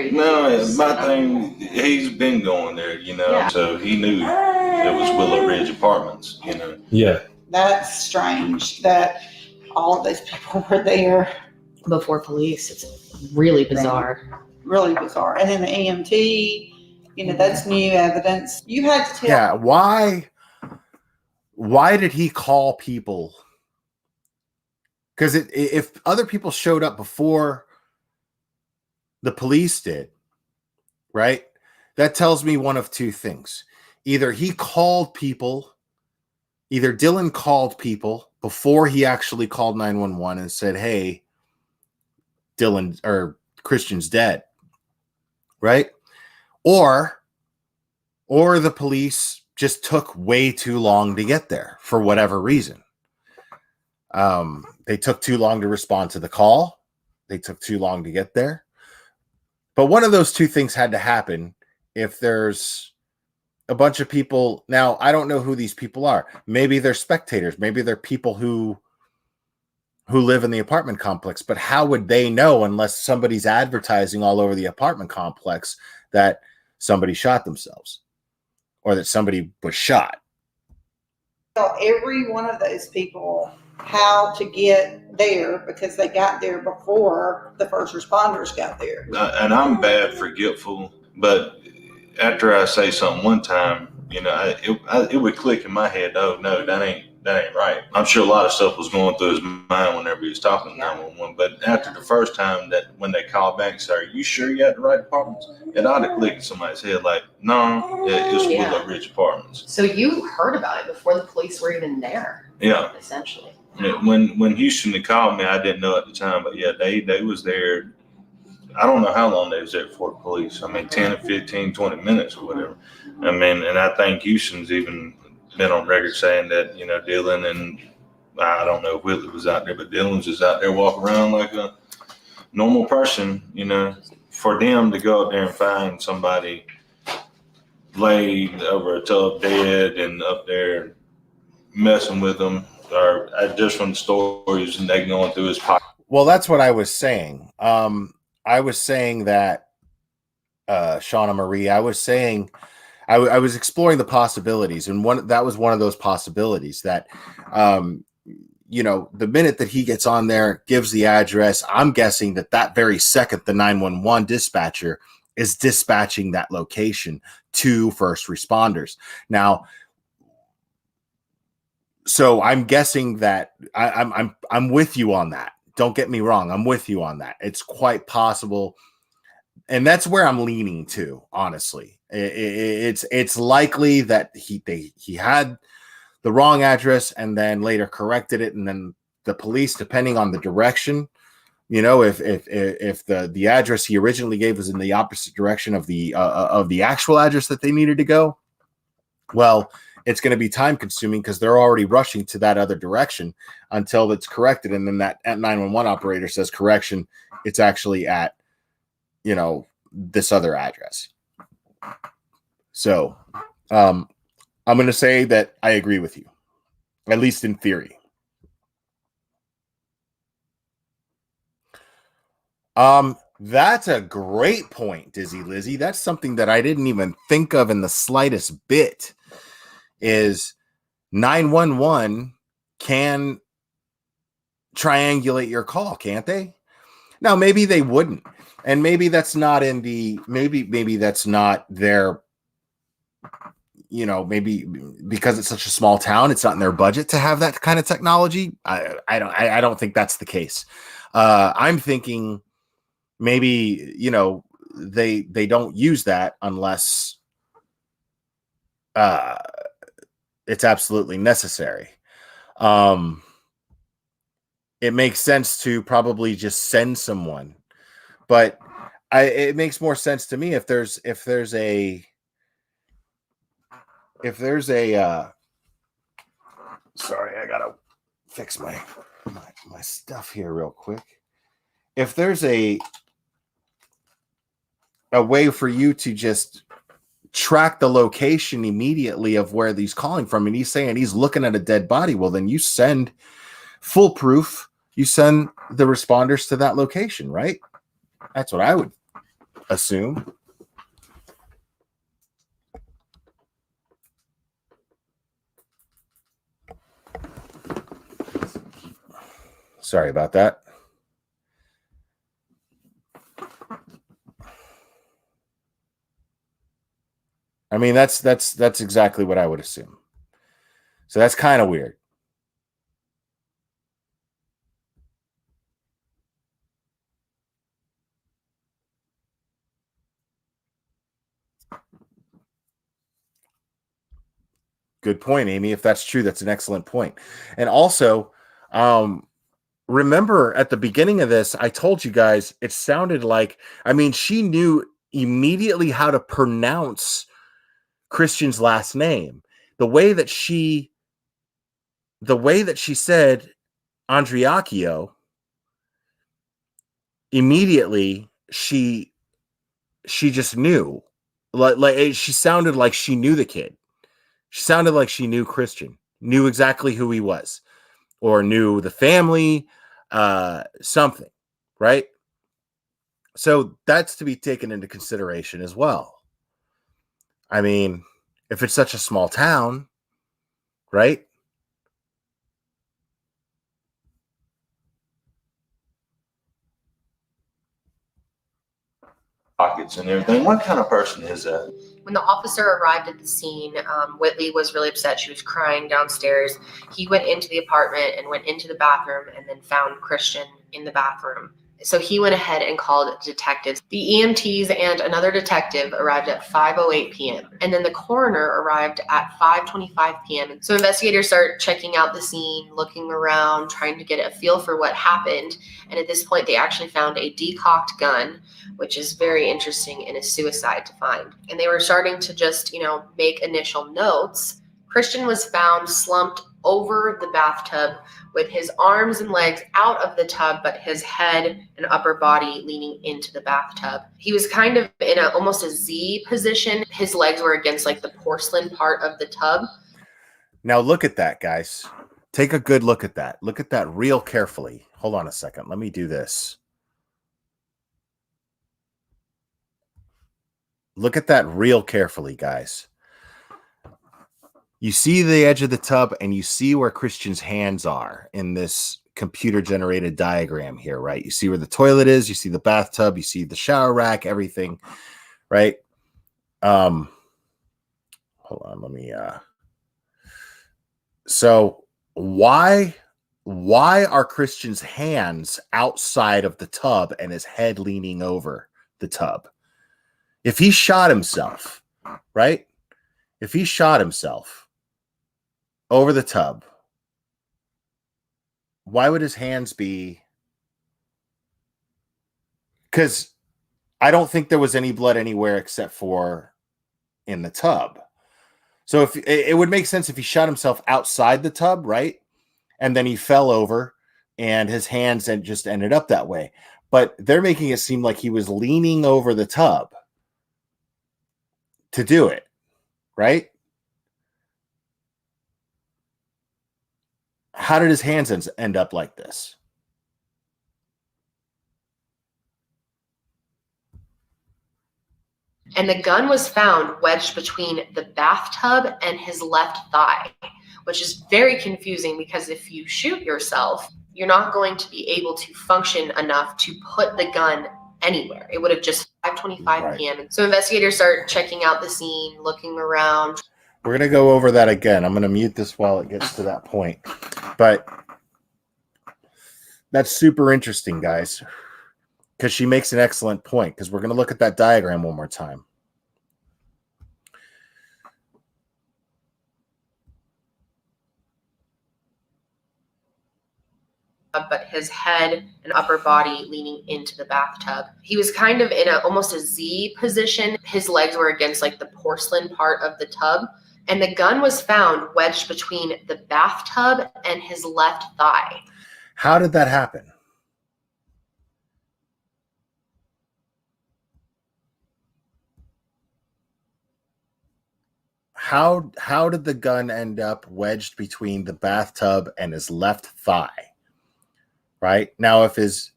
my thing, he's been going there, Yeah. so he knew it was Willow Ridge Apartments, Yeah. That's strange that all of those people were there. Before police. It's really bizarre. Really bizarre. And then the EMT, that's new evidence. You had to tell. yeah, why did he call people? Because if other people showed up before the police did, right? That tells me one of two things. Either he called people, either Dylan called people before he actually called 911 and said, hey, Dylan or Christian's dead, right? Or the police just took way too long to get there for whatever reason. They took too long to respond to the call. They took too long to get there. But one of those two things had to happen if there's a bunch of people. Now, I don't know who these people are. Maybe they're spectators. Maybe they're people who live in the apartment complex. But how would they know unless somebody's advertising all over the apartment complex that somebody shot themselves or that somebody was shot? Tell every one of those people how to get there because they got there before the first responders got there. And I'm bad forgetful, but after I say something one time, it would click in my head. Oh no, that ain't right. I'm sure a lot of stuff was going through his mind whenever he was talking to 911. But after the first time that when they called back and said, "Are you sure you had the right apartments?" It ought to click in somebody's head like, "No, it's Willow Ridge Apartments." So you heard about it before the police were even there. Yeah. Essentially. Yeah, when Houston had called me, I didn't know at the time, but yeah, they was there. I don't know how long they was there for the police. I mean, 10 or 15, 20 minutes or whatever. I mean, and I think Houston's even been on record saying that, Dylan and I don't know if Whitley was out there, but Dylan's just out there walking around like a normal person, for them to go out there and find somebody laid over a tub dead and up there messing with them, or just from the stories and they going through his pocket. Well, that's what I was saying. I was saying that, Shauna Marie, I was saying, I was exploring the possibilities, and that was one of those possibilities that, the minute that he gets on there, gives the address, I'm guessing that very second, the 911 dispatcher is dispatching that location to first responders. Now, so I'm guessing that I'm with you on that. Don't get me wrong. I'm with you on that. It's quite possible. And that's where I'm leaning to, honestly. It's likely that he had the wrong address and then later corrected it. And then the police, depending on the direction, if the address he originally gave was in the opposite direction of the actual address that they needed to go, well, it's going to be time consuming because they're already rushing to that other direction until it's corrected. And then that 911 operator says correction. It's actually at, this other address. So, I'm going to say that I agree with you, at least in theory. That's a great point, Dizzy Lizzie. That's something that I didn't even think of in the slightest bit. Is 911 can triangulate your call, can't they? Now, maybe they wouldn't. And maybe that's not maybe that's not their, you know, maybe because it's such a small town, it's not in their budget to have that kind of technology. I don't think that's the case. I'm thinking maybe, you know, they don't use that unless it's absolutely necessary. It makes sense to probably just send someone, but it makes more sense to me if there's a sorry, I gotta fix my stuff here real quick. If there's a way for you to just track the location immediately of where he's calling from, and he's saying he's looking at a dead body, well, then you send foolproof. You send the responders to that location, right? That's what I would assume. Sorry about that. I mean, that's exactly what I would assume. So that's kind of weird. Good point, Amy. If that's true, that's an excellent point. And also, remember at the beginning of this, I told you guys it sounded like, I mean, she knew immediately how to pronounce Christian's last name. The way that she said Andreaccio, immediately she just knew. Like she sounded like she knew the kid. She sounded like she knew Christian, knew exactly who he was, or knew the family, something, right? So that's to be taken into consideration as well. I mean, if it's such a small town, right? Pockets and everything. What kind of person is that? When the officer arrived at the scene, Whitley was really upset. She was crying downstairs. He went into the apartment and went into the bathroom and then found Christian in the bathroom. So he went ahead and called detectives. The EMTs and another detective arrived at 5:08 p.m. And then the coroner arrived at 5:25 p.m. So investigators start checking out the scene, looking around, trying to get a feel for what happened. And at this point, they actually found a decocked gun, which is very interesting and a suicide to find. And they were starting to just, make initial notes. Christian was found slumped over the bathtub with his arms and legs out of the tub, but his head and upper body leaning into the bathtub. He was kind of in almost a Z position. His legs were against like the porcelain part of the tub. Now look at that, guys. Take a good look at that. Look at that real carefully. Hold on a second. Let me do this. Look at that real carefully, guys. You see the edge of the tub and you see where Christian's hands are in this computer-generated diagram here, right? You see where the toilet is, you see the bathtub, you see the shower rack, everything, right? Hold on, let me so why are Christian's hands outside of the tub and his head leaning over the tub? If he shot himself, right? If he shot himself over the tub, why would his hands be? Because I don't think there was any blood anywhere except for in the tub. So if it would make sense if he shot himself outside the tub, right? And then he fell over and his hands just ended up that way. But they're making it seem like he was leaning over the tub to do it, right? How did his hands end up like this? And the gun was found wedged between the bathtub and his left thigh, which is very confusing because if you shoot yourself, you're not going to be able to function enough to put the gun anywhere. It would have just 5:25 p.m. So investigators start checking out the scene, looking around. We're going to go over that again. I'm going to mute this while it gets to that point. But that's super interesting, guys, because she makes an excellent point, because we're going to look at that diagram one more time. But his head and upper body leaning into the bathtub. He was kind of in almost a Z position. His legs were against like the porcelain part of the tub. And the gun was found wedged between the bathtub and his left thigh. How did that happen? How did the gun end up wedged between the bathtub and his left thigh? Right? Now, if his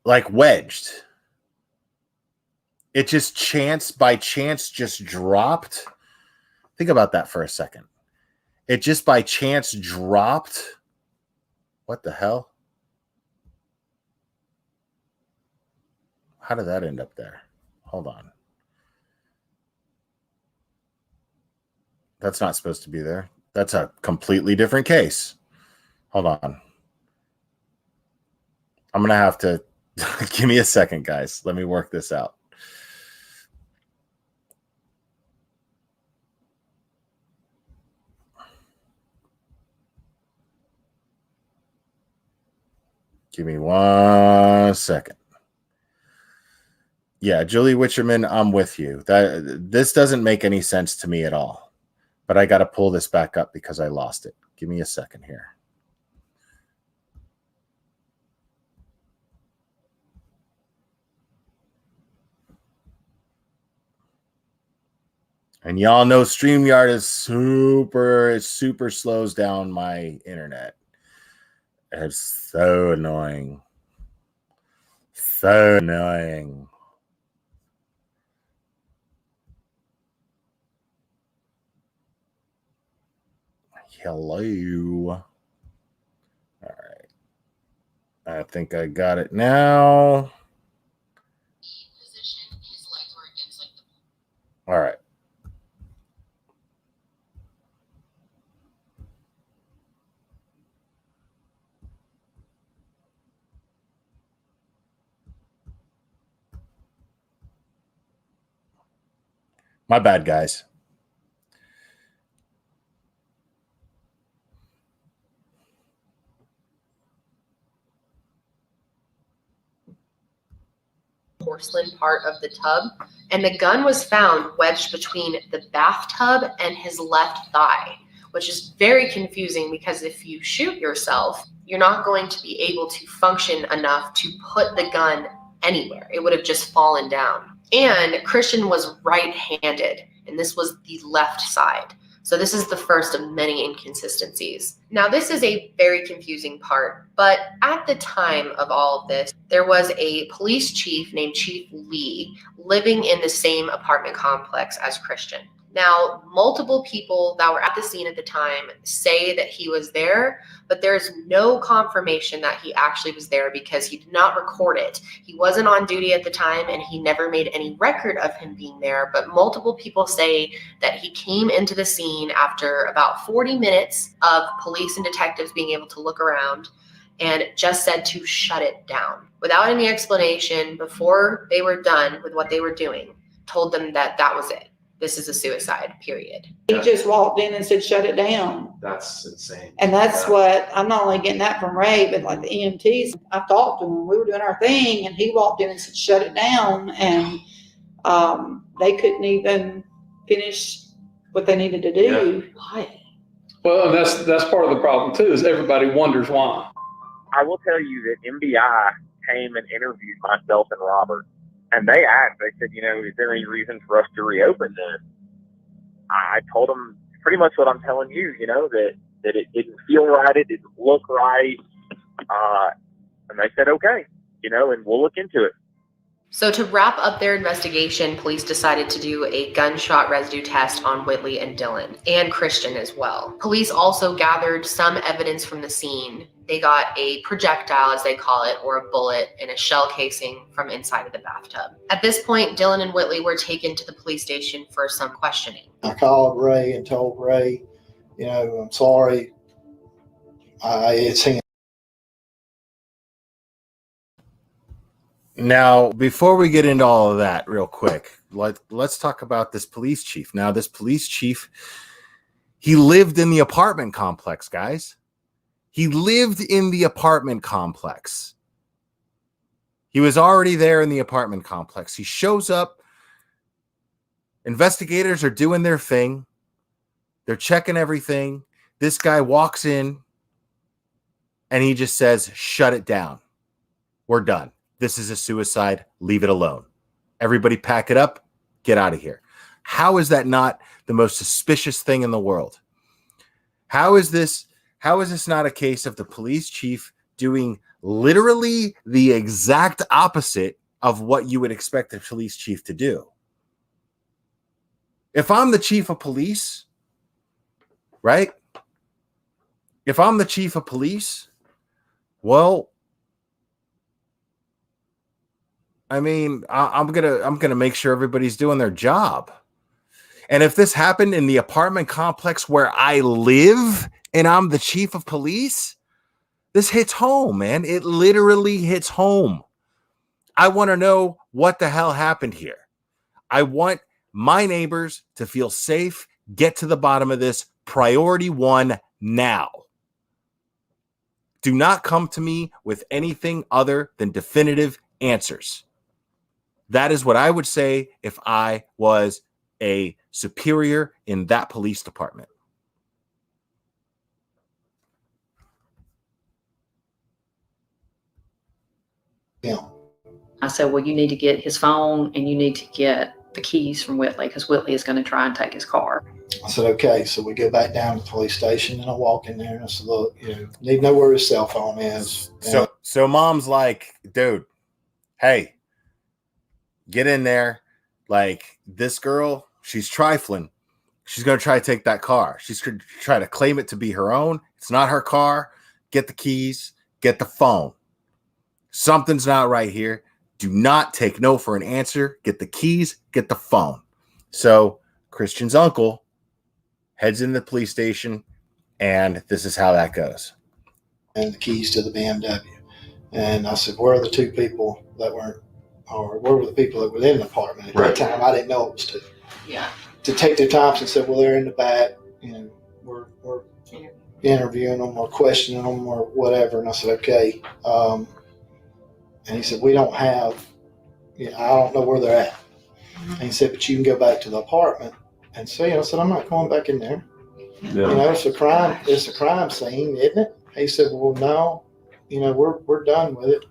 like wedged, it just by chance just dropped. Think about that for a second. It just by chance dropped. What the hell? How did that end up there? Hold on. That's not supposed to be there. That's a completely different case. Hold on. I'm going to have to give me a second, guys. Let me work this out. Give me 1 second. Yeah, Julie Witcherman, I'm with you. This doesn't make any sense to me at all. But I got to pull this back up because I lost it. Give me a second here. And y'all know StreamYard is super slows down my internet. It's so annoying. So annoying. Hello. All right. I think I got it now. All right. My bad, guys. Porcelain part of the tub, and the gun was found wedged between the bathtub and his left thigh, which is very confusing because if you shoot yourself, you're not going to be able to function enough to put the gun anywhere. It would have just fallen down. And Christian was right-handed, and this was the left side. So this is the first of many inconsistencies. Now, this is a very confusing part, but at the time of all of this, there was a police chief named Chief Lee living in the same apartment complex as Christian. Now, multiple people that were at the scene at the time say that he was there, but there's no confirmation that he actually was there because he did not record it. He wasn't on duty at the time and he never made any record of him being there, but multiple people say that he came into the scene after about 40 minutes of police and detectives being able to look around and just said to shut it down. Without any explanation, before they were done with what they were doing, told them that that was it. This is a suicide, period. He just walked in and said, shut it down. That's insane. And that's what, I'm not only getting that from Ray, but like the EMTs, I talked to him, we were doing our thing, and he walked in and said, shut it down. And they couldn't even finish what they needed to do. Yeah. Why? Well, and that's part of the problem too, is everybody wonders why. I will tell you that MBI came and interviewed myself and Robert, and they asked, they said, is there any reason for us to reopen this? I told them pretty much what I'm telling you, that it didn't feel right, it didn't look right, and they said, okay, and we'll look into it. So to wrap up their investigation, police decided to do a gunshot residue test on Whitley and Dylan, and Christian as well. Police also gathered some evidence from the scene. They got a projectile, as they call it, or a bullet, and a shell casing from inside of the bathtub. At this point, Dylan and Whitley were taken to the police station for some questioning. I called Ray and told Ray, you know, I'm sorry. It's him. Now, before we get into all of that real quick, let's talk about this police chief. Now, this police chief, he lived in the apartment complex, guys. He lived in the apartment complex. He was already there in the apartment complex. He shows up. Investigators are doing their thing. They're checking everything. This guy walks in and he just says, shut it down. We're done. This is a suicide. Leave it alone. Everybody pack it up. Get out of here. How is that not the most suspicious thing in the world? How is this not a case of the police chief doing literally the exact opposite of what you would expect the police chief to do? If I'm the chief of police, right? If I'm the chief of police, well, I mean, I'm gonna make sure everybody's doing their job. And if this happened in the apartment complex where I live and I'm the chief of police, this hits home, man. It literally hits home. I want to know what the hell happened here. I want my neighbors to feel safe. Get to the bottom of this. Priority one now. Do not come to me with anything other than definitive answers. That is what I would say if I was a superior in that police department. Yeah. I said, well, you need to get his phone and you need to get the keys from Whitley because Whitley is going to try and take his car. I said, okay. So we go back down to the police station and I walk in there and I said, look, you know, need to know where his cell phone is. So mom's like, dude, hey, get in there. Like, this girl, she's trifling. She's going to try to take that car. She's going to try to claim it to be her own. It's not her car. Get the keys. Get the phone. Something's not right here. Do not take no for an answer. Get the keys. Get the phone. So Christian's uncle heads in the police station, and this is how that goes. And the keys to the BMW. And I said, where are the two people that weren't, or where were the people that were in the apartment at that time? I didn't know it was two. Yeah. Detective Thompson said, well, they're in the back. You know, we're interviewing them or questioning them or whatever. And I said, okay. And he said, we don't have, you know, I don't know where they're at. And he said, but you can go back to the apartment and see. I said, I'm not going back in there. Yeah. You know, it's a crime scene, isn't it? He said, well, no, you know, we're done with it.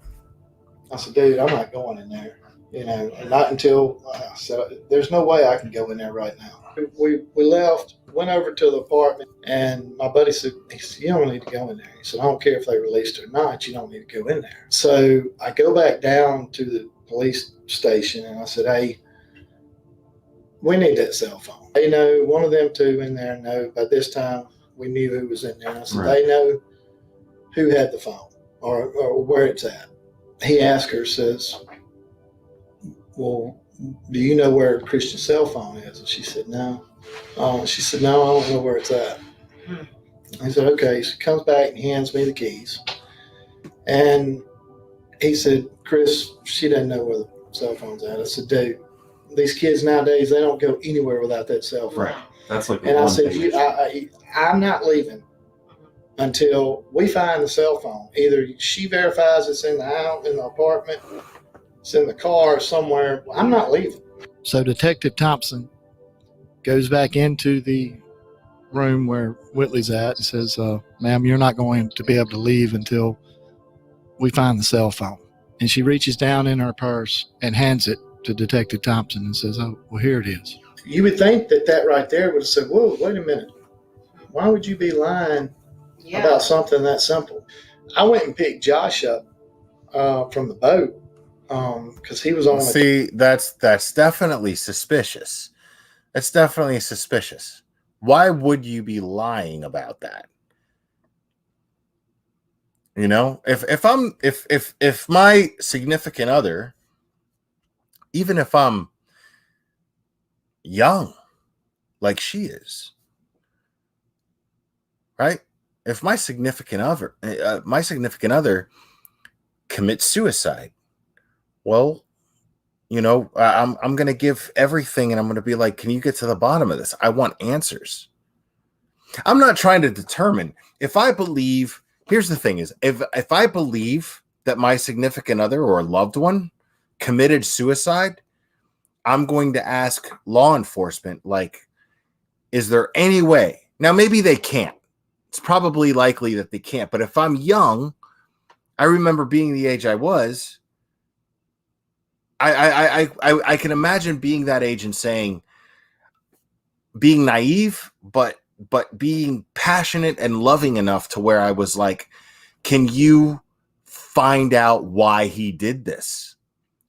I said, dude, I'm not going in there, you know, and not until I said, there's no way I can go in there right now. We left, went over to the apartment, and my buddy said, you don't need to go in there. He said, I don't care if they released it or not, you don't need to go in there. So I go back down to the police station, and I said, hey, we need that cell phone. They know, one of them two in there know, by this time we knew who was in there. I said, they know who had the phone or where it's at. He asked her, says, well, do you know where Christian's cell phone is? And she said, no. She said, no, I don't know where it's at. I said, okay. So he comes back and he hands me the keys. And he said, Chris, she doesn't know where the cell phone's at. I said, dude, these kids nowadays, they don't go anywhere without that cell phone. Right. That's like and I said, I'm not leaving until we find the cell phone. Either she verifies it's in the house, in the apartment, it's in the car somewhere. I'm not leaving. So Detective Thompson goes back into the room where Whitley's at and says, ma'am, you're not going to be able to leave until we find the cell phone. And she reaches down in her purse and hands it to Detective Thompson and says, oh, well, here it is. You would think that right there would have said, whoa, wait a minute. Why would you be lying about something that simple? I went and picked Josh up from the boat because he was on. See, that's definitely suspicious. That's definitely suspicious. Why would you be lying about that? You know, if my significant other, even if I'm young, like she is, right? If my significant other commits suicide, well, you know, I'm going to give everything, and I'm going to be like, can you get to the bottom of this? I want answers. I'm not trying to determine if I believe. Here's the thing: is if I believe that my significant other or loved one committed suicide, I'm going to ask law enforcement, like, is there any way? Now, maybe they can't. It's probably likely that they can't. But if I'm young, I remember being the age I was. I can imagine being that age and saying, being naive, but being passionate and loving enough to where I was like, can you find out why he did this?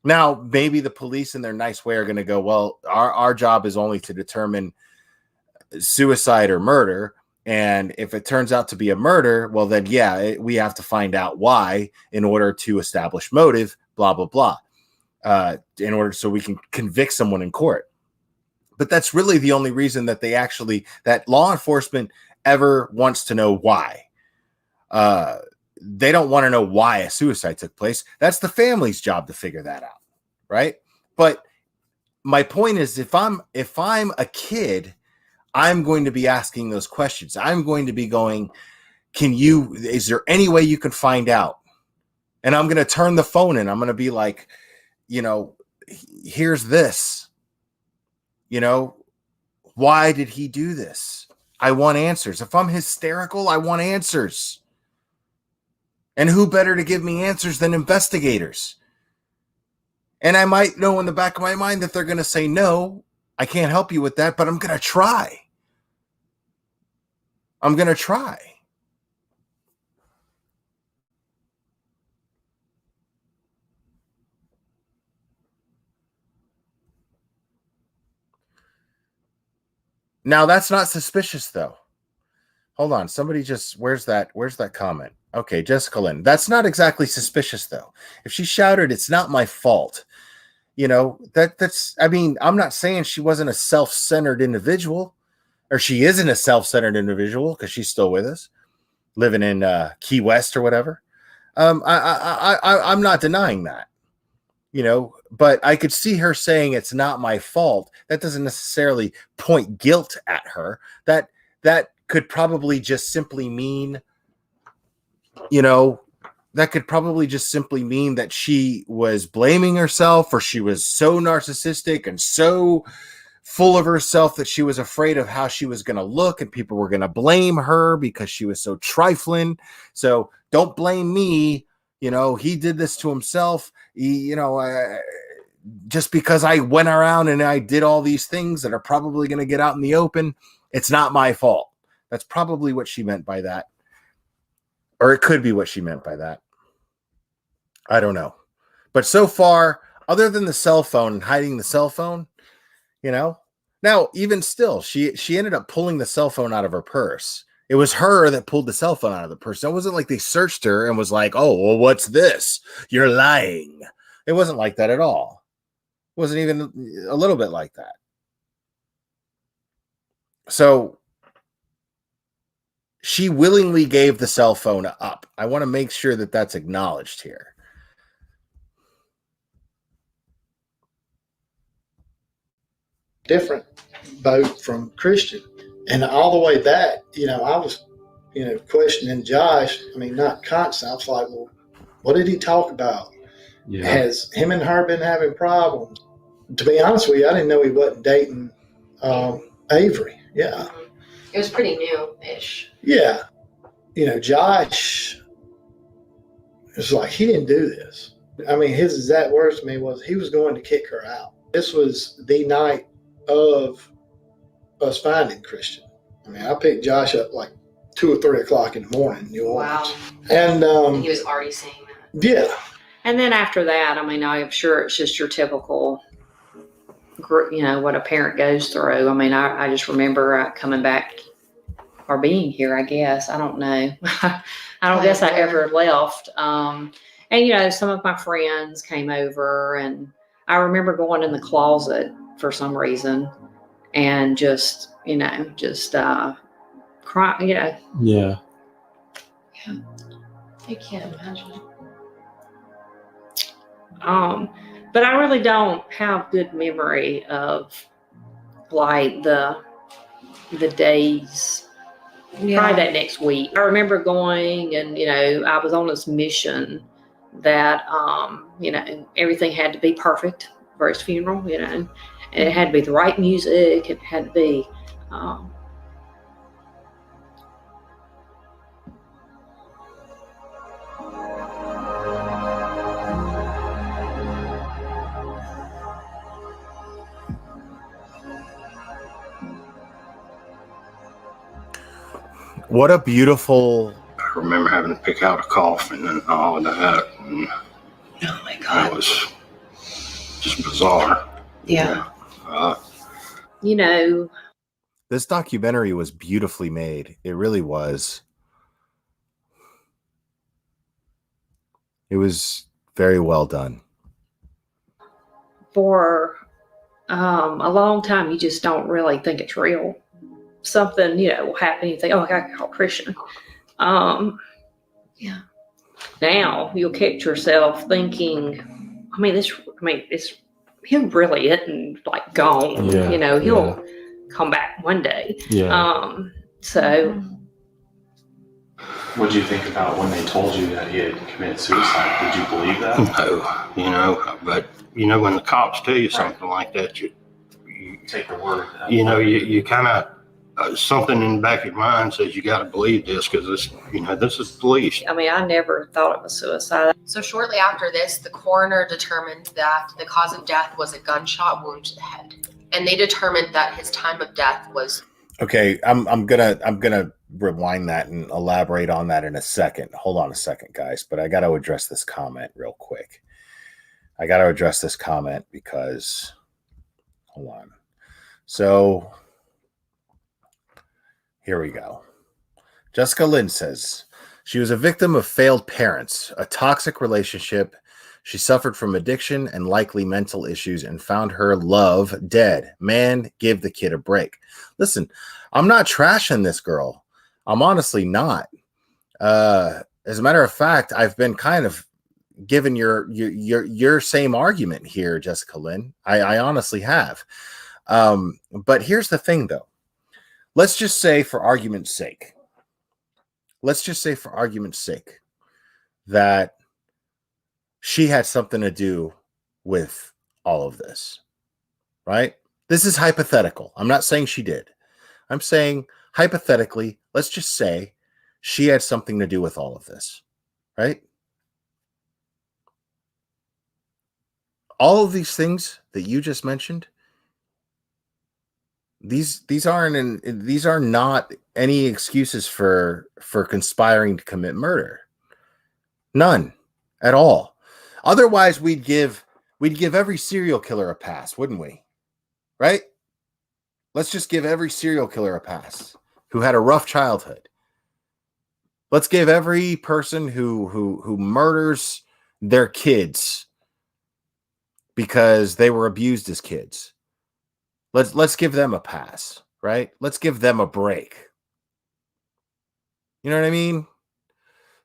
Now, maybe the police in their nice way are going to go, well, our job is only to determine suicide or murder. And if it turns out to be a murder, well, then, yeah, we have to find out why in order to establish motive, blah, blah, blah, in order so we can convict someone in court. But that's really the only reason that that law enforcement ever wants to know why. They don't want to know why a suicide took place. That's the family's job to figure that out, right? But my point is, if I'm a kid, I'm going to be asking those questions. I'm going to be going, is there any way you can find out? And I'm going to turn the phone in. I'm going to be like, you know, here's this. You know, why did he do this? I want answers. If I'm hysterical, I want answers. And who better to give me answers than investigators? And I might know in the back of my mind that they're going to say, no, I can't help you with that, but I'm going to try. I'm going to try. Now, that's not suspicious, though. Hold on. Somebody where's that comment? Okay, Jessica Lynn. That's not exactly suspicious, though. If she shouted, it's not my fault. You know, I mean, I'm not saying she wasn't a self-centered individual, or she isn't a self-centered individual, because she's still with us, living in Key West or whatever. I'm not denying that. You know, but I could see her saying it's not my fault. That doesn't necessarily point guilt at her. That could probably just simply mean, you know, that could probably just simply mean that she was blaming herself, or she was so narcissistic and so full of herself that she was afraid of how she was going to look, and people were going to blame her because she was so trifling. So don't blame me. You know, he did this to himself. Just because I went around and I did all these things that are probably going to get out in the open, it's not my fault. That's probably what she meant by that. Or it could be what she meant by that. I don't know. But so far, other than the cell phone and hiding the cell phone, you know, now even still, she ended up pulling the cell phone out of her purse. It was her that pulled the cell phone out of the purse. It wasn't like they searched her and was like, oh, well, what's this? You're lying. It wasn't like that at all. It wasn't even a little bit like that. So she willingly gave the cell phone up. I want to make sure that that's acknowledged here. Different boat from Christian. And all the way back, you know, I was, you know, questioning Josh. I mean, not constant. I was like, well, what did he talk about? Yeah. Has him and her been having problems? To be honest with you, I didn't know he wasn't dating Avery. Yeah. It was pretty new-ish. Yeah. You know, Josh was like, he didn't do this. I mean, his exact words to me was he was going to kick her out. This was the night of us finding Christian. I mean, I picked Josh up like 2 or 3 o'clock in the morning in New Orleans. Wow. And he was already saying that. Yeah. And then after that, I mean, I'm sure it's just your typical, what a parent goes through. I mean, I just remember coming back or being here, I guess. I don't know. I don't guess I ever left. And, some of my friends came over, and I remember going in the closet for some reason and just cry, Yeah. I can't imagine. But I really don't have good memory of like the days. Probably that next week. I remember going, and I was on this mission that everything had to be perfect for his funeral, and it had to be the right music. It had to be. What a beautiful. I remember having to pick out a coffin and all of that. And oh my God. It was just bizarre. Yeah. This documentary was beautifully made. It really was. It was very well done. For a long time, you just don't really think it's real. Something, will happen. You think, oh, I got to call Christian. Yeah. Now you'll catch yourself thinking, he really isn't like gone. Yeah, He'll come back one day. Yeah. So. What did you think about when they told you that he had committed suicide? Did you believe that? No, but when the cops tell you something like that, you take the word. You kind of something in the back of your mind says you got to believe this because this is police. I mean, I never thought it was suicide. So shortly after this, the coroner determined that the cause of death was a gunshot wound to the head, and they determined that his time of death was. Okay, I'm gonna rewind that and elaborate on that in a second. Hold on a second, guys, but I got to address this comment real quick. I got to address this comment because, hold on. So here we go. Jessica Lynn says she was a victim of failed parents, a toxic relationship. She suffered from addiction and likely mental issues and found her love dead. Man, give the kid a break. Listen, I'm not trashing this girl. I'm honestly not. As a matter of fact, I've been kind of given your same argument here, Jessica Lynn. I honestly have. But here's the thing, though. Let's just say, for argument's sake, that she had something to do with all of this, right? This is hypothetical. I'm not saying she did. I'm saying hypothetically, let's just say she had something to do with all of this, right? All of these things that you just mentioned, these are not any excuses for conspiring to commit murder. None at all. Otherwise, we'd give every serial killer a pass, wouldn't we? Right? Let's just give every serial killer a pass who had a rough childhood. Let's give every person who murders their kids because they were abused as kids. Let's give them a pass, right? Let's give them a break. You know what I mean?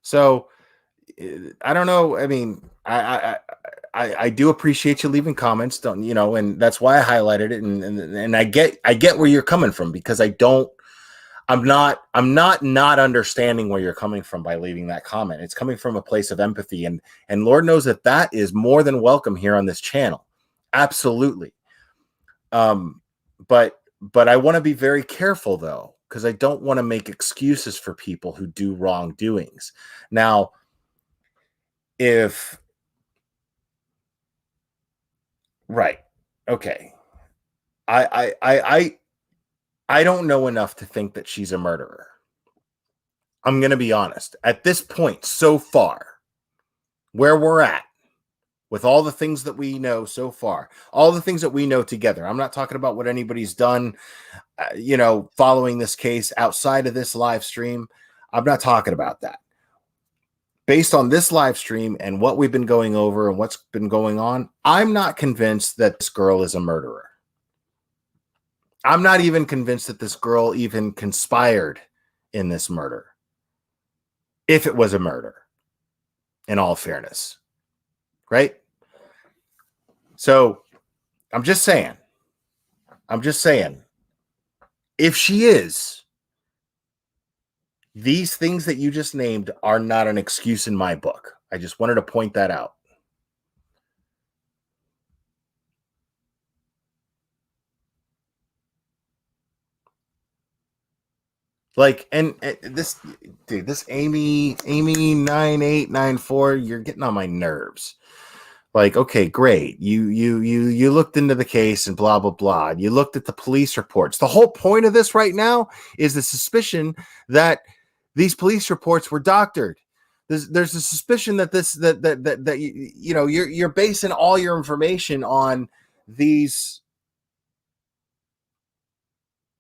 So I don't know. I mean, I do appreciate you leaving comments, and that's why I highlighted it. And I get where you're coming from, because I'm not understanding where you're coming from by leaving that comment. It's coming from a place of empathy, and Lord knows that is more than welcome here on this channel. Absolutely. But I want to be very careful, though, because I don't want to make excuses for people who do wrongdoings. Now, right. Okay. I don't know enough to think that she's a murderer. I'm going to be honest. At this point, so far, where we're at, with all the things that we know so far, all the things that we know together. I'm not talking about what anybody's done, following this case outside of this live stream. I'm not talking about that. Based on this live stream and what we've been going over and what's been going on, I'm not convinced that this girl is a murderer. I'm not even convinced that this girl even conspired in this murder, if it was a murder, in all fairness. Right? So I'm just saying, if she is, these things that you just named are not an excuse in my book. I just wanted to point that out. Like, and this dude, this Amy 9894, you're getting on my nerves. Like, okay, great. You looked into the case and blah blah blah. You looked at the police reports. The whole point of this right now is the suspicion that these police reports were doctored. There's a suspicion that you're basing all your information on these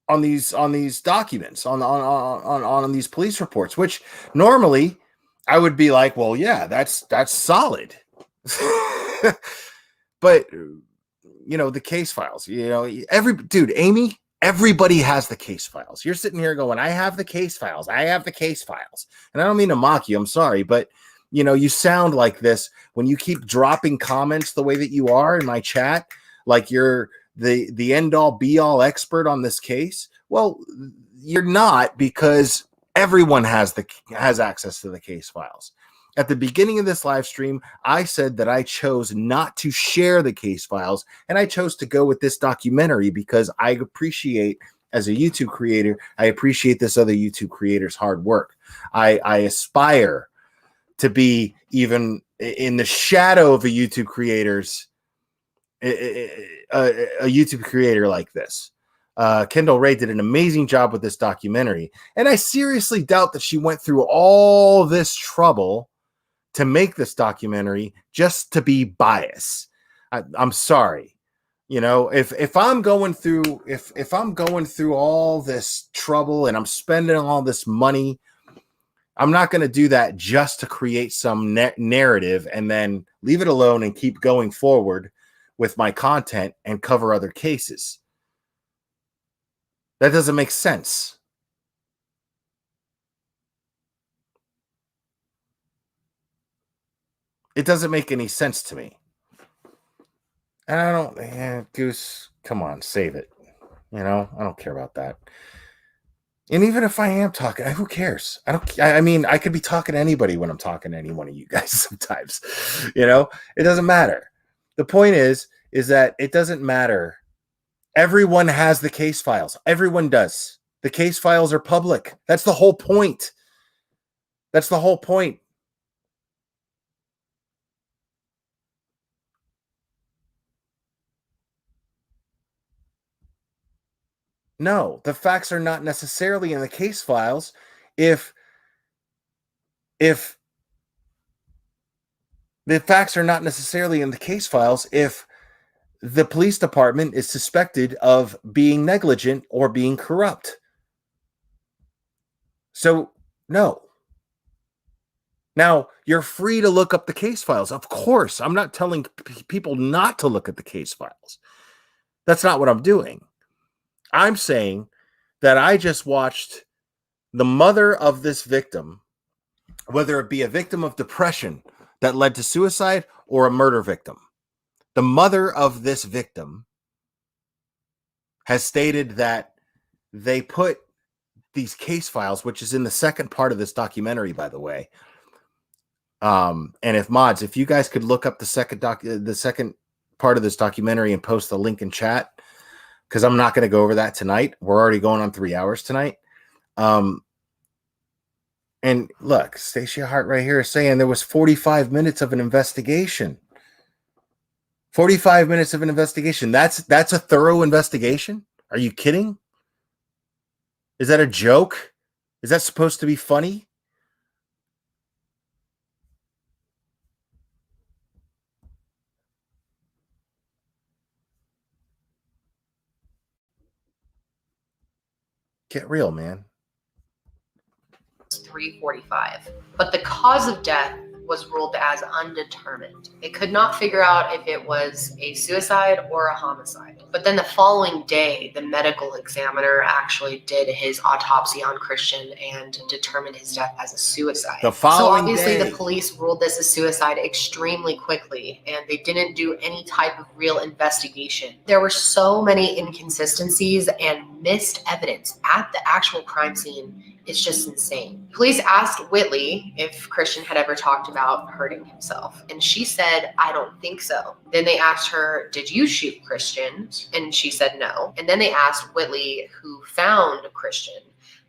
documents, on these police reports, which normally I would be like, well, yeah, that's solid. But the case files, Amy, everybody has the case files. You're sitting here going, I have the case files. And I don't mean to mock you. I'm sorry, but you sound like this when you keep dropping comments the way that you are in my chat, like you're the end all be all expert on this case. Well, you're not, because everyone has access to the case files. At the beginning of this live stream, I said that I chose not to share the case files, and I chose to go with this documentary because I appreciate, as a YouTube creator, I appreciate this other YouTube creator's hard work. I aspire to be even in the shadow of a YouTube creator's a YouTube creator like this. Kendall Ray did an amazing job with this documentary, and I seriously doubt that she went through all this trouble to make this documentary just to be biased. I'm sorry. If I'm going through all this trouble and I'm spending all this money, I'm not going to do that just to create some narrative and then leave it alone and keep going forward with my content and cover other cases. That doesn't make sense. It doesn't make any sense to me. And I don't, Goose, come on, save it. I don't care about that. And even if I am talking, who cares? I mean, I could be talking to anybody when I'm talking to any one of you guys sometimes. It doesn't matter. The point is that it doesn't matter. Everyone has the case files. Everyone does. The case files are public. That's the whole point. No, the facts are not necessarily in the case files. If the facts are not necessarily in the case files, if the police department is suspected of being negligent or being corrupt. So, no. Now, you're free to look up the case files. Of course, I'm not telling people not to look at the case files. That's not what I'm doing. I'm saying that I just watched the mother of this victim, whether it be a victim of depression that led to suicide or a murder victim. The mother of this victim has stated that they put these case files, which is in the second part of this documentary, by the way. And if you guys could look up the second part of this documentary and post the link in chat, because I'm not going to go over that tonight. We're already going on 3 hours tonight. And look, Stacia Hart right here is saying there was 45 minutes of an investigation. 45 minutes of an investigation. That's a thorough investigation? Are you kidding? Is that a joke? Is that supposed to be funny? Get real, man. 3:45, but the cause of death was ruled as undetermined. It could not figure out if it was a suicide or a homicide. But then the following day, the medical examiner actually did his autopsy on Christian and determined his death as a suicide. The following so obviously day. the police ruled this a suicide extremely quickly, and they didn't do any type of real investigation. There were so many inconsistencies and missed evidence at the actual crime scene. It's just insane. Police asked Whitley if Christian had ever talked about hurting himself, and she said, I don't think so. Then they asked her, did you shoot Christian? And she said no. And then they asked Whitley who found Christian,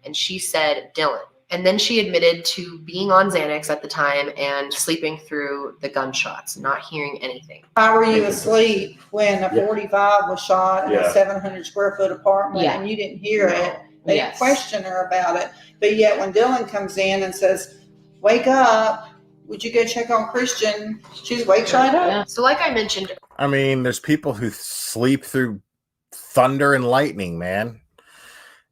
and she said Dylan. And then she admitted to being on Xanax at the time and sleeping through the gunshots, not hearing anything. How were you asleep when a 45 was shot in Yeah. a 700 square foot apartment Yeah. and you didn't hear it? They didn't Yes. question her about it. But yet when Dylan comes in and says, wake up, would you go check on Christian? She wakes right up. So like I mentioned, I mean, there's people who sleep through thunder and lightning, man.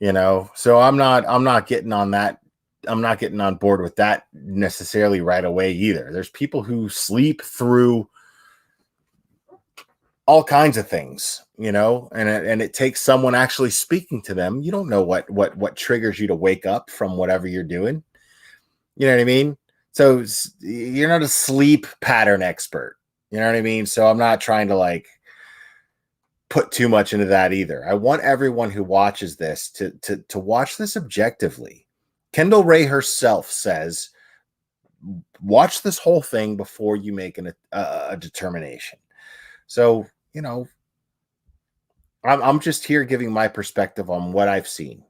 You know, so I'm not getting on that. I'm not getting on board with that necessarily right away either. There's people who sleep through all kinds of things, you know, and it takes someone actually speaking to them. You don't know what triggers you to wake up from whatever you're doing. You know what I mean? So you're not a sleep pattern expert. You know what I mean? So I'm not trying to like put too much into that either. I want everyone who watches this to watch this objectively. Kendall Ray herself says, watch this whole thing before you make a determination. So, you know, I'm just here giving my perspective on what I've seen.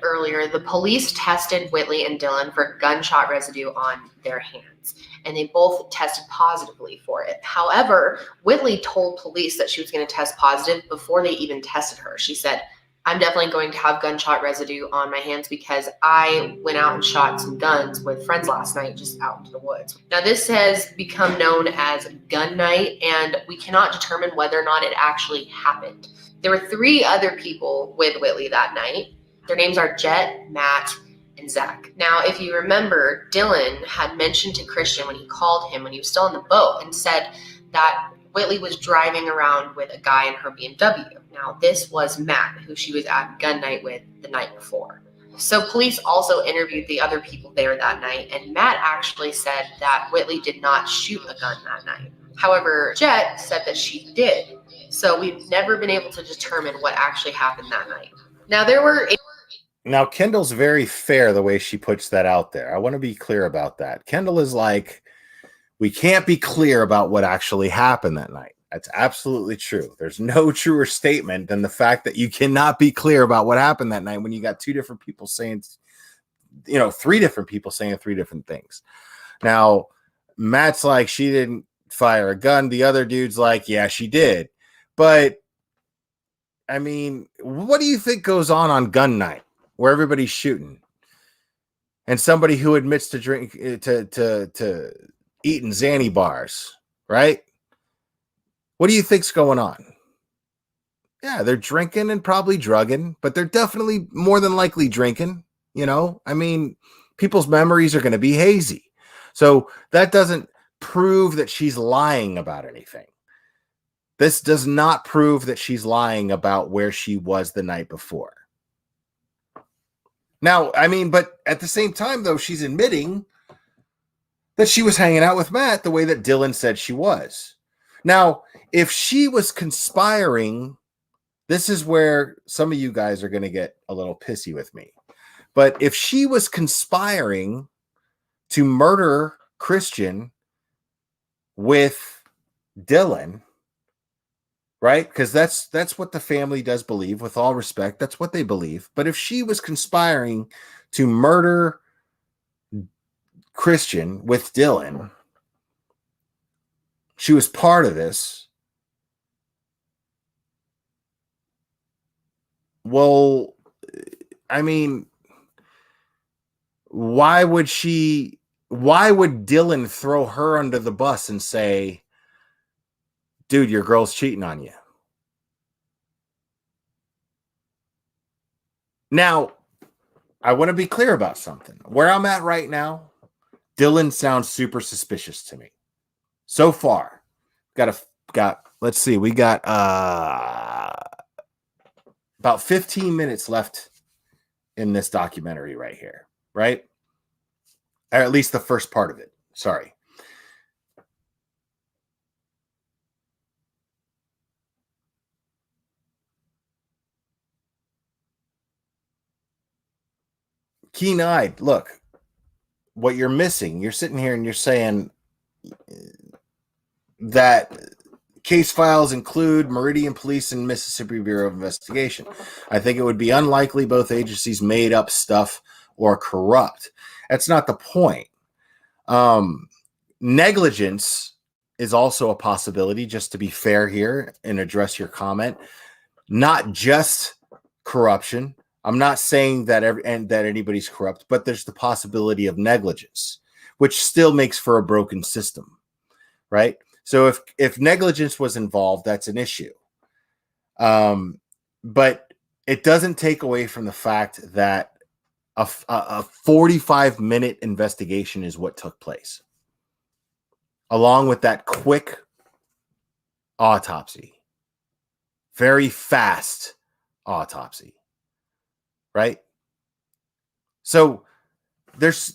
Earlier, the police tested Whitley and Dylan for gunshot residue on their hands, and they both tested positively for it. However, Whitley told police that she was going to test positive before they even tested her. She said, I'm definitely going to have gunshot residue on my hands because I went out and shot some guns with friends last night just out into the woods. Now, this has become known as gun night, and we cannot determine whether or not it actually happened. There were 3 other people with Whitley that night. Their names are Jet, Matt, and Zach. Now, if you remember, Dylan had mentioned to Christian when he called him when he was still on the boat and said that Whitley was driving around with a guy in her BMW. Now, this was Matt, who she was at gun night with the night before. So police also interviewed the other people there that night, and Matt actually said that Whitley did not shoot a gun that night. However, Jet said that she did. So we've never been able to determine what actually happened that night. Now, Kendall's very fair the way she puts that out there. I want to be clear about that. Kendall is like, we can't be clear about what actually happened that night. That's absolutely true. There's no truer statement than the fact that you cannot be clear about what happened that night when you got 2 different people saying, 3 different people saying 3 different things. Now, Matt's like, she didn't fire a gun. The other dude's like, yeah, she did. But I mean, what do you think goes on gun night where everybody's shooting and somebody who admits to drink to eating Xanny bars, right? What do you think's going on? Yeah, they're drinking and probably drugging, but they're definitely more than likely drinking. You know, I mean, people's memories are going to be hazy. So that doesn't prove that she's lying about anything. This does not prove that she's lying about where she was the night before. Now, I mean, but at the same time, though, she's admitting that she was hanging out with Matt the way that Dylan said she was. Now, if she was conspiring, this is where some of you guys are going to get a little pissy with me. But if she was conspiring to murder Christian with Dylan, right? Because that's what the family does believe, with all respect. That's what they believe. But if she was conspiring to murder Christian with Dylan, she was part of this. Well, I mean, why would Dylan throw her under the bus and say, dude, your girl's cheating on you? Now, I want to be clear about something. Where I'm at right now, Dylan sounds super suspicious to me. So far, let's see, we got about 15 minutes left in this documentary right here, right? Or at least the first part of it. Sorry. Keen-eyed, look, what you're missing, you're sitting here and you're saying that case files include Meridian Police and Mississippi Bureau of Investigation. I think it would be unlikely both agencies made up stuff or corrupt. That's not the point. Negligence is also a possibility, just to be fair here and address your comment. Not just corruption. I'm not saying that that anybody's corrupt, but there's the possibility of negligence, which still makes for a broken system, right? So if negligence was involved, that's an issue. But it doesn't take away from the fact that a 45-minute investigation is what took place, along with that quick autopsy, very fast autopsy, right? So there's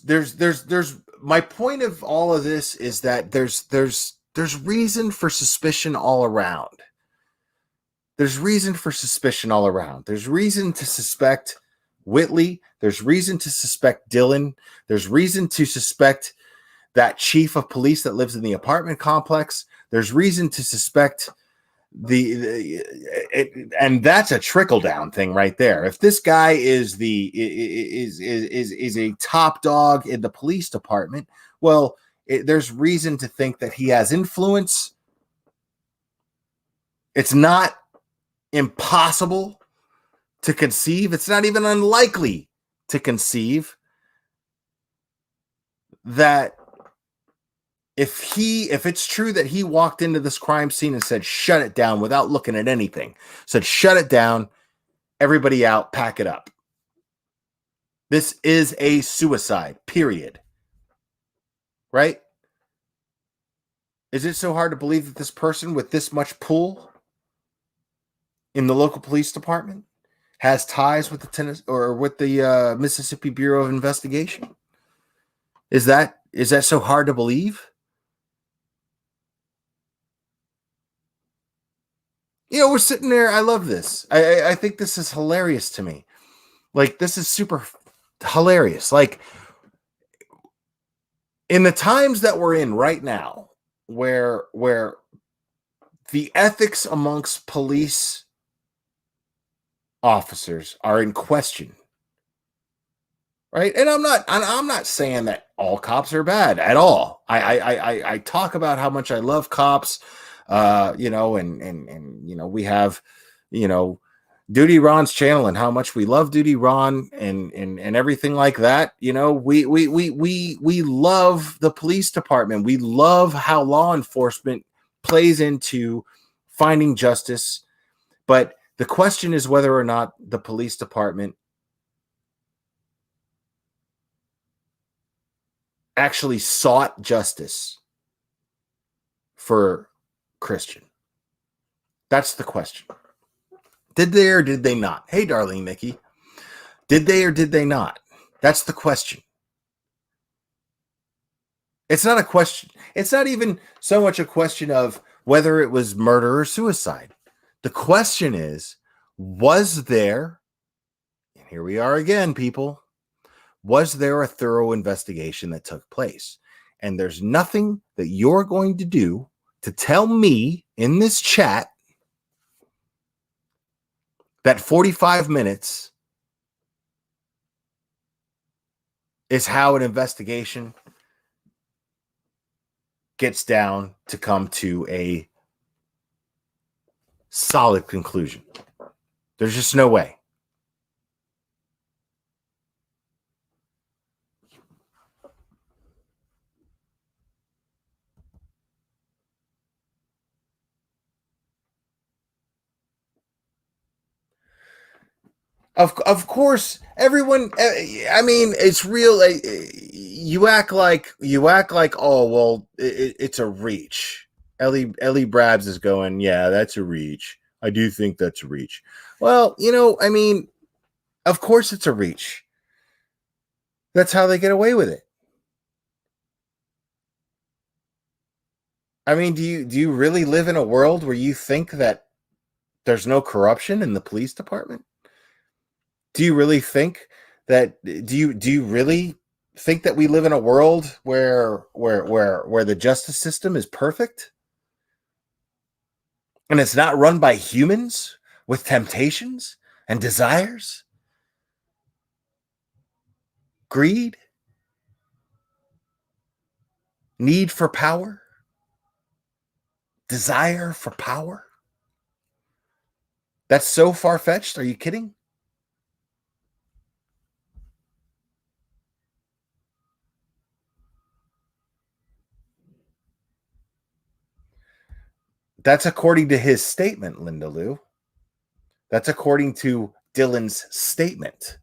my point of all of this is that there's reason for suspicion all around. There's reason for suspicion all around. There's reason to suspect Whitley. There's reason to suspect Dylan. There's reason to suspect that chief of police that lives in the apartment complex. There's reason to suspect and that's a trickle down thing right there. If this guy is a top dog in the police department, well, there's reason to think that he has influence. It's not impossible to conceive. It's not even unlikely to conceive that if it's true that he walked into this crime scene and said, shut it down without looking at anything, said, shut it down, everybody out, pack it up. This is a suicide, period. Right? Is it so hard to believe that this person with this much pull in the local police department has ties with the Mississippi Bureau of Investigation? Is that so hard to believe? You know, we're sitting there. I love this. I think this is hilarious to me. Like, this is super hilarious. Like, in the times that we're in right now, where the ethics amongst police officers are in question, right? And I'm not saying that all cops are bad at all. I talk about how much I love cops. You know, and you know, we have, you know, Duty Ron's channel and how much we love Duty Ron and everything like that. You know, we love the police department. We love how law enforcement plays into finding justice. But the question is whether or not the police department actually sought justice for Christian. That's the question. Did they or did they not? Hey, darling Nikki. Did they or did they not? That's the question. It's not a question. It's not even so much a question of whether it was murder or suicide. The question is, was there, and here we are again, people, was there a thorough investigation that took place? And there's nothing that you're going to do to tell me in this chat that 45 minutes is how an investigation gets down to come to a solid conclusion. There's just no way. Of course, everyone. I mean, it's real. You act like oh well, it's a reach. Ellie Brabs is going, yeah, that's a reach. I do think that's a reach. Well, I mean, of course it's a reach. That's how they get away with it. I mean, do you really live in a world where you think that there's no corruption in the police department? Do you really think that do you really think that we live in a world where the justice system is perfect? And it's not run by humans with temptations and desires? Greed? Need for power? Desire for power? That's so far-fetched. Are you kidding? That's according to his statement, Linda Lou. That's according to Dylan's statement.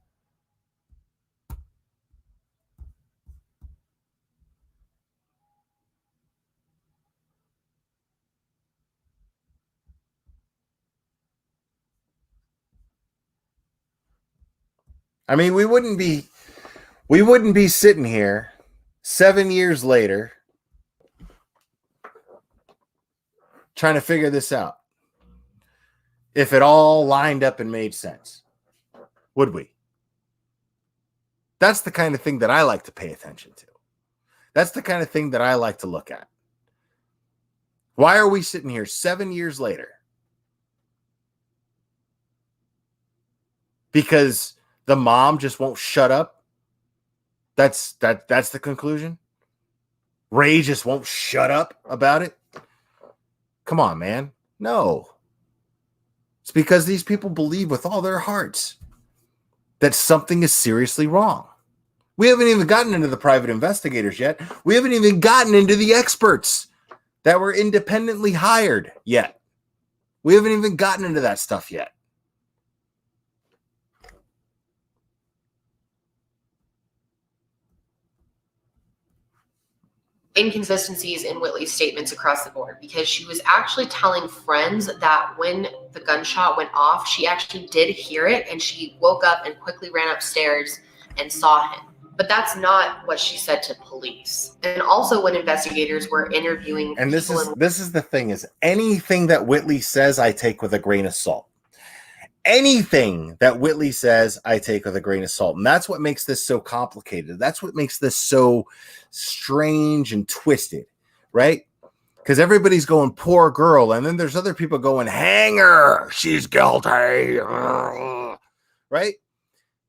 I mean, we wouldn't be sitting here 7 years later trying to figure this out if it all lined up and made sense. Would we? That's the kind of thing that I like to pay attention to. That's the kind of thing that I like to look at. Why are we sitting here 7 years later? Because the mom just won't shut up? That's the conclusion? Ray just won't shut up about it? Come on, man. No. It's because these people believe with all their hearts that something is seriously wrong. We haven't even gotten into the private investigators yet. We haven't even gotten into the experts that were independently hired yet. We haven't even gotten into that stuff yet. Inconsistencies in Whitley's statements across the board, because she was actually telling friends that when the gunshot went off, she actually did hear it and she woke up and quickly ran upstairs and saw him. But that's not what she said to police. And also when investigators were interviewing and this is the thing, is anything that Whitley says I take with a grain of salt. Anything that Whitley says, I take with a grain of salt. And that's what makes this so complicated. That's what makes this so strange and twisted, right? Because everybody's going, poor girl. And then there's other people going, hang her. She's guilty. Right?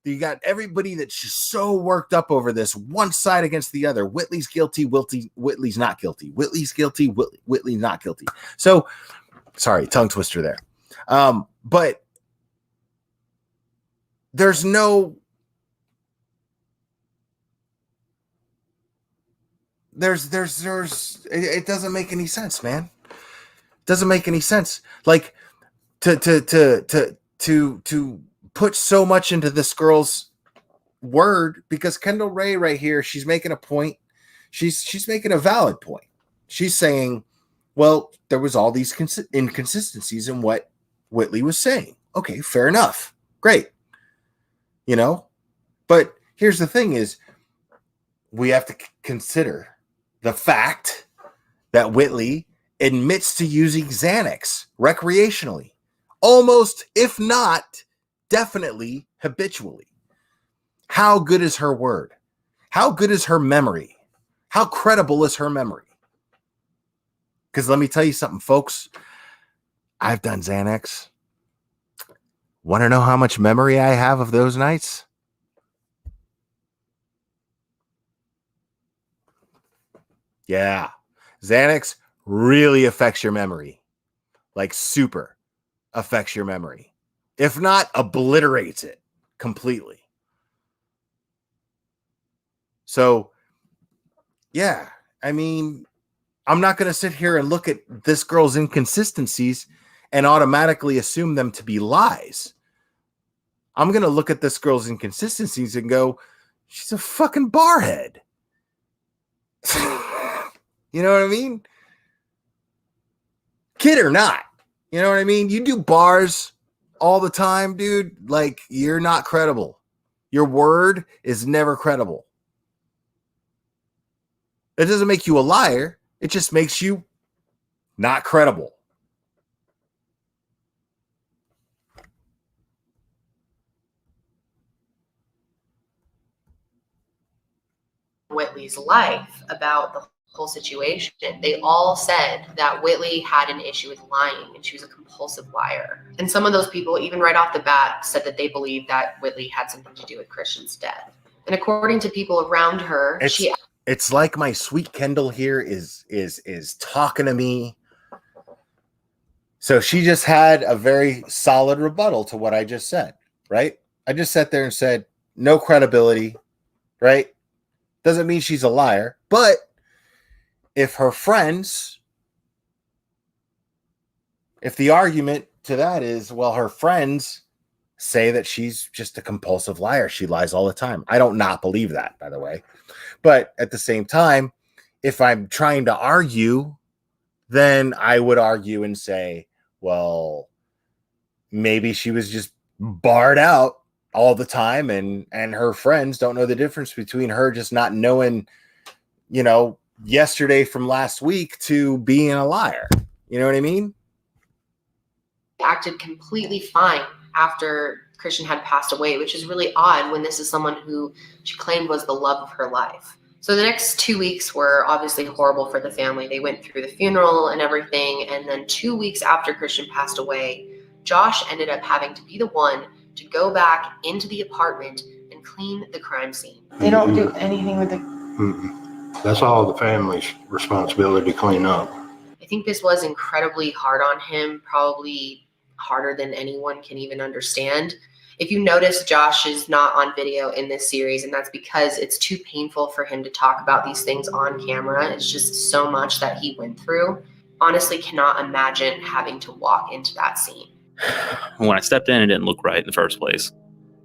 You got everybody that's just so worked up over this, one side against the other. Whitley's guilty. Whitley's not guilty. Whitley's guilty. Whitley's not guilty. So, sorry, tongue twister there. But there's it doesn't make any sense, man. It doesn't make any sense. Like to put so much into this girl's word, because Kendall Ray right here, she's making a point. She's making a valid point. She's saying, well, there was all these inconsistencies in what Whitley was saying. Okay, fair enough. Great. But here's the thing is, we have to consider the fact that Whitley admits to using Xanax recreationally, almost, if not definitely habitually. How good is her word? How good is her memory? How credible is her memory? Because let me tell you something, folks. I've done Xanax. Want to know how much memory I have of those nights? Yeah. Xanax really affects your memory. Like super affects your memory. If not, obliterates it completely. So, yeah. I mean, I'm not going to sit here and look at this girl's inconsistencies and automatically assume them to be lies. I'm going to look at this girl's inconsistencies and go, she's a fucking barhead. You know what I mean? Kid or not. You know what I mean? You do bars all the time, dude. Like, you're not credible. Your word is never credible. It doesn't make you a liar. It just makes you not credible. Whitley's life about the whole situation. They all said that Whitley had an issue with lying and she was a compulsive liar. And some of those people, even right off the bat, said that they believed that Whitley had something to do with Christian's death. And according to people around her, it's like my sweet Kendall here is talking to me. So she just had a very solid rebuttal to what I just said, right? I just sat there and said, no credibility, right? Doesn't mean she's a liar, but if her friends, if the argument to that is, well, her friends say that she's just a compulsive liar, she lies all the time. I don't not believe that, by the way. But at the same time, if I'm trying to argue, then I would argue and say, well, maybe she was just barred out all the time and her friends don't know the difference between her just not knowing, you know, yesterday from last week to being a liar. You know what I mean? Acted completely fine after Christian had passed away, which is really odd when this is someone who she claimed was the love of her life. So the next 2 weeks were obviously horrible for the family. They went through the funeral and everything. And then 2 weeks after Christian passed away, Josh ended up having to be the one to go back into the apartment and clean the crime scene. They don't do anything with the. That's all the family's responsibility to clean up. I think this was incredibly hard on him, probably harder than anyone can even understand. If you notice, Josh is not on video in this series, and that's because it's too painful for him to talk about these things on camera. It's just so much that he went through. Honestly, cannot imagine having to walk into that scene. When I stepped in, it didn't look right in the first place.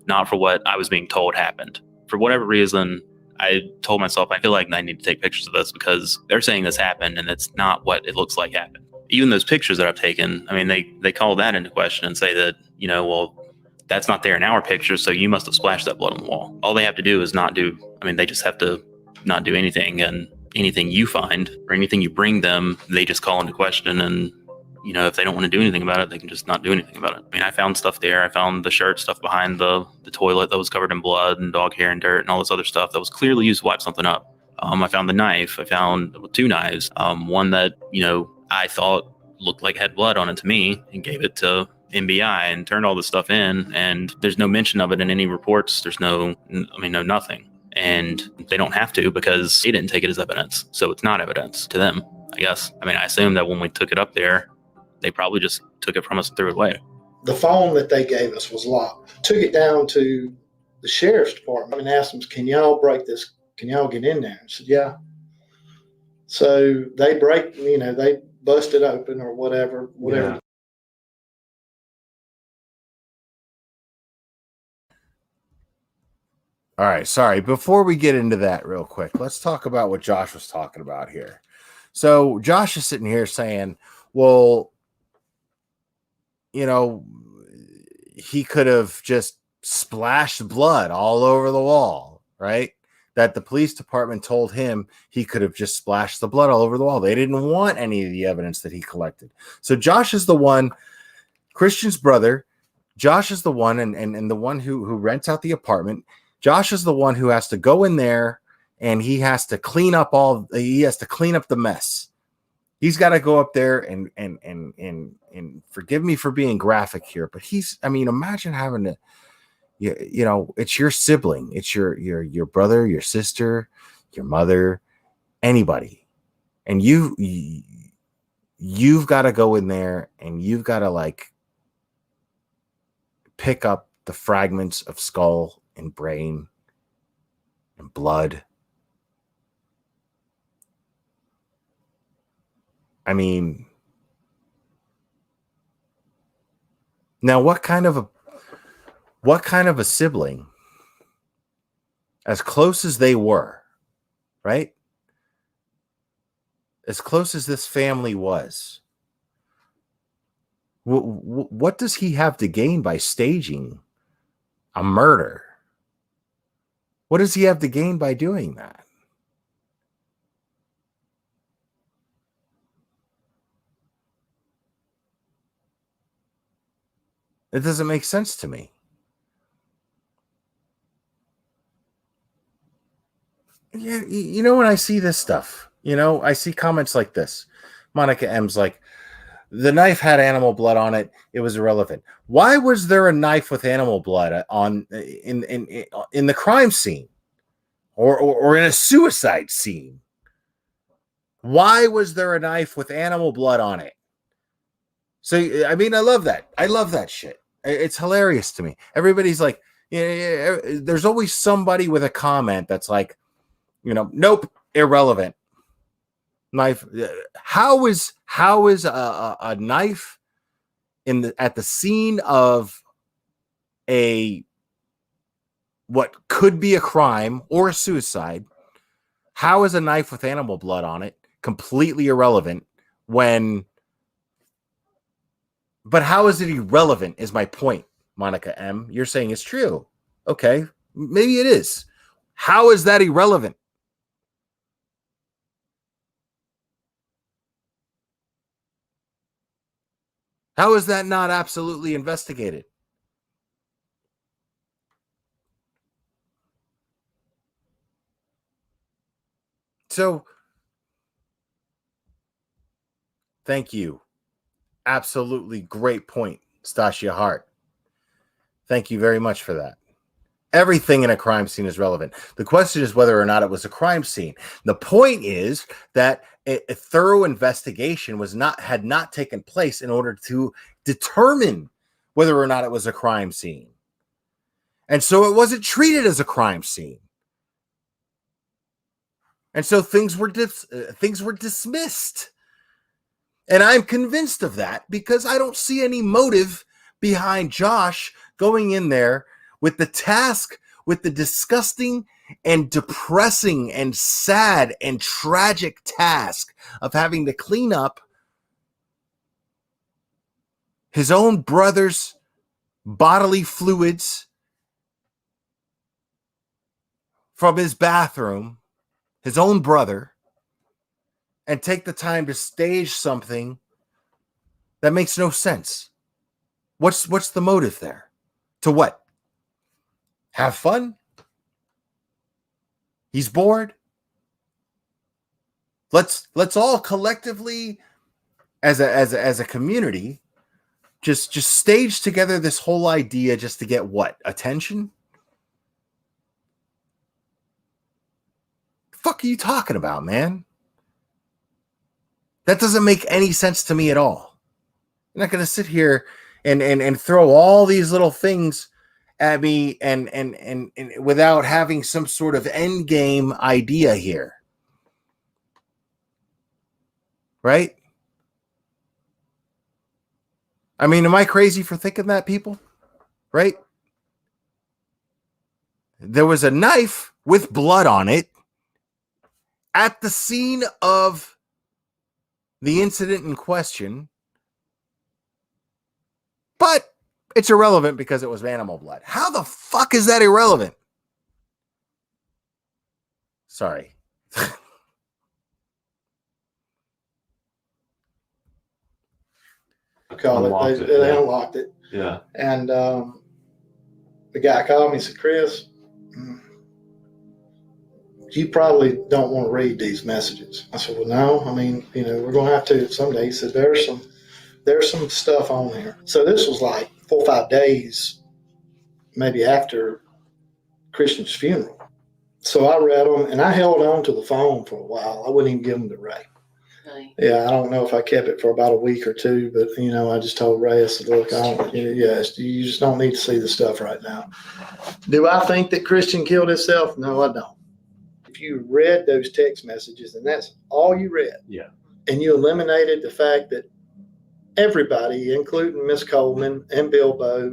Not for what I was being told happened. For whatever reason, I told myself, I feel like I need to take pictures of this because they're saying this happened and it's not what it looks like happened. Even those pictures that I've taken, I mean, they call that into question and say that, you know, well, that's not there in our picture, so you must have splashed that blood on the wall. All they have to do is not do, I mean, they just have to not do anything, and anything you find or anything you bring them, they just call into question. And, you know, if they don't want to do anything about it, they can just not do anything about it. I mean, I found stuff there. I found the shirt stuff behind the toilet that was covered in blood and dog hair and dirt and all this other stuff that was clearly used to wipe something up. I found the knife. I found 2 knives. One that, you know, I thought looked like had blood on it to me, and gave it to MBI and turned all this stuff in, and there's no mention of it in any reports. There's no nothing. And they don't have to because they didn't take it as evidence. So it's not evidence to them, I guess. I mean, I assume that when we took it up there, they probably just took it from us and threw it away. The phone that they gave us was locked. Took it down to the sheriff's department and asked them, can y'all break this? Can y'all get in there? I said, yeah. So they they busted open or whatever. Yeah. All right, sorry. Before we get into that real quick, let's talk about what Josh was talking about here. So Josh is sitting here saying, well, you know, he could have just splashed blood all over the wall, right? That the police department told him he could have just splashed the blood all over the wall. They didn't want any of the evidence that he collected. So Josh is the one, Christian's brother. Josh is the one and the one who rents out the apartment. Josh is the one who has to go in there and he has to clean up the mess. He's got to go up there and forgive me for being graphic here, but imagine having to, you know, it's your sibling, it's your brother, your sister, your mother, anybody. And you've got to go in there and you've got to like pick up the fragments of skull and brain and blood. I mean, now what kind of what kind of a sibling, as close as they were, right? As close as this family was, what does he have to gain by staging a murder? What does he have to gain by doing that? It doesn't make sense to me. Yeah, you know, when I see this stuff, you know, I see comments like this. Monica M's like, the knife had animal blood on it. It was irrelevant. Why was there a knife with animal blood on in the crime scene, or in a suicide scene? Why was there a knife with animal blood on it? So, I mean, I love that. I love that shit. It's hilarious to me. Everybody's like, yeah, there's always somebody with a comment that's like, you know, nope, irrelevant. Knife. How is a knife at the scene of what could be a crime or a suicide? How is a knife with animal blood on it completely irrelevant but how is it irrelevant is my point, Monica M. You're saying it's true. Okay, maybe it is. How is that irrelevant? How is that not absolutely investigated? So, thank you. Absolutely great point, Stasia Hart. Thank you very much for that. Everything in a crime scene is relevant. The question is whether or not it was a crime scene. The point is that a thorough investigation had not taken place in order to determine whether or not it was a crime scene. And so it wasn't treated as a crime scene. And so things were dismissed. And I'm convinced of that because I don't see any motive behind Josh going in there with the disgusting and depressing and sad and tragic task of having to clean up his own brother's bodily fluids from his bathroom, his own brother, and take the time to stage something that makes no sense. What's the motive there? To what? Have fun? He's bored. Let's all collectively, as a community, just stage together this whole idea just to get what? Attention? The fuck are you talking about, man? That doesn't make any sense to me at all. I'm not going to sit here and throw all these little things at me and without having some sort of end game idea here. Right? I mean, am I crazy for thinking that, people? Right? There was a knife with blood on it at the scene of the incident in question, but it's irrelevant because it was animal blood. How the fuck is that irrelevant? Sorry. They unlocked it. Yeah. And the guy called me and said, Chris, you probably don't want to read these messages. I said, well, no. I mean, you know, we're going to have to someday. He said, there's some stuff on there. So this was like 4 or 5 days, maybe after Christian's funeral. So I read them, and I held on to the phone for a while. I wouldn't even give them to Ray. Really? Yeah, I don't know if I kept it for about a week or two, but, you know, I just told Ray, I said, look, you just don't need to see the stuff right now. Do I think that Christian killed himself? No, I don't. If you read those text messages, and that's all you read, yeah, and you eliminated the fact that everybody, including Miss Coleman and Bilbo,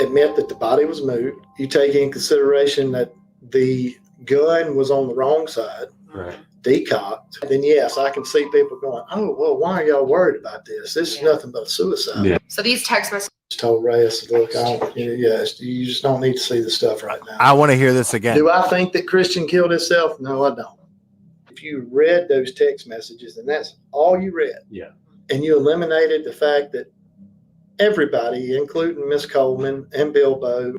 admit that the body was moved, you take in consideration that the gun was on the wrong side, Right. decocked, then yes, I can see people going, oh, well, why are y'all worried about this? This is nothing but a suicide. Yeah. So these text messages. Told Reyes, look, you just don't need to see the stuff right now. I want to hear this again. Do I think that Christian killed himself? No, I don't. If you read those text messages and that's all you read, Yeah. and you eliminated the fact that everybody, including Miss Coleman and Bilbo,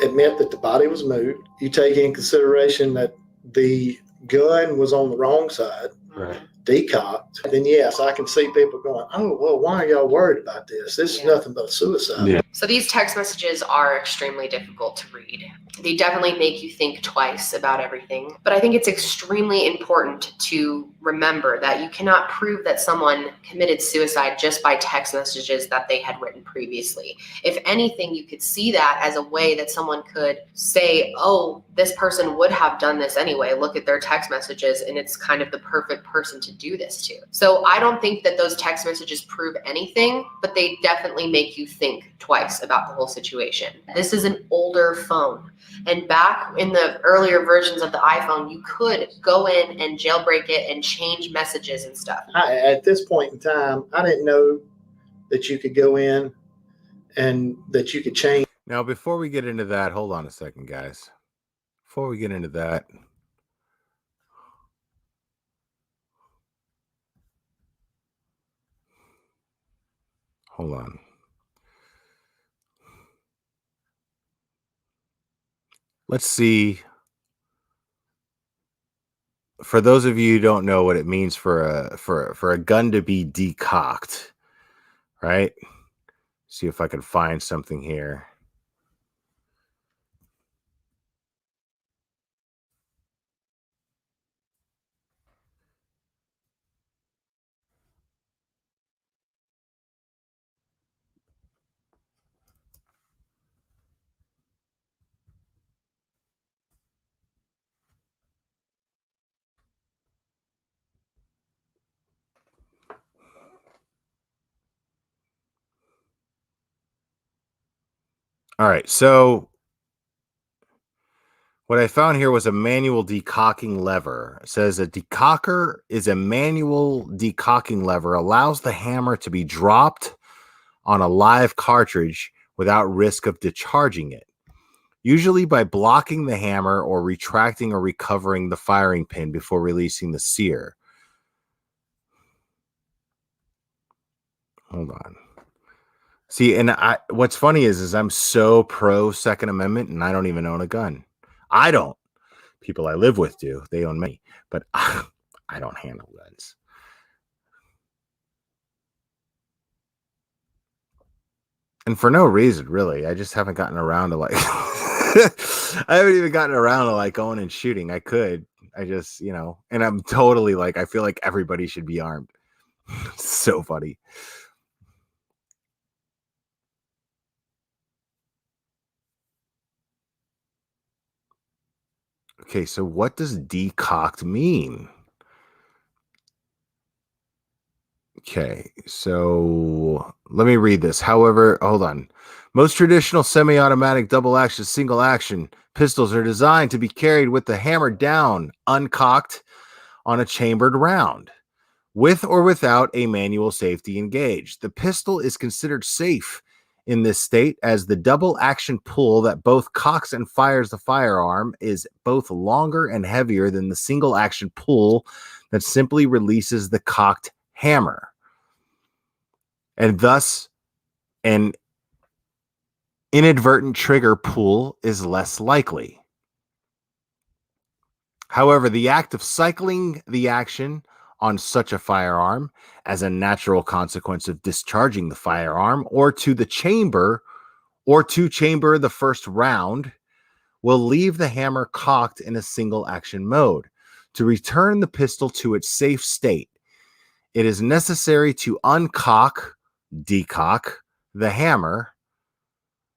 admit that the body was moved, you take in consideration that the gun was on the wrong side, Right. decocked, then yes, I can see people going, oh, well, why are y'all worried about this? This is nothing but a suicide. Yeah. So these text messages are extremely difficult to read. They definitely make you think twice about everything. But I think it's extremely important to remember that you cannot prove that someone committed suicide just by text messages that they had written previously. If anything, you could see that as a way that someone could say, oh, this person would have done this anyway. Look at their text messages, and it's kind of the perfect person to do this to. So I don't think that those text messages prove anything, but they definitely make you think twice about the whole situation. This is an older phone. And back in the earlier versions of the iPhone, you could go in and jailbreak it and change messages and stuff. At this point in time, I didn't know that you could go in and that you could change. Now, before we get into that, hold on a second, guys. Before we get into that, hold on. Let's see. For those of you who don't know what it means for a gun to be decocked, right? See if I can find something here. All right, so what I found here was a manual decocking lever. It says a decocker is a manual decocking lever, allows the hammer to be dropped on a live cartridge without risk of discharging it, usually by blocking the hammer or retracting or recovering the firing pin before releasing the sear. Hold on. See, and what's funny is I'm so pro Second Amendment, and I don't even own a gun. I don't. People I live with do. They own many, but I don't handle guns. And for no reason, really. I just haven't gotten around to I haven't even gotten around to going and shooting. I could. I just, and I'm totally I feel like everybody should be armed. It's so funny. Okay, so what does decocked mean? Okay, so let me read this. However, hold on. Most traditional semi-automatic double action, single action pistols are designed to be carried with the hammer down, uncocked on a chambered round, with or without a manual safety engaged. The pistol is considered safe in this state as the double action pull that both cocks and fires the firearm is both longer and heavier than the single action pull that simply releases the cocked hammer. And thus, an inadvertent trigger pull is less likely. However, the act of cycling the action on such a firearm as a natural consequence of discharging the firearm or to chamber the first round will leave the hammer cocked in a single action mode. To return the pistol to its safe state, it is necessary to decock the hammer,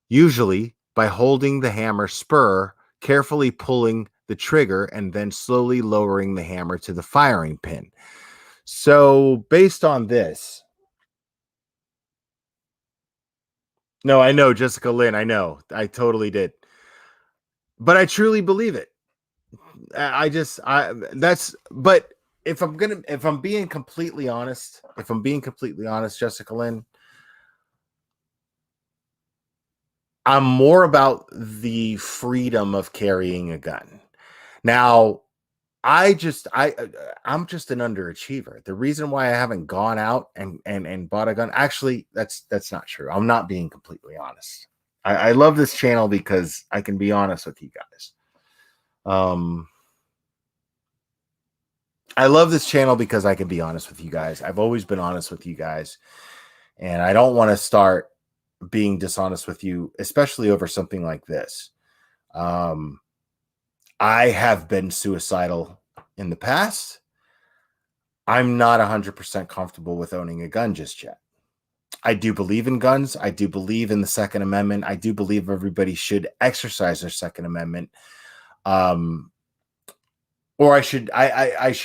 usually by holding the hammer spur, carefully pulling the trigger, and then slowly lowering the hammer to the firing pin. So based on this, No, I know, Jessica Lynn. I know. I totally did. But I truly believe it. But if I'm being completely honest, Jessica Lynn, I'm more about the freedom of carrying a gun. Now, I'm just an underachiever. The reason why I haven't gone out and bought a gun, actually, that's not true. I'm not being completely honest. I love this channel because I can be honest with you guys. I love this channel because I can be honest with you guys. I've always been honest with you guys, and I don't want to start being dishonest with you, especially over something like this. I have been suicidal in the past. I'm not 100% comfortable with owning a gun just yet. I do believe in guns. I do believe in the Second Amendment. I do believe everybody should exercise their Second Amendment. Or I should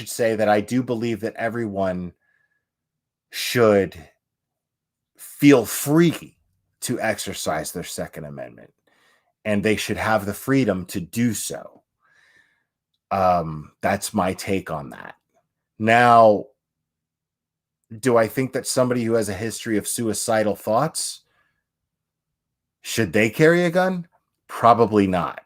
say that I do believe that everyone should feel free to exercise their Second Amendment, and they should have the freedom to do so. That's my take on that. Now, do I think that somebody who has a history of suicidal thoughts, should they carry a gun? Probably not.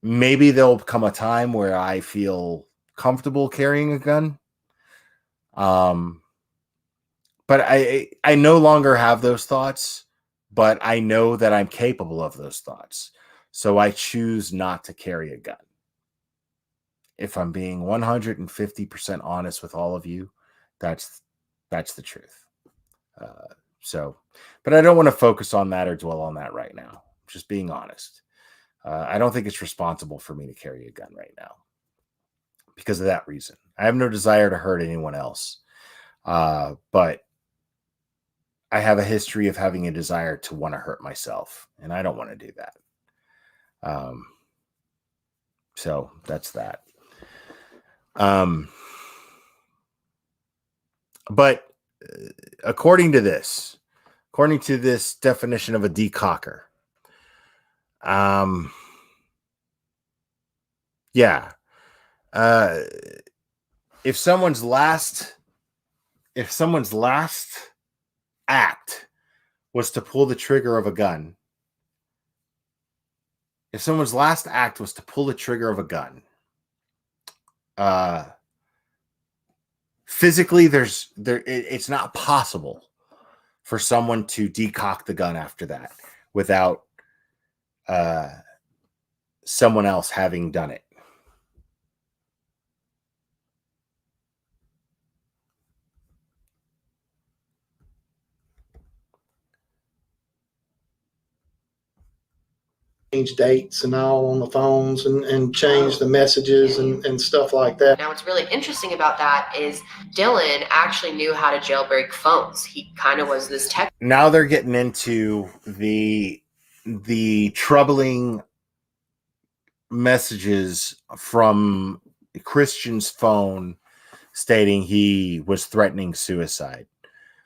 Maybe there'll come a time where I feel comfortable carrying a gun. But I no longer have those thoughts, but I know that I'm capable of those thoughts. So I choose not to carry a gun. If I'm being 150% honest with all of you, that's the truth. But I don't want to focus on that or dwell on that right now. Just being honest. I don't think it's responsible for me to carry a gun right now because of that reason. I have no desire to hurt anyone else. But I have a history of having a desire to want to hurt myself, and I don't want to do that. So that's that. But according to this definition of a decocker, if someone's last act was to pull the trigger of a gun, physically it's not possible for someone to decock the gun after that without someone else having done it. Change dates and all on the phones and change the messages and stuff like that. Now, what's really interesting about that is Dylan actually knew how to jailbreak phones. He kind of was this tech. Now they're getting into the troubling messages from Christian's phone stating he was threatening suicide.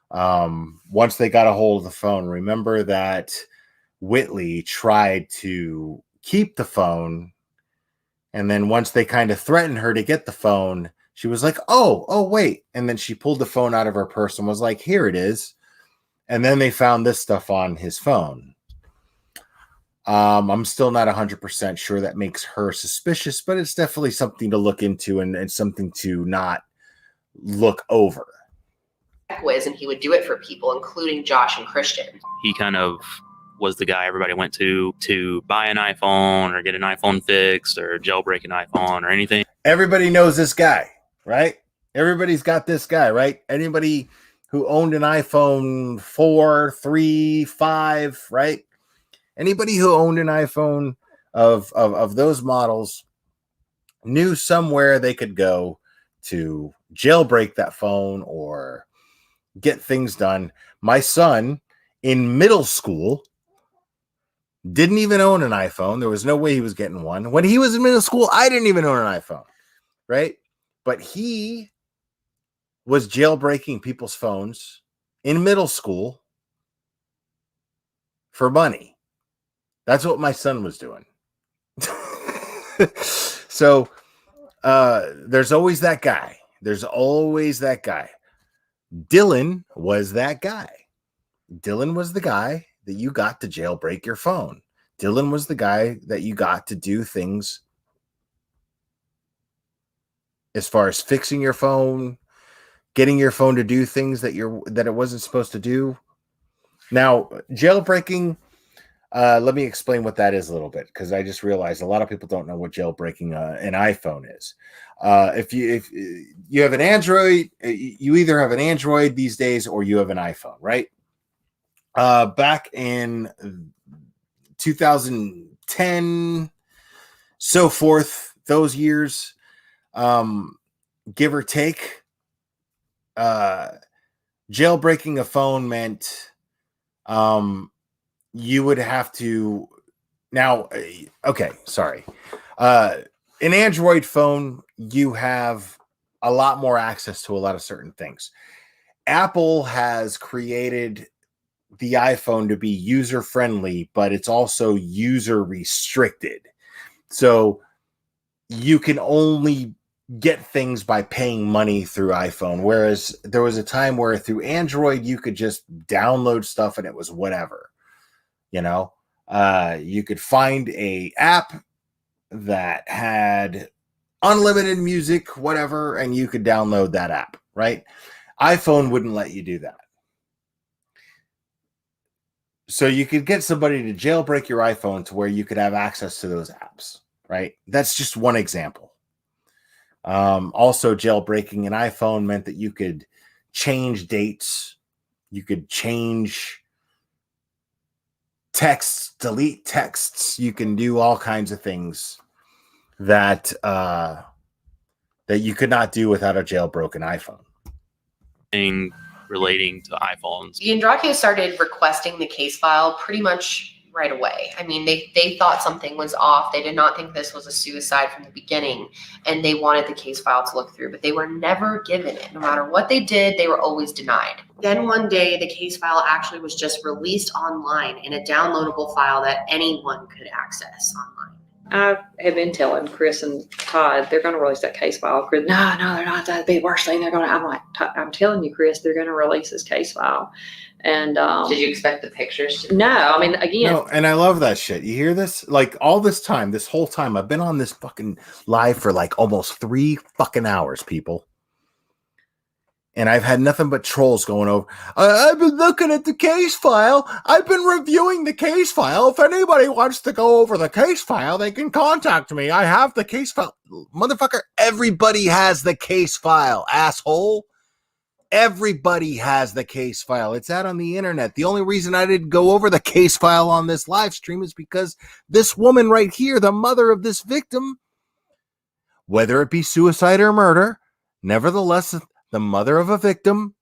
Once they got a hold of the phone, remember that Whitley tried to keep the phone, and then once they kind of threatened her to get the phone, she was like, oh wait, and then she pulled the phone out of her purse and was like, here it is. And then they found this stuff on his phone. I'm still not 100% sure that makes her suspicious, but it's definitely something to look into and something to not look over. Whiz, and he would do it for people, including Josh and Christian. He kind of was the guy everybody went to buy an iPhone or get an iPhone fixed or jailbreak an iPhone or anything. Everybody knows this guy, right? Everybody's got this guy, right? Anybody who owned an iPhone 4, 3, 5, right? Anybody who owned an iPhone of those models knew somewhere they could go to jailbreak that phone or get things done. My son in middle school didn't even own an iPhone. There was no way he was getting one. When he was in middle school, I didn't even own an iPhone, right? But he was jailbreaking people's phones in middle school for money. That's what my son was doing. So there's always that guy. There's always that guy. Dylan was that guy. Dylan was the guy that you got to jailbreak your phone. Dylan was the guy that you got to do things as far as fixing your phone, getting your phone to do things that it wasn't supposed to do. Now, jailbreaking, let me explain what that is a little bit, because I just realized a lot of people don't know what jailbreaking an iPhone is. If you have an Android, you either have an Android these days or you have an iPhone, right? Back in 2010, so forth, those years, give or take, jailbreaking a phone meant you would have to now. Okay, sorry. An Android phone, you have a lot more access to a lot of certain things. Apple has created the iPhone to be user friendly, but it's also user restricted. So you can only get things by paying money through iPhone. Whereas there was a time where through Android, you could just download stuff and it was whatever, you know, you could find a app that had unlimited music, whatever, and you could download that app, right? iPhone wouldn't let you do that. So you could get somebody to jailbreak your iPhone to where you could have access to those apps, right? That's just one example. Also, jailbreaking an iPhone meant that you could change dates, you could change texts, delete texts, you can do all kinds of things that that you could not do without a jailbroken iPhone. Relating to iPhones. The Andreaccio started requesting the case file pretty much right away. I mean, they thought something was off. They did not think this was a suicide from the beginning, and they wanted the case file to look through, but they were never given it. No matter what they did, they were always denied. Then one day, the case file actually was just released online in a downloadable file that anyone could access online. I have been telling Chris and Todd they're going to release that case file. Chris, no, they're not. That'd be the worst thing they're going to. I'm like, I'm telling you, Chris, they're going to release this case file. And did you expect the pictures? No, I mean, again. No, and I love that shit. You hear this? Like all this time, this whole time, I've been on this fucking live for like almost 3 fucking hours, people. And I've had nothing but trolls going over. I've been looking at the case file. I've been reviewing the case file. If anybody wants to go over the case file, they can contact me. I have the case file. Motherfucker, everybody has the case file, asshole. Everybody has the case file. It's out on the internet. The only reason I didn't go over the case file on this live stream is because this woman right here, the mother of this victim, whether it be suicide or murder, nevertheless, the mother of a victim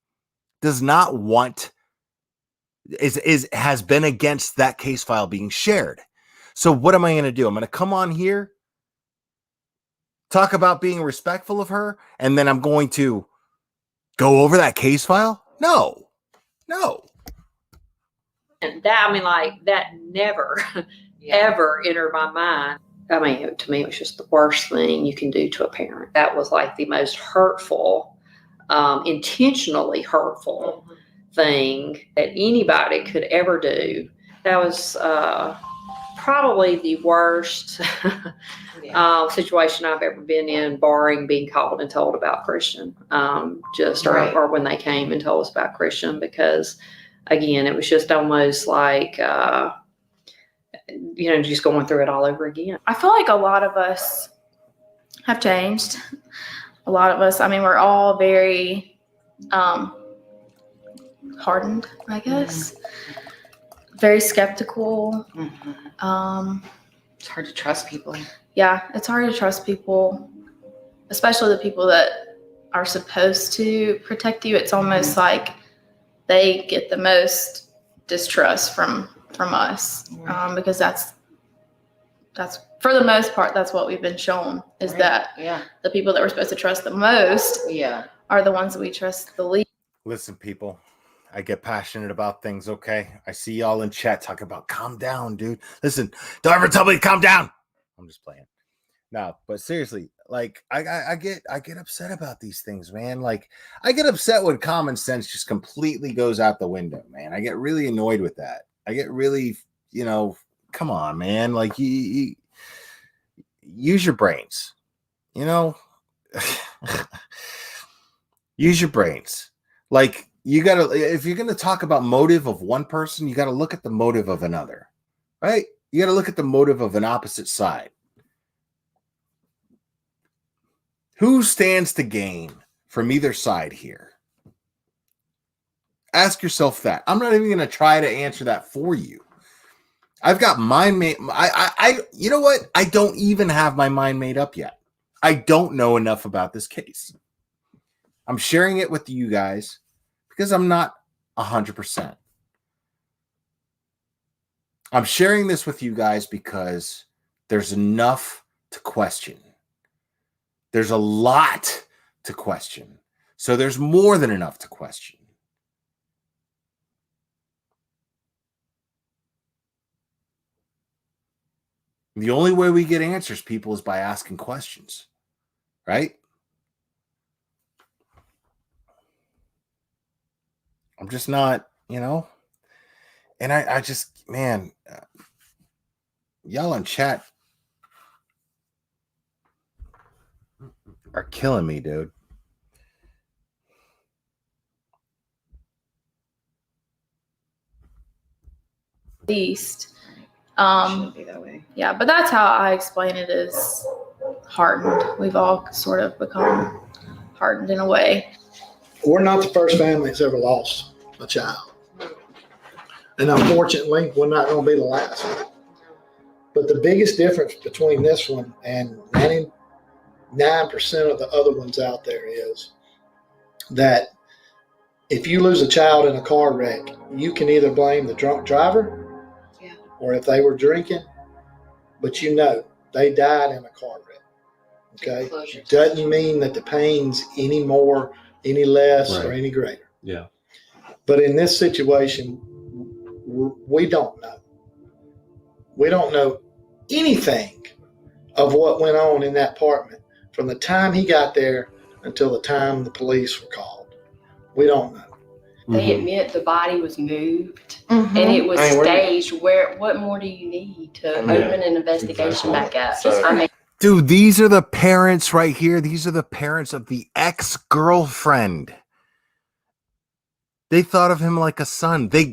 does not want, has been against that case file being shared. So what am I going to do? I'm going to come on here, talk about being respectful of her, and then I'm going to go over that case file? No. And that, I mean, like, that never, ever entered my mind. I mean, to me, it was just the worst thing you can do to a parent. That was like the most hurtful, intentionally hurtful thing that anybody could ever do. That was probably the worst situation I've ever been in, barring being called and told about Christian, or when they came and told us about Christian, because again, it was just almost like, just going through it all over again. I feel like a lot of us have changed. A lot of us, I mean, we're all very hardened, I guess. Very skeptical. It's hard to trust people. Yeah, it's hard to trust people, especially the people that are supposed to protect you. It's almost like they get the most distrust from us, because that's for the most part, that's what we've been shown, is that the people that we're supposed to trust the most are the ones that we trust the least. Listen, people, I get passionate about things, okay? I see y'all in chat talking about calm down, dude. Listen, don't ever tell me to calm down. I'm just playing. No, but seriously, like I get upset about these things, man. Like I get upset when common sense just completely goes out the window, man. I get really annoyed with that. I get really, come on, man. Like you use your brains, use your brains. Like you gotta, if you're gonna talk about motive of one person, you gotta look at the motive of another, right? You gotta look at the motive of an opposite side. Who stands to gain from either side here? Ask yourself that. I'm not even going to try to answer that for you. I've got mine made. You know what? I don't even have my mind made up yet. I don't know enough about this case. I'm sharing it with you guys because I'm not 100%. I'm sharing this with you guys because there's enough to question. There's a lot to question. So there's more than enough to question. The only way we get answers, people, is by asking questions, right? I'm just not, and I just, man, y'all in chat are killing me, dude. Least. Be that way. Yeah, but that's how I explain it, is hardened. We've all sort of become hardened in a way. We're not the first family that's ever lost a child. And unfortunately, we're not going to be the last. But the biggest difference between this one and 99% of the other ones out there is that if you lose a child in a car wreck, you can either blame the drunk driver or if they were drinking, but they died in a car wreck. Okay? It doesn't mean that the pain's any more, any less, or any greater. Yeah. But in this situation, we don't know. We don't know anything of what went on in that apartment from the time he got there until the time the police were called. We don't know. They admit the body was moved and it was staged. What more do you need to open an investigation back up? Dude, these are the parents right here. These are the parents of the ex-girlfriend. They thought of him like a son. They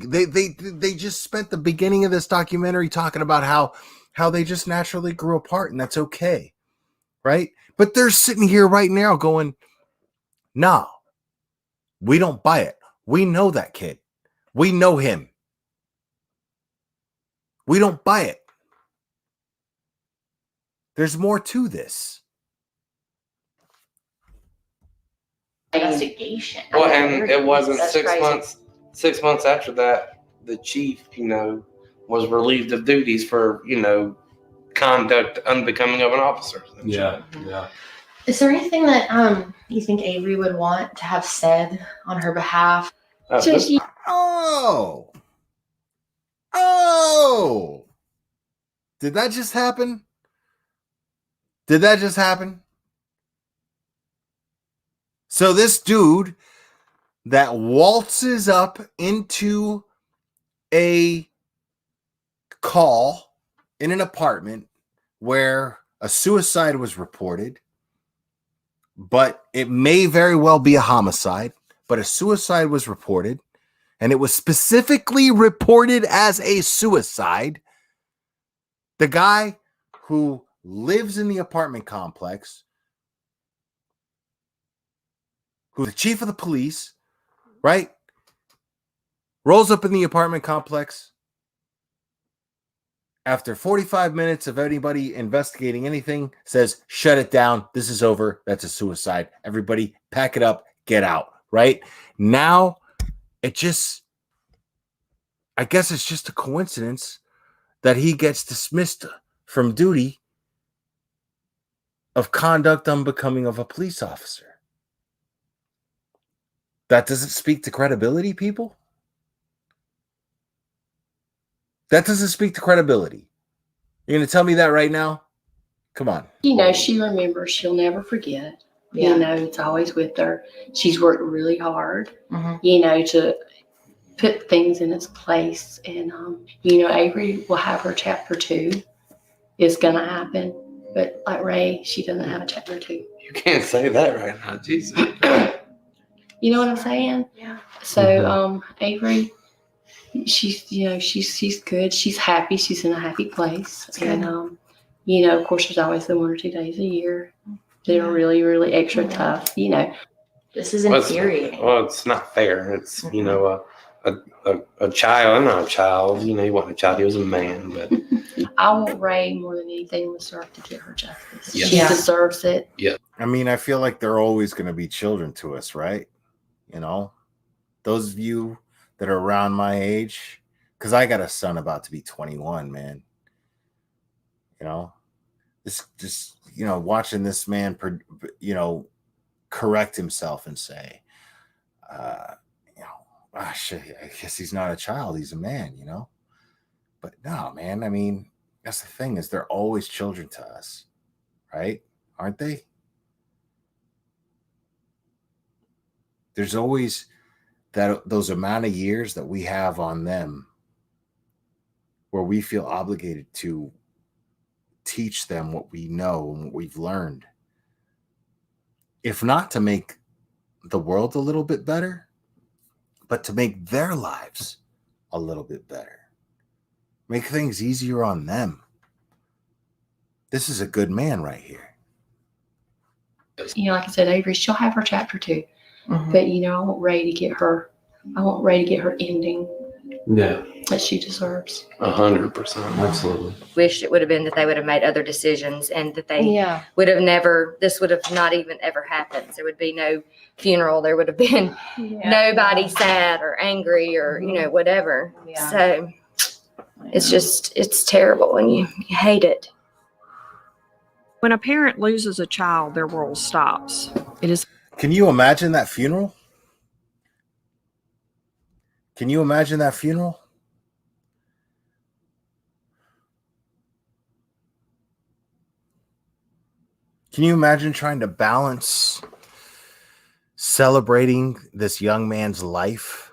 just spent the beginning of this documentary talking about how they just naturally grew apart, and that's okay, right? But they're sitting here right now going, "No, we don't buy it. We know that kid. We know him. We don't buy it. There's more to this." Investigation. Well, and it wasn't 6 months. 6 months after that, the chief, was relieved of duties for, conduct unbecoming of an officer. Yeah. Is there anything that you think Avery would want to have said on her behalf? Oh! Did that just happen? So this dude that waltzes up into a call in an apartment where a suicide was reported, but it may very well be a homicide, but a suicide was reported, and it was specifically reported as a suicide. The guy who lives in the apartment complex, who's the chief of the police, right? Rolls up in the apartment complex. After 45 minutes of anybody investigating anything, says, "Shut it down. This is over. That's a suicide. Everybody pack it up. Get out." Right? Now, I guess it's just a coincidence that he gets dismissed from duty of conduct unbecoming of a police officer. That doesn't speak to credibility, people? That doesn't speak to credibility. You're going to tell me that right now? Come on. You know, she remembers. She'll never forget. Yeah. You know, it's always with her. She's worked really hard, Mhm. you know, to put things in its place. And, you know, Avery will have her chapter 2. It's going to happen. But like Ray, she doesn't have a chapter 2. You can't say that right now, Jesus. You know what I'm saying? Yeah. So, Avery, she's, you know, she's good. She's happy. She's in a happy place. And, you know, of course, there's always the 1 or 2 days a year that are really, really extra tough, you know. This is infuriating. Well, it's not fair. It's, you know, a child. I'm not a child. You know, he wasn't a child. He was a man. But I want Ray more than anything with her to get her justice. Yes. She deserves it. Yeah. I mean, I feel like they're always going to be children to us, right? You know, those of you that are around my age, because I got a son about to be 21, man. You know, this just, you know, watching this man, you know, correct himself and say, you know, shit, I guess he's not a child. He's a man, you know. But no, man, I mean, that's the thing is they're always children to us, right? Aren't they? There's always those amount of years that we have on them where we feel obligated to teach them what we know and what we've learned. If not to make the world a little bit better, but to make their lives a little bit better. Make things easier on them. This is a good man right here. You know, like I said, Avery, she'll have her chapter 2. But, you know, I want Ray to get her ending yeah, that she deserves. 100%. Absolutely. Wished it would have been that they would have made other decisions and that they would have never, this would have not even ever happened. There would be no funeral. There would have been nobody sad or angry or, you know, whatever. Yeah. So it's just, it's terrible and you hate it. When a parent loses a child, their world stops. It is. Can you imagine that funeral? Can you imagine that funeral? Can you imagine trying to balance celebrating this young man's life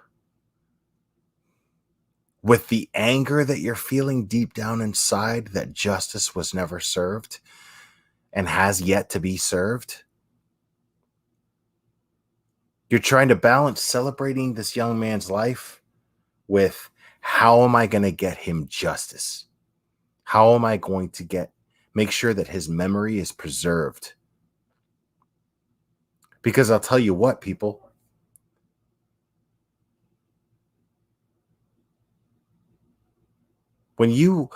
with the anger that you're feeling deep down inside that justice was never served and has yet to be served? You're trying to balance celebrating this young man's life with how am I going to get him justice? How am I going to make sure that his memory is preserved? Because I'll tell you what, people, when you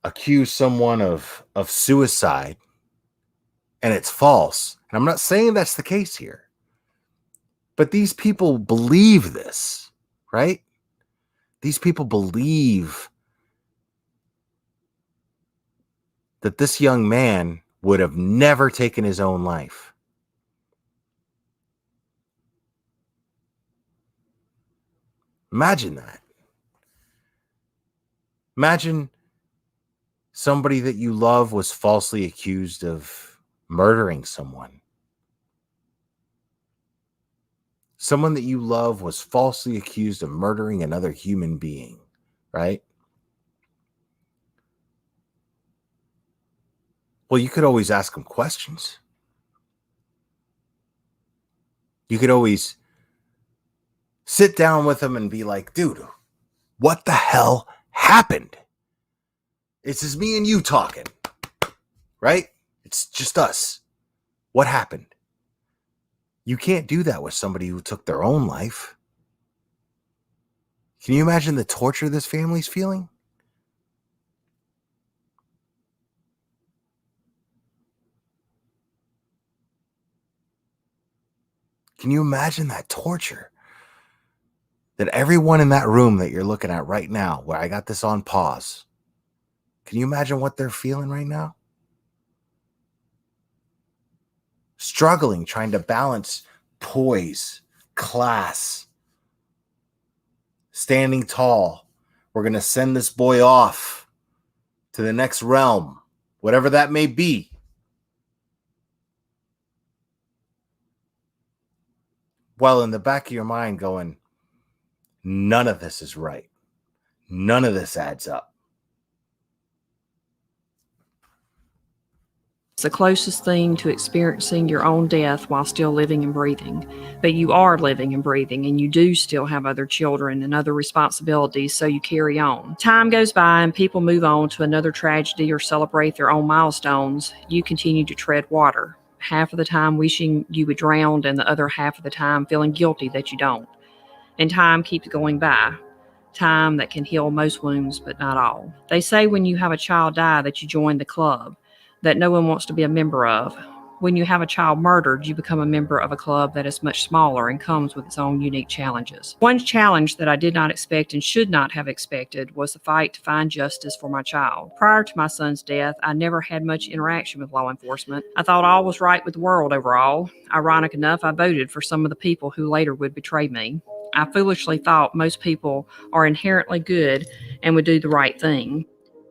accuse someone of suicide and it's false, and I'm not saying that's the case here, but these people believe this, right? These people believe that this young man would have never taken his own life. Imagine that. Imagine somebody that you love was falsely accused of murdering someone. Someone that you love was falsely accused of murdering another human being, right? Well, you could always ask them questions. You could always sit down with them and be like, dude, what the hell happened? It's just me and you talking, right? It's just us. What happened? You can't do that with somebody who took their own life. Can you imagine the torture this family's feeling? Can you imagine that torture? That everyone in that room that you're looking at right now, where I got this on pause, can you imagine what they're feeling right now? Struggling, trying to balance poise, class, standing tall, We're going to send this boy off to the next realm, whatever that may be. While in the back of your mind going, none of this is right. None of this adds up. It's the closest thing to experiencing your own death while still living and breathing. But you are living and breathing, and you do still have other children and other responsibilities, so you carry on. Time goes by and people move on to another tragedy or celebrate their own milestones. You continue to tread water, half of the time wishing you would drown, and the other half of the time feeling guilty that you don't. And time keeps going by. Time that can heal most wounds, but not all. They say when you have a child die that you join the club that no one wants to be a member of. When you have a child murdered, you become a member of a club that is much smaller and comes with its own unique challenges. One challenge that I did not expect and should not have expected was the fight to find justice for my child. Prior to my son's death, I never had much interaction with law enforcement. I thought all was right with the world overall. Ironic enough, I voted for some of the people who later would betray me. I foolishly thought most people are inherently good and would do the right thing.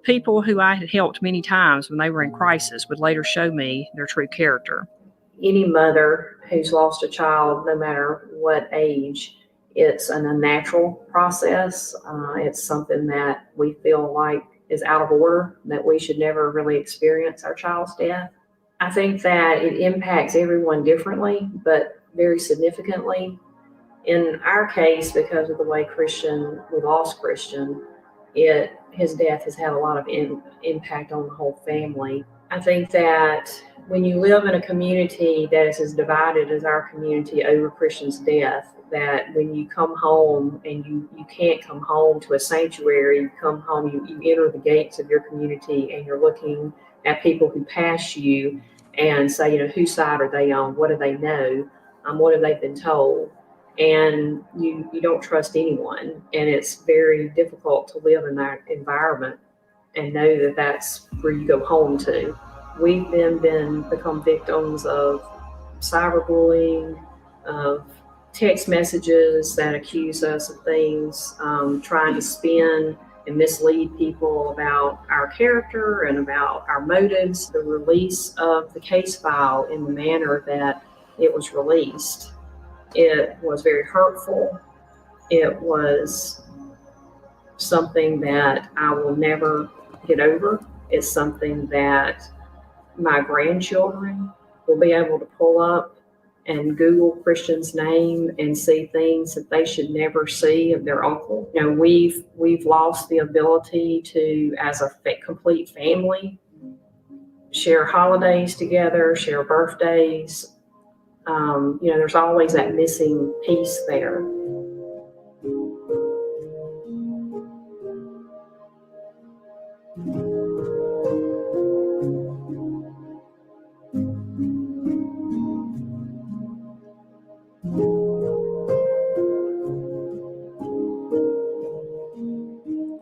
People who I had helped many times when they were in crisis would later show me their true character. Any mother who's lost a child, no matter what age, it's an unnatural process. It's something that we feel like is out of order, that we should never really experience our child's death. I think that it impacts everyone differently, but very significantly. In our case, because of the way we lost Christian, his death has had a lot of impact on the whole family. I think that when you live in a community that is as divided as our community over Christian's death, that when you come home and you can't come home to a sanctuary, you come home, you enter the gates of your community and you're looking at people who pass you and say, whose side are they on? What do they know? What have they been told? And you don't trust anyone, and it's very difficult to live in that environment and know that that's where you go home to. We've become victims of cyberbullying, of text messages that accuse us of things, trying to spin and mislead people about our character and about our motives. The release of the case file in the manner that it was released, it was very hurtful. It was something that I will never get over. It's something that my grandchildren will be able to pull up and Google Christian's name and see things that they should never see of their uncle. We've lost the ability to, as a complete family, share holidays together, share birthdays. There's always that missing piece there.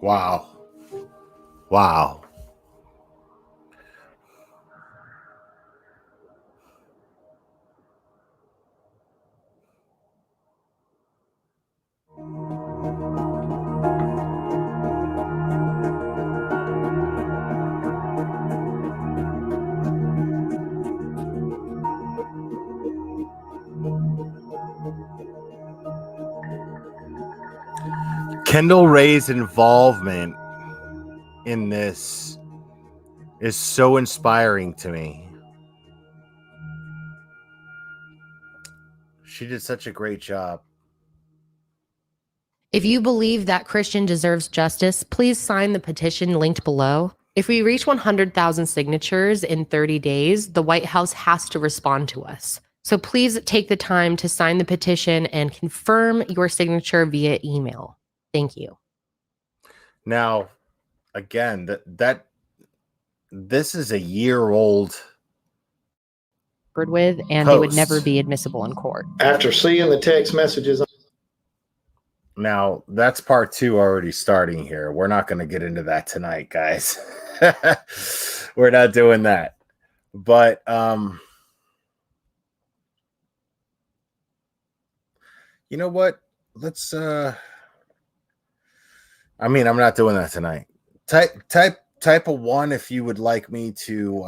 Wow. Wow. Kendall Ray's involvement in this is so inspiring to me. She did such a great job. If you believe that Christian deserves justice, please sign the petition linked below. If we reach 100,000 signatures in 30 days, the White House has to respond to us. So please take the time to sign the petition and confirm your signature via email. Thank you. Now, again, this is a year-old with, and post. They would never be admissible in court. After seeing the text messages. Now, that's part 2 already starting here. We're not going to get into that tonight, guys. We're not doing that. But you know what? Let's I mean, I'm not doing that tonight. Type of one if you would like me to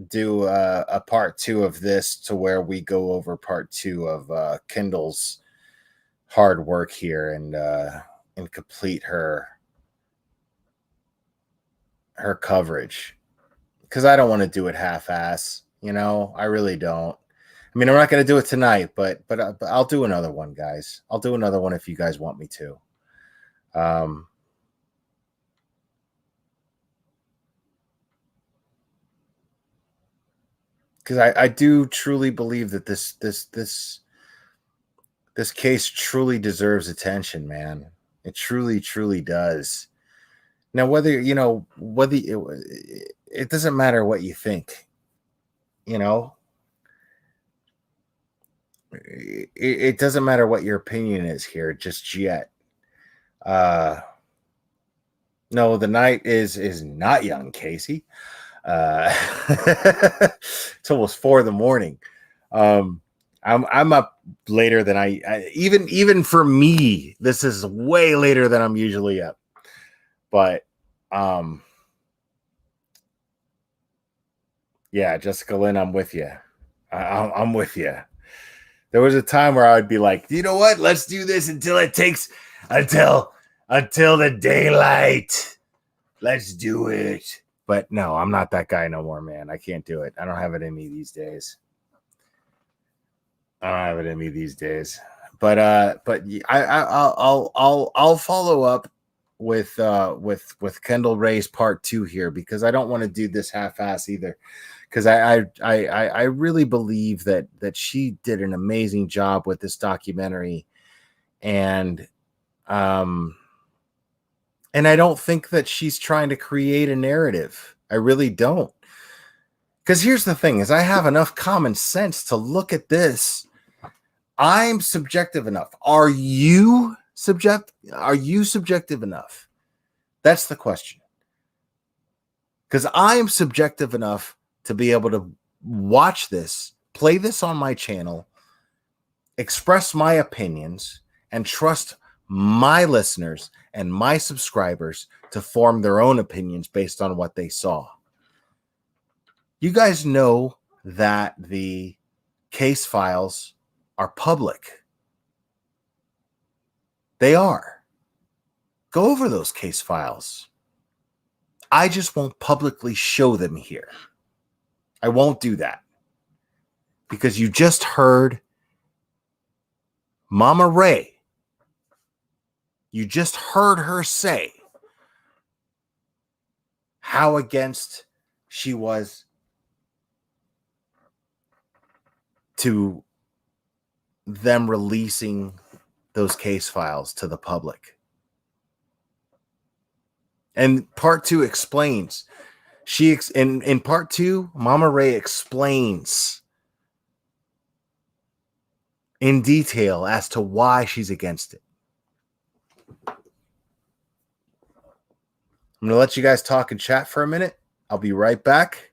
do a part 2 of this, to where we go over part 2 of Kendall's hard work here and complete her coverage, because I don't want to do it half-ass. I really don't. I mean, I'm not going to do it tonight, but I'll do another one, guys. I'll do another one if you guys want me to. Because I do truly believe that this case truly deserves attention, man. It truly does. Now, whether it doesn't matter what you think. It doesn't matter what your opinion is here just yet. No, the night is not young, Casey. It's almost 4 a.m. I'm up later than I even for me, this is way later than I'm usually up. But yeah, Jessica Lynn, I'm with you. I'm with you. There was a time where I would be like, you know what? Let's do this until the daylight. Let's do it. But no, I'm not that guy no more, man. I can't do it. I don't have it in me these days. But I'll follow up with Kendall Ray's part 2 here, because I don't want to do this half-ass either. Because I really believe that she did an amazing job with this documentary, and I don't think that she's trying to create a narrative. I really don't. Because here's the thing: is I have enough common sense to look at this. I'm subjective enough. Are you subjective enough? That's the question. Because I'm subjective enough to be able to watch this, play this on my channel, express my opinions, and trust my listeners and my subscribers to form their own opinions based on what they saw. You guys know that the case files are public. They are. Go over those case files. I just won't publicly show them here. I won't do that. Because you just heard Mama Ray. You just heard her say how against she was to them releasing those case files to the public. And part 2 explains. In part 2, Mama Ray explains in detail as to why she's against it. I'm going to let you guys talk and chat for a minute. I'll be right back.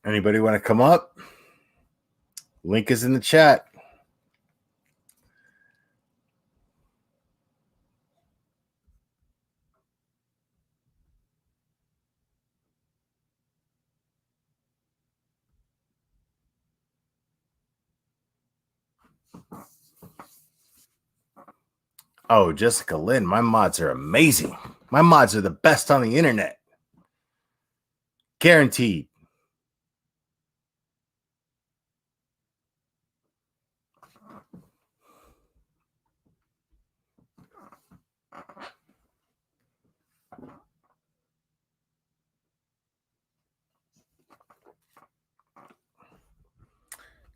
Anybody want to come up? Link is in the chat. Oh, Jessica Lynn, my mods are amazing. My mods are the best on the internet. Guaranteed.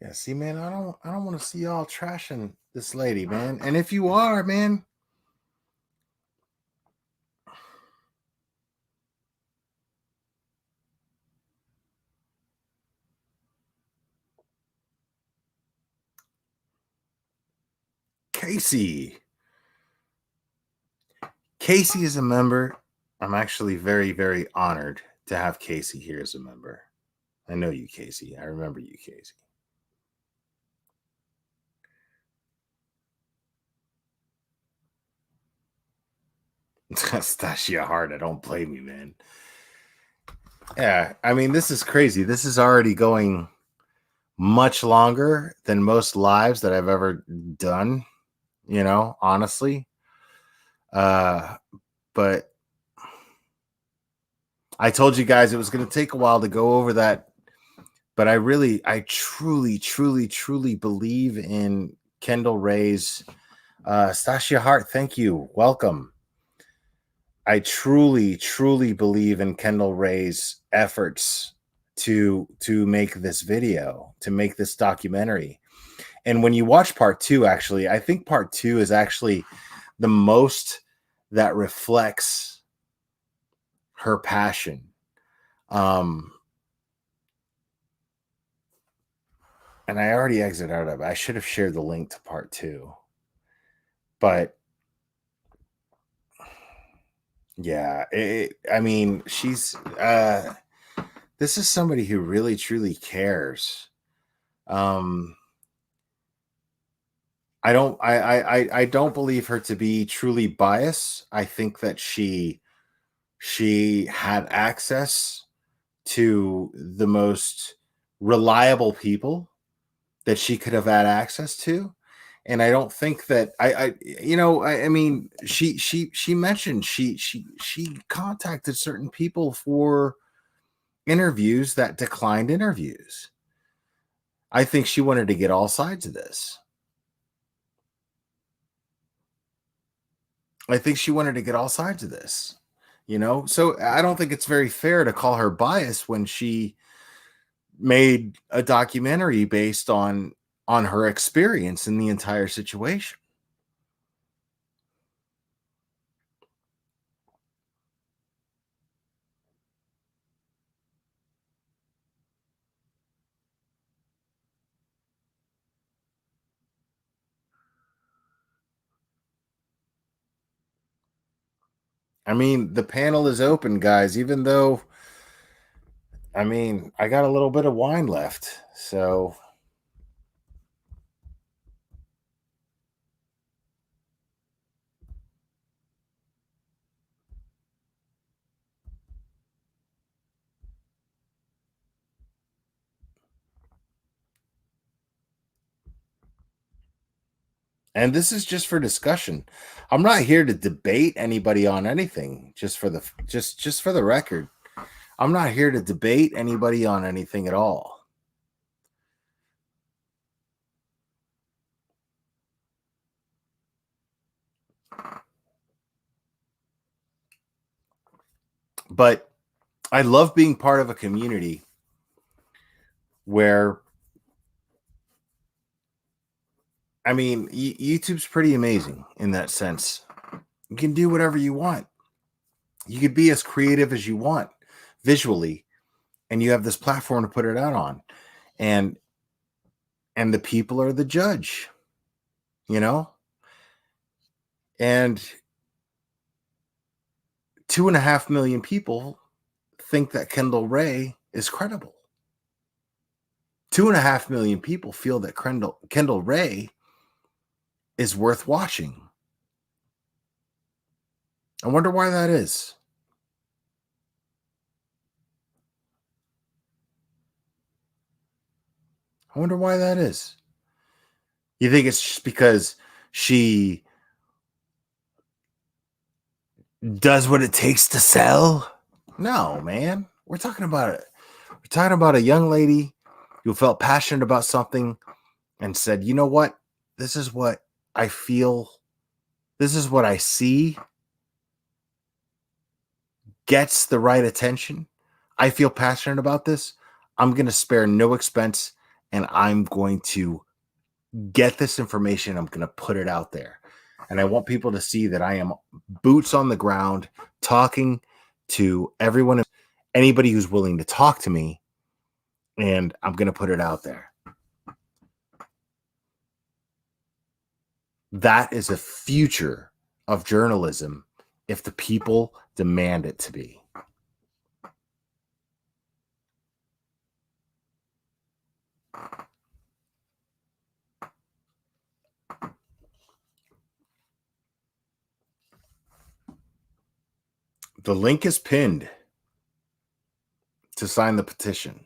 Yeah, see, man, I don't want to see y'all trashing this lady, man. And if you are, man, Casey. Casey is a member. I'm actually very, very honored to have Casey here as a member. I know you, Casey. I remember you, Casey. Stacia Hart, I don't blame you, man. Yeah, I mean, this is crazy. This is already going much longer than most lives that I've ever done, you know, honestly. But I told you guys it was going to take a while to go over that. But I truly, truly, truly believe in Kendall Ray's. Stacia Hart, thank you. Welcome. I truly, truly believe in Kendall Ray's efforts to make this video, to make this documentary. And when you watch part 2, actually, I think part 2 is actually the most that reflects her passion. And I already exited out of it. I should have shared the link to part 2. But yeah, I mean, she's this is somebody who really truly cares. I don't believe her to be truly biased. I think that she had access to the most reliable people that she could have had access to. And I don't think that I mean, she mentioned she contacted certain people for interviews that declined interviews. I think she wanted to get all sides of this. You know, so I don't think it's very fair to call her biased when she made a documentary based on her experience in the entire situation. I mean, the panel is open, guys, even though, I mean, I got a little bit of wine left. So and this is just for discussion. I'm not here to debate anybody on anything, just for the record. I'm not here to debate anybody on anything at all. But I love being part of a community where, I mean, YouTube's pretty amazing in that sense. You can do whatever you want. You could be as creative as you want visually, and you have this platform to put it out on. And the people are the judge, you know? And 2.5 million people think that Kendall Ray is credible. 2.5 million people feel that Kendall Ray is worth watching. I wonder why that is. I wonder why that is. You think it's just because she does what it takes to sell? No, man. We're talking about a young lady who felt passionate about something and said, you know what? This is what I feel. This is what I see. Gets the right attention. I feel passionate about this. I'm going to spare no expense and I'm going to get this information. I'm going to put it out there. And I want people to see that I am boots on the ground talking to everyone, anybody who's willing to talk to me, and I'm going to put it out there. That is a future of journalism if the people demand it to be. The link is pinned to sign the petition.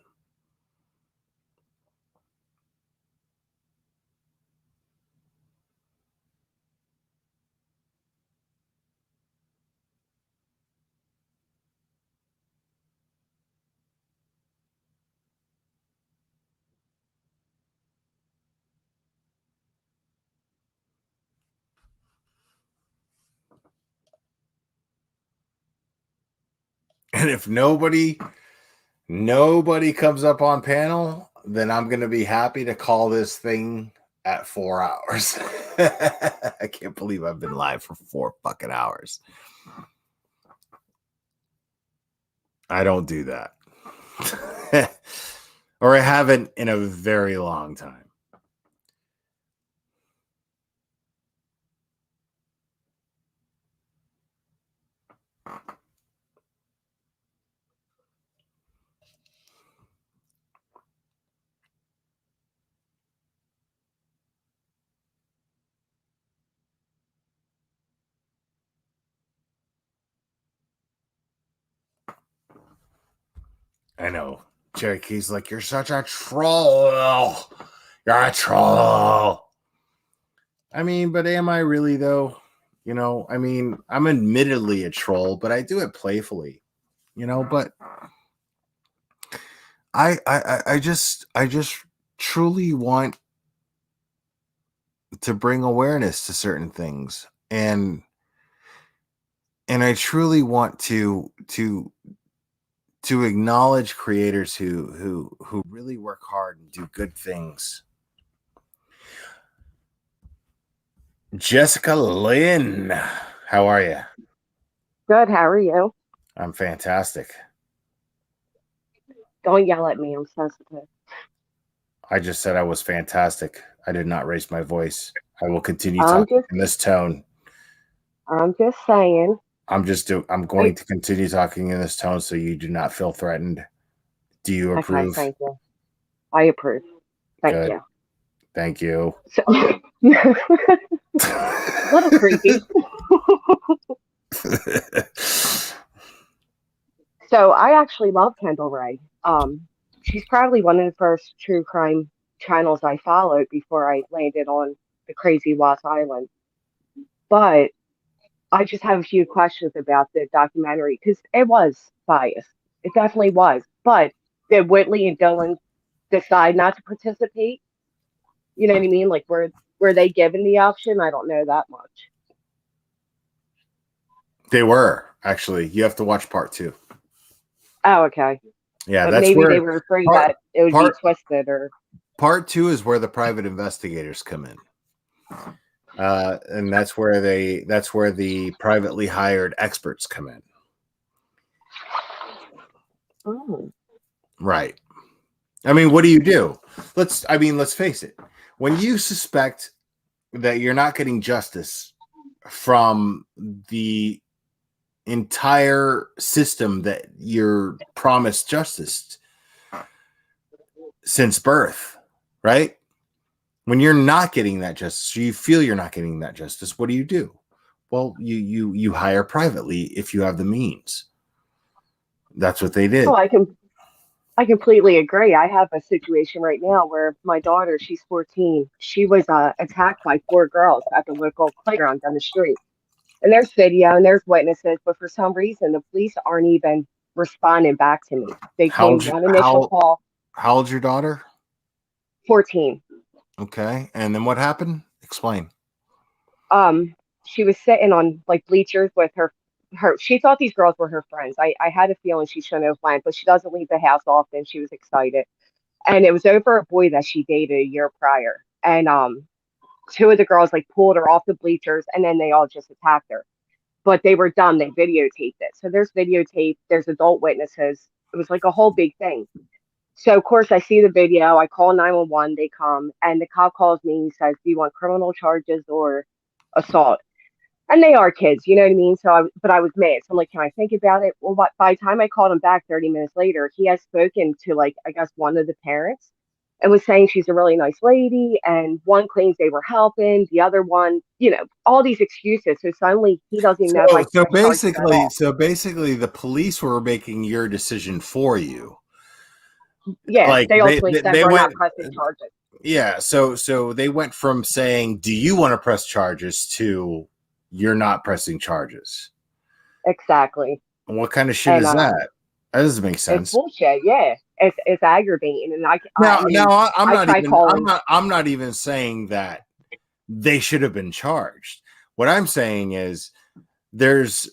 And if nobody comes up on panel, then I'm going to be happy to call this thing at 4 hours. I can't believe I've been live for 4 fucking hours. I don't do that. Or I haven't in a very long time. I know. Cherokee's like, you're such a troll. You're a troll. I mean, but am I really though? You know, I mean, I'm admittedly a troll, but I do it playfully. You know, but I just truly want to bring awareness to certain things, and I truly want to acknowledge creators who really work hard and do good things. Jessica Lynn, how are you? Good. How are you? I'm fantastic. Don't yell at me. I'm sensitive. I just said I was fantastic. I did not raise my voice. I will continue talking in this tone. I'm just saying. I'm going to continue talking in this tone so you do not feel threatened. Do you approve? Okay, thank you. I approve. Thank Good. you. Thank you. So, a little creepy. So I actually love Kendall Ray. She's probably one of the first true crime channels I followed before I landed on the crazy Lost Island. But I just have a few questions about the documentary because it was biased. It definitely was. But did Whitley and Dylan decide not to participate? You know what I mean? Like, were they given the option? I don't know that much. They were, actually. You have to watch part 2. Oh, okay. Yeah, but that's maybe where they were afraid that it would be twisted, or part 2 is where the private investigators come in. And that's where the privately hired experts come in. Oh. Right. I mean, what do you do? Let's face it. When you suspect that you're not getting justice from the entire system that you're promised justice, since birth, right? When you're not getting that justice, or you feel you're not getting that justice, what do? Well, you hire privately if you have the means. That's what they did. Oh, I completely agree. I have a situation right now where my daughter, she's 14, she was attacked by 4 girls at the local playground down the street. And there's video and there's witnesses, but for some reason the police aren't even responding back to me. They came one initial call. How old's your daughter? 14. Okay, and then what happened? Explain. She was sitting on like bleachers with her. She thought these girls were her friends. I had a feeling she shouldn't have went, but she doesn't leave the house often. She was excited, and it was over a boy that she dated a year prior. And 2 of the girls like pulled her off the bleachers, and then they all just attacked her. But they were dumb. They videotaped it. So there's videotape. There's adult witnesses. It was like a whole big thing. So of course I see the video. I call 911. They come, and the cop calls me and he says, "Do you want criminal charges or assault?" And they are kids, you know what I mean? But I was mad. So I'm like, can I think about it? Well, by the time I called him back 30 minutes later, he has spoken to like, I guess one of the parents and was saying she's a really nice lady. And one claims they were helping, the other one, all these excuses. So suddenly he doesn't even know if I So can charge him at all. basically, the police were making your decision for you. Yeah, Like they ultimately said we're not went, pressing charges. Yeah, so they went from saying, "Do you want to press charges?" to "You're not pressing charges." Exactly. And what kind of shit is that? That doesn't make sense. It's bullshit. Yeah, it's aggravating, and I'm not even saying that they should have been charged. What I'm saying is there's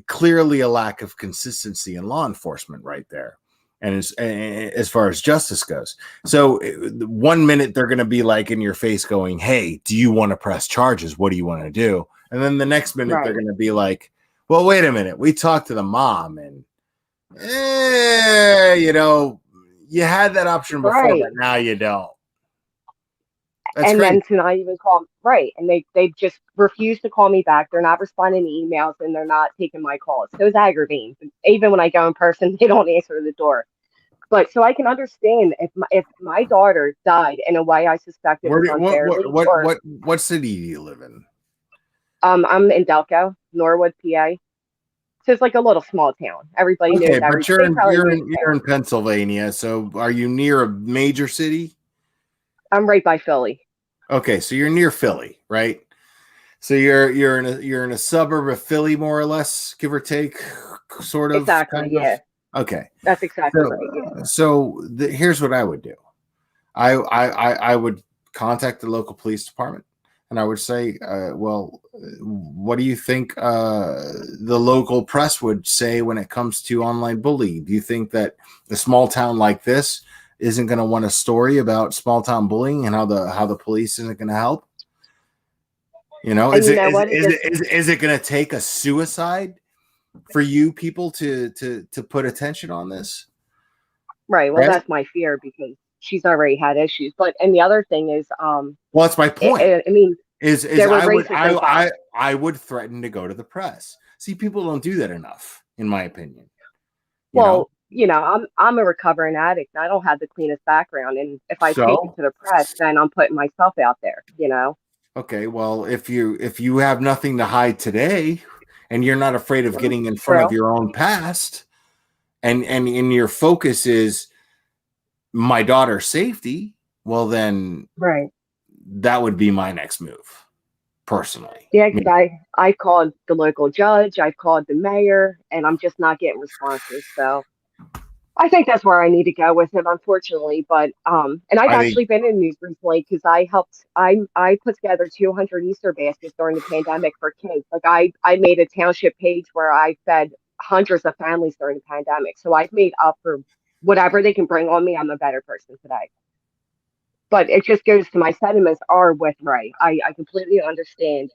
clearly a lack of consistency in law enforcement right there. And as far as justice goes, so 1 minute they're going to be like in your face going, "Hey, do you want to press charges? What do you want to do?" And then the next minute they're going to be like, "Well, wait a minute. We talked to the mom and, you had that option before, but now you don't." That's and great. then to not even call and they just refuse to call me back. They're not responding to emails and they're not taking my calls. So it's aggravating. Even when I go in person, they don't answer the door. But so I can understand if my daughter died in a way I suspected was unfairly. What city do you live in? I'm in Delco, Norwood, PA. So it's like a little small town. Everybody knows but you're in Pennsylvania. So are you near a major city? I'm right by Philly. Okay, so you're near Philly, right? So you're in a suburb of Philly, more or less, give or take, sort of. Exactly. Yeah. Okay. That's exactly right. Yeah. So here's what I would do. I would contact the local police department, and I would say, well, what do you think the local press would say when it comes to online bullying? Do you think that a small town like this isn't going to want a story about small town bullying and how the police isn't going to help? Is it going to take a suicide for you people to put attention on this? Right. Well, that's my fear because she's already had issues. And the other thing is, well, that's my point. I mean, I would threaten to go to the press. See, people don't do that enough, in my opinion. I'm a recovering addict and I don't have the cleanest background. And if I take it to the press, then I'm putting myself out there, Okay, well, if you have nothing to hide today and you're not afraid of getting in front of your own past and your focus is my daughter's safety, well then that would be my next move, personally. Yeah, because I called the local judge, I've called the mayor, and I'm just not getting responses. So I think that's where I need to go with it, unfortunately. But and I've actually been in the news recently because I put together 200 Easter baskets during the pandemic for kids. Like I made a township page where I fed hundreds of families during the pandemic. So I've made up for whatever they can bring on me. I'm a better person today. But it just goes to my sentiments are with Ray. I completely understand.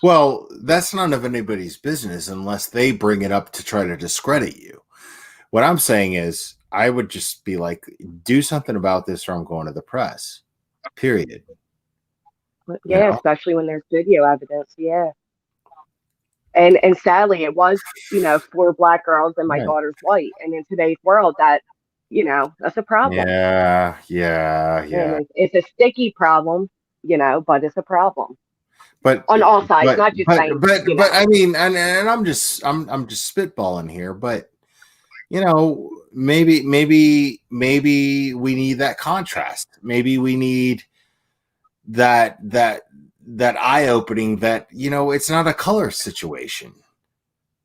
Well, that's none of anybody's business unless they bring it up to try to discredit you. What I'm saying is I would just be like, do something about this or I'm going to the press, period. Yeah, especially when there's video evidence. Yeah. And sadly, it was, 4 black girls and my daughter's white. And in today's world, that that's a problem. Yeah. And it's a sticky problem, but it's a problem But on all sides, not just saying, but I mean, and I'm just spitballing here, but maybe we need that contrast. Maybe we need that eye opening that it's not a color situation.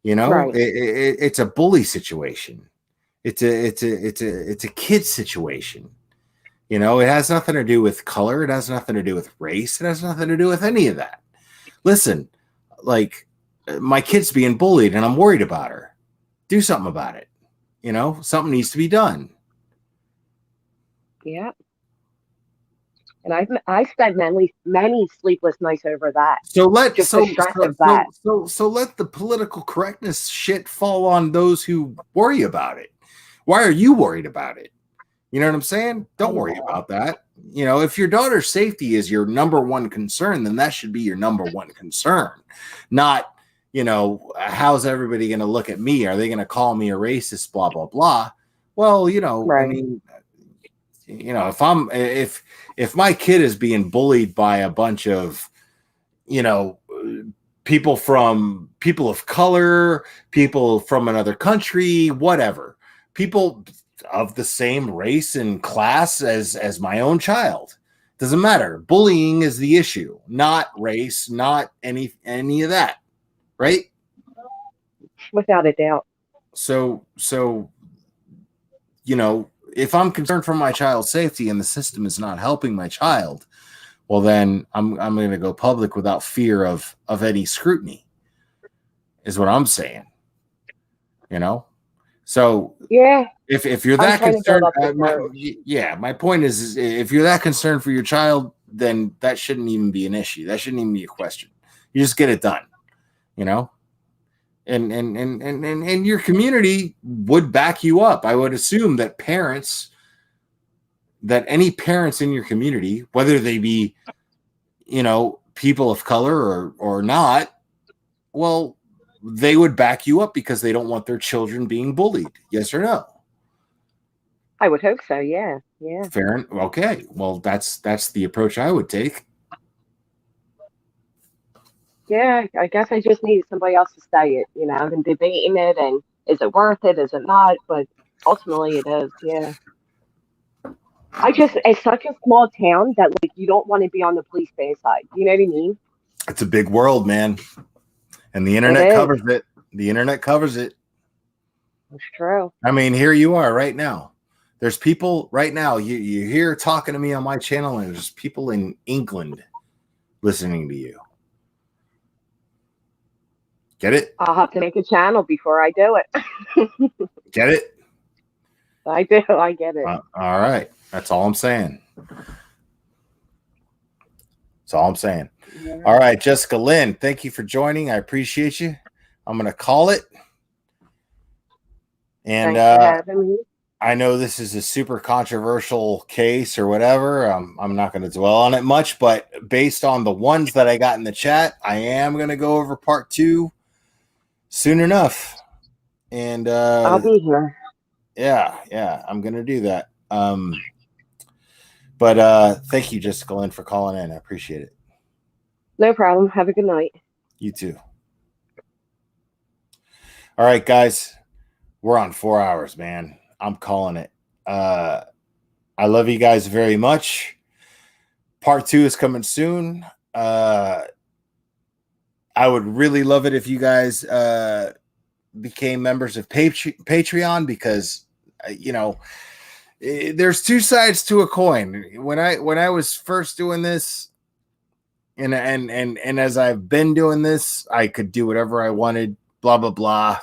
Right. It's a bully situation. It's a kid situation. It has nothing to do with color. It has nothing to do with race. It has nothing to do with any of that. Listen, like, my kid's being bullied and I'm worried about her. Do something about it. Something needs to be done. Yeah. And I spent many sleepless nights over that. So let the stress of that. So let the political correctness shit fall on those who worry about it. Why are you worried about it? You know what I'm saying? Don't worry about that. If your daughter's safety is your number one concern, then that should be your number one concern. Not, how's everybody going to look at me? Are they going to call me a racist? Blah, blah, blah. Well, right. I mean, if my kid is being bullied by a bunch of, people of color, people from another country, whatever, people of the same race and class as my own child, doesn't matter. Bullying is the issue, not race, not any of that, right? Without a doubt. So if I'm concerned for my child's safety and the system is not helping my child, well, then I'm going to go public without fear of any scrutiny, is what I'm saying. So yeah, if you're that concerned, my point is if you're that concerned for your child, then that shouldn't even be an issue. That shouldn't even be a question. You just get it done, and your community would back you up. I would assume that any parents in your community, whether they be, people of color or not, well, they would back you up because they don't want their children being bullied. Yes or no? I would hope so. Yeah. Fair. Okay. Well, that's the approach I would take. Yeah, I guess I just needed somebody else to say it, and debating it, and is it worth it? Is it not? But ultimately, it is. Yeah. It's such a small town that you don't want to be on the police bad side. You know what I mean? It's a big world, man, and the internet covers it. The internet covers it. It's true. I mean, here you are right now. There's people right now. You hear talking to me on my channel, and there's people in England listening to you. Get it? I'll have to make a channel before I do it. Get it? I do. I get it. All right. That's all I'm saying. That's all I'm saying. Yeah. All right, Jessica Lynn, thank you for joining. I appreciate you. I'm going to call it. And I know this is a super controversial case or whatever. I'm not going to dwell on it much, but based on the ones that I got in the chat, I am going to go over part 2 soon enough. And I'll be here. Yeah, I'm going to do that. But thank you, Jessica Lynn, for calling in. I appreciate it. No problem. Have a good night. You too. All right, guys. We're on 4 hours, man. I'm calling it. I love you guys very much. Part 2 is coming soon. I would really love it if you guys became members of Patreon because, there's 2 sides to a coin. When I was first doing this, and as I've been doing this, I could do whatever I wanted, blah, blah, blah,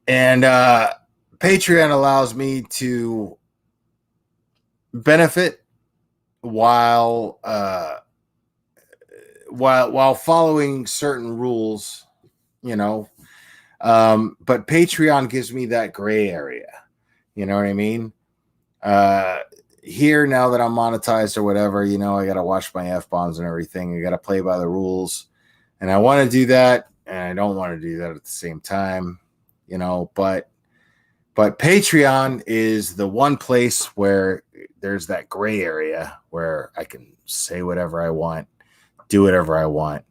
And Patreon allows me to benefit while following certain rules, but Patreon gives me that gray area. You know what I mean? Here, now that I'm monetized or whatever, I got to watch my F-bombs and everything. I got to play by the rules. And I want to do that, and I don't want to do that at the same time, but But Patreon is the one place where there's that gray area where I can say whatever I want, do whatever I want,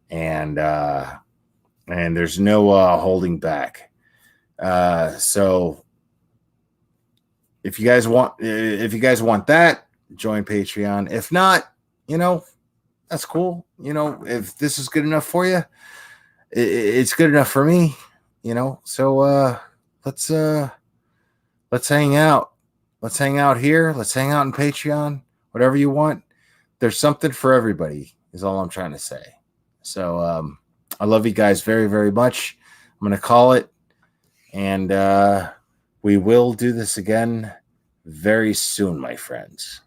and there's no holding back. So if you guys want that, join Patreon. If not, that's cool. If this is good enough for you, it's good enough for me. So let's hang out. Let's hang out here. Let's hang out in Patreon. Whatever you want. There's something for everybody, is all I'm trying to say. So I love you guys very, very much. I'm going to call it. And we will do this again very soon, my friends.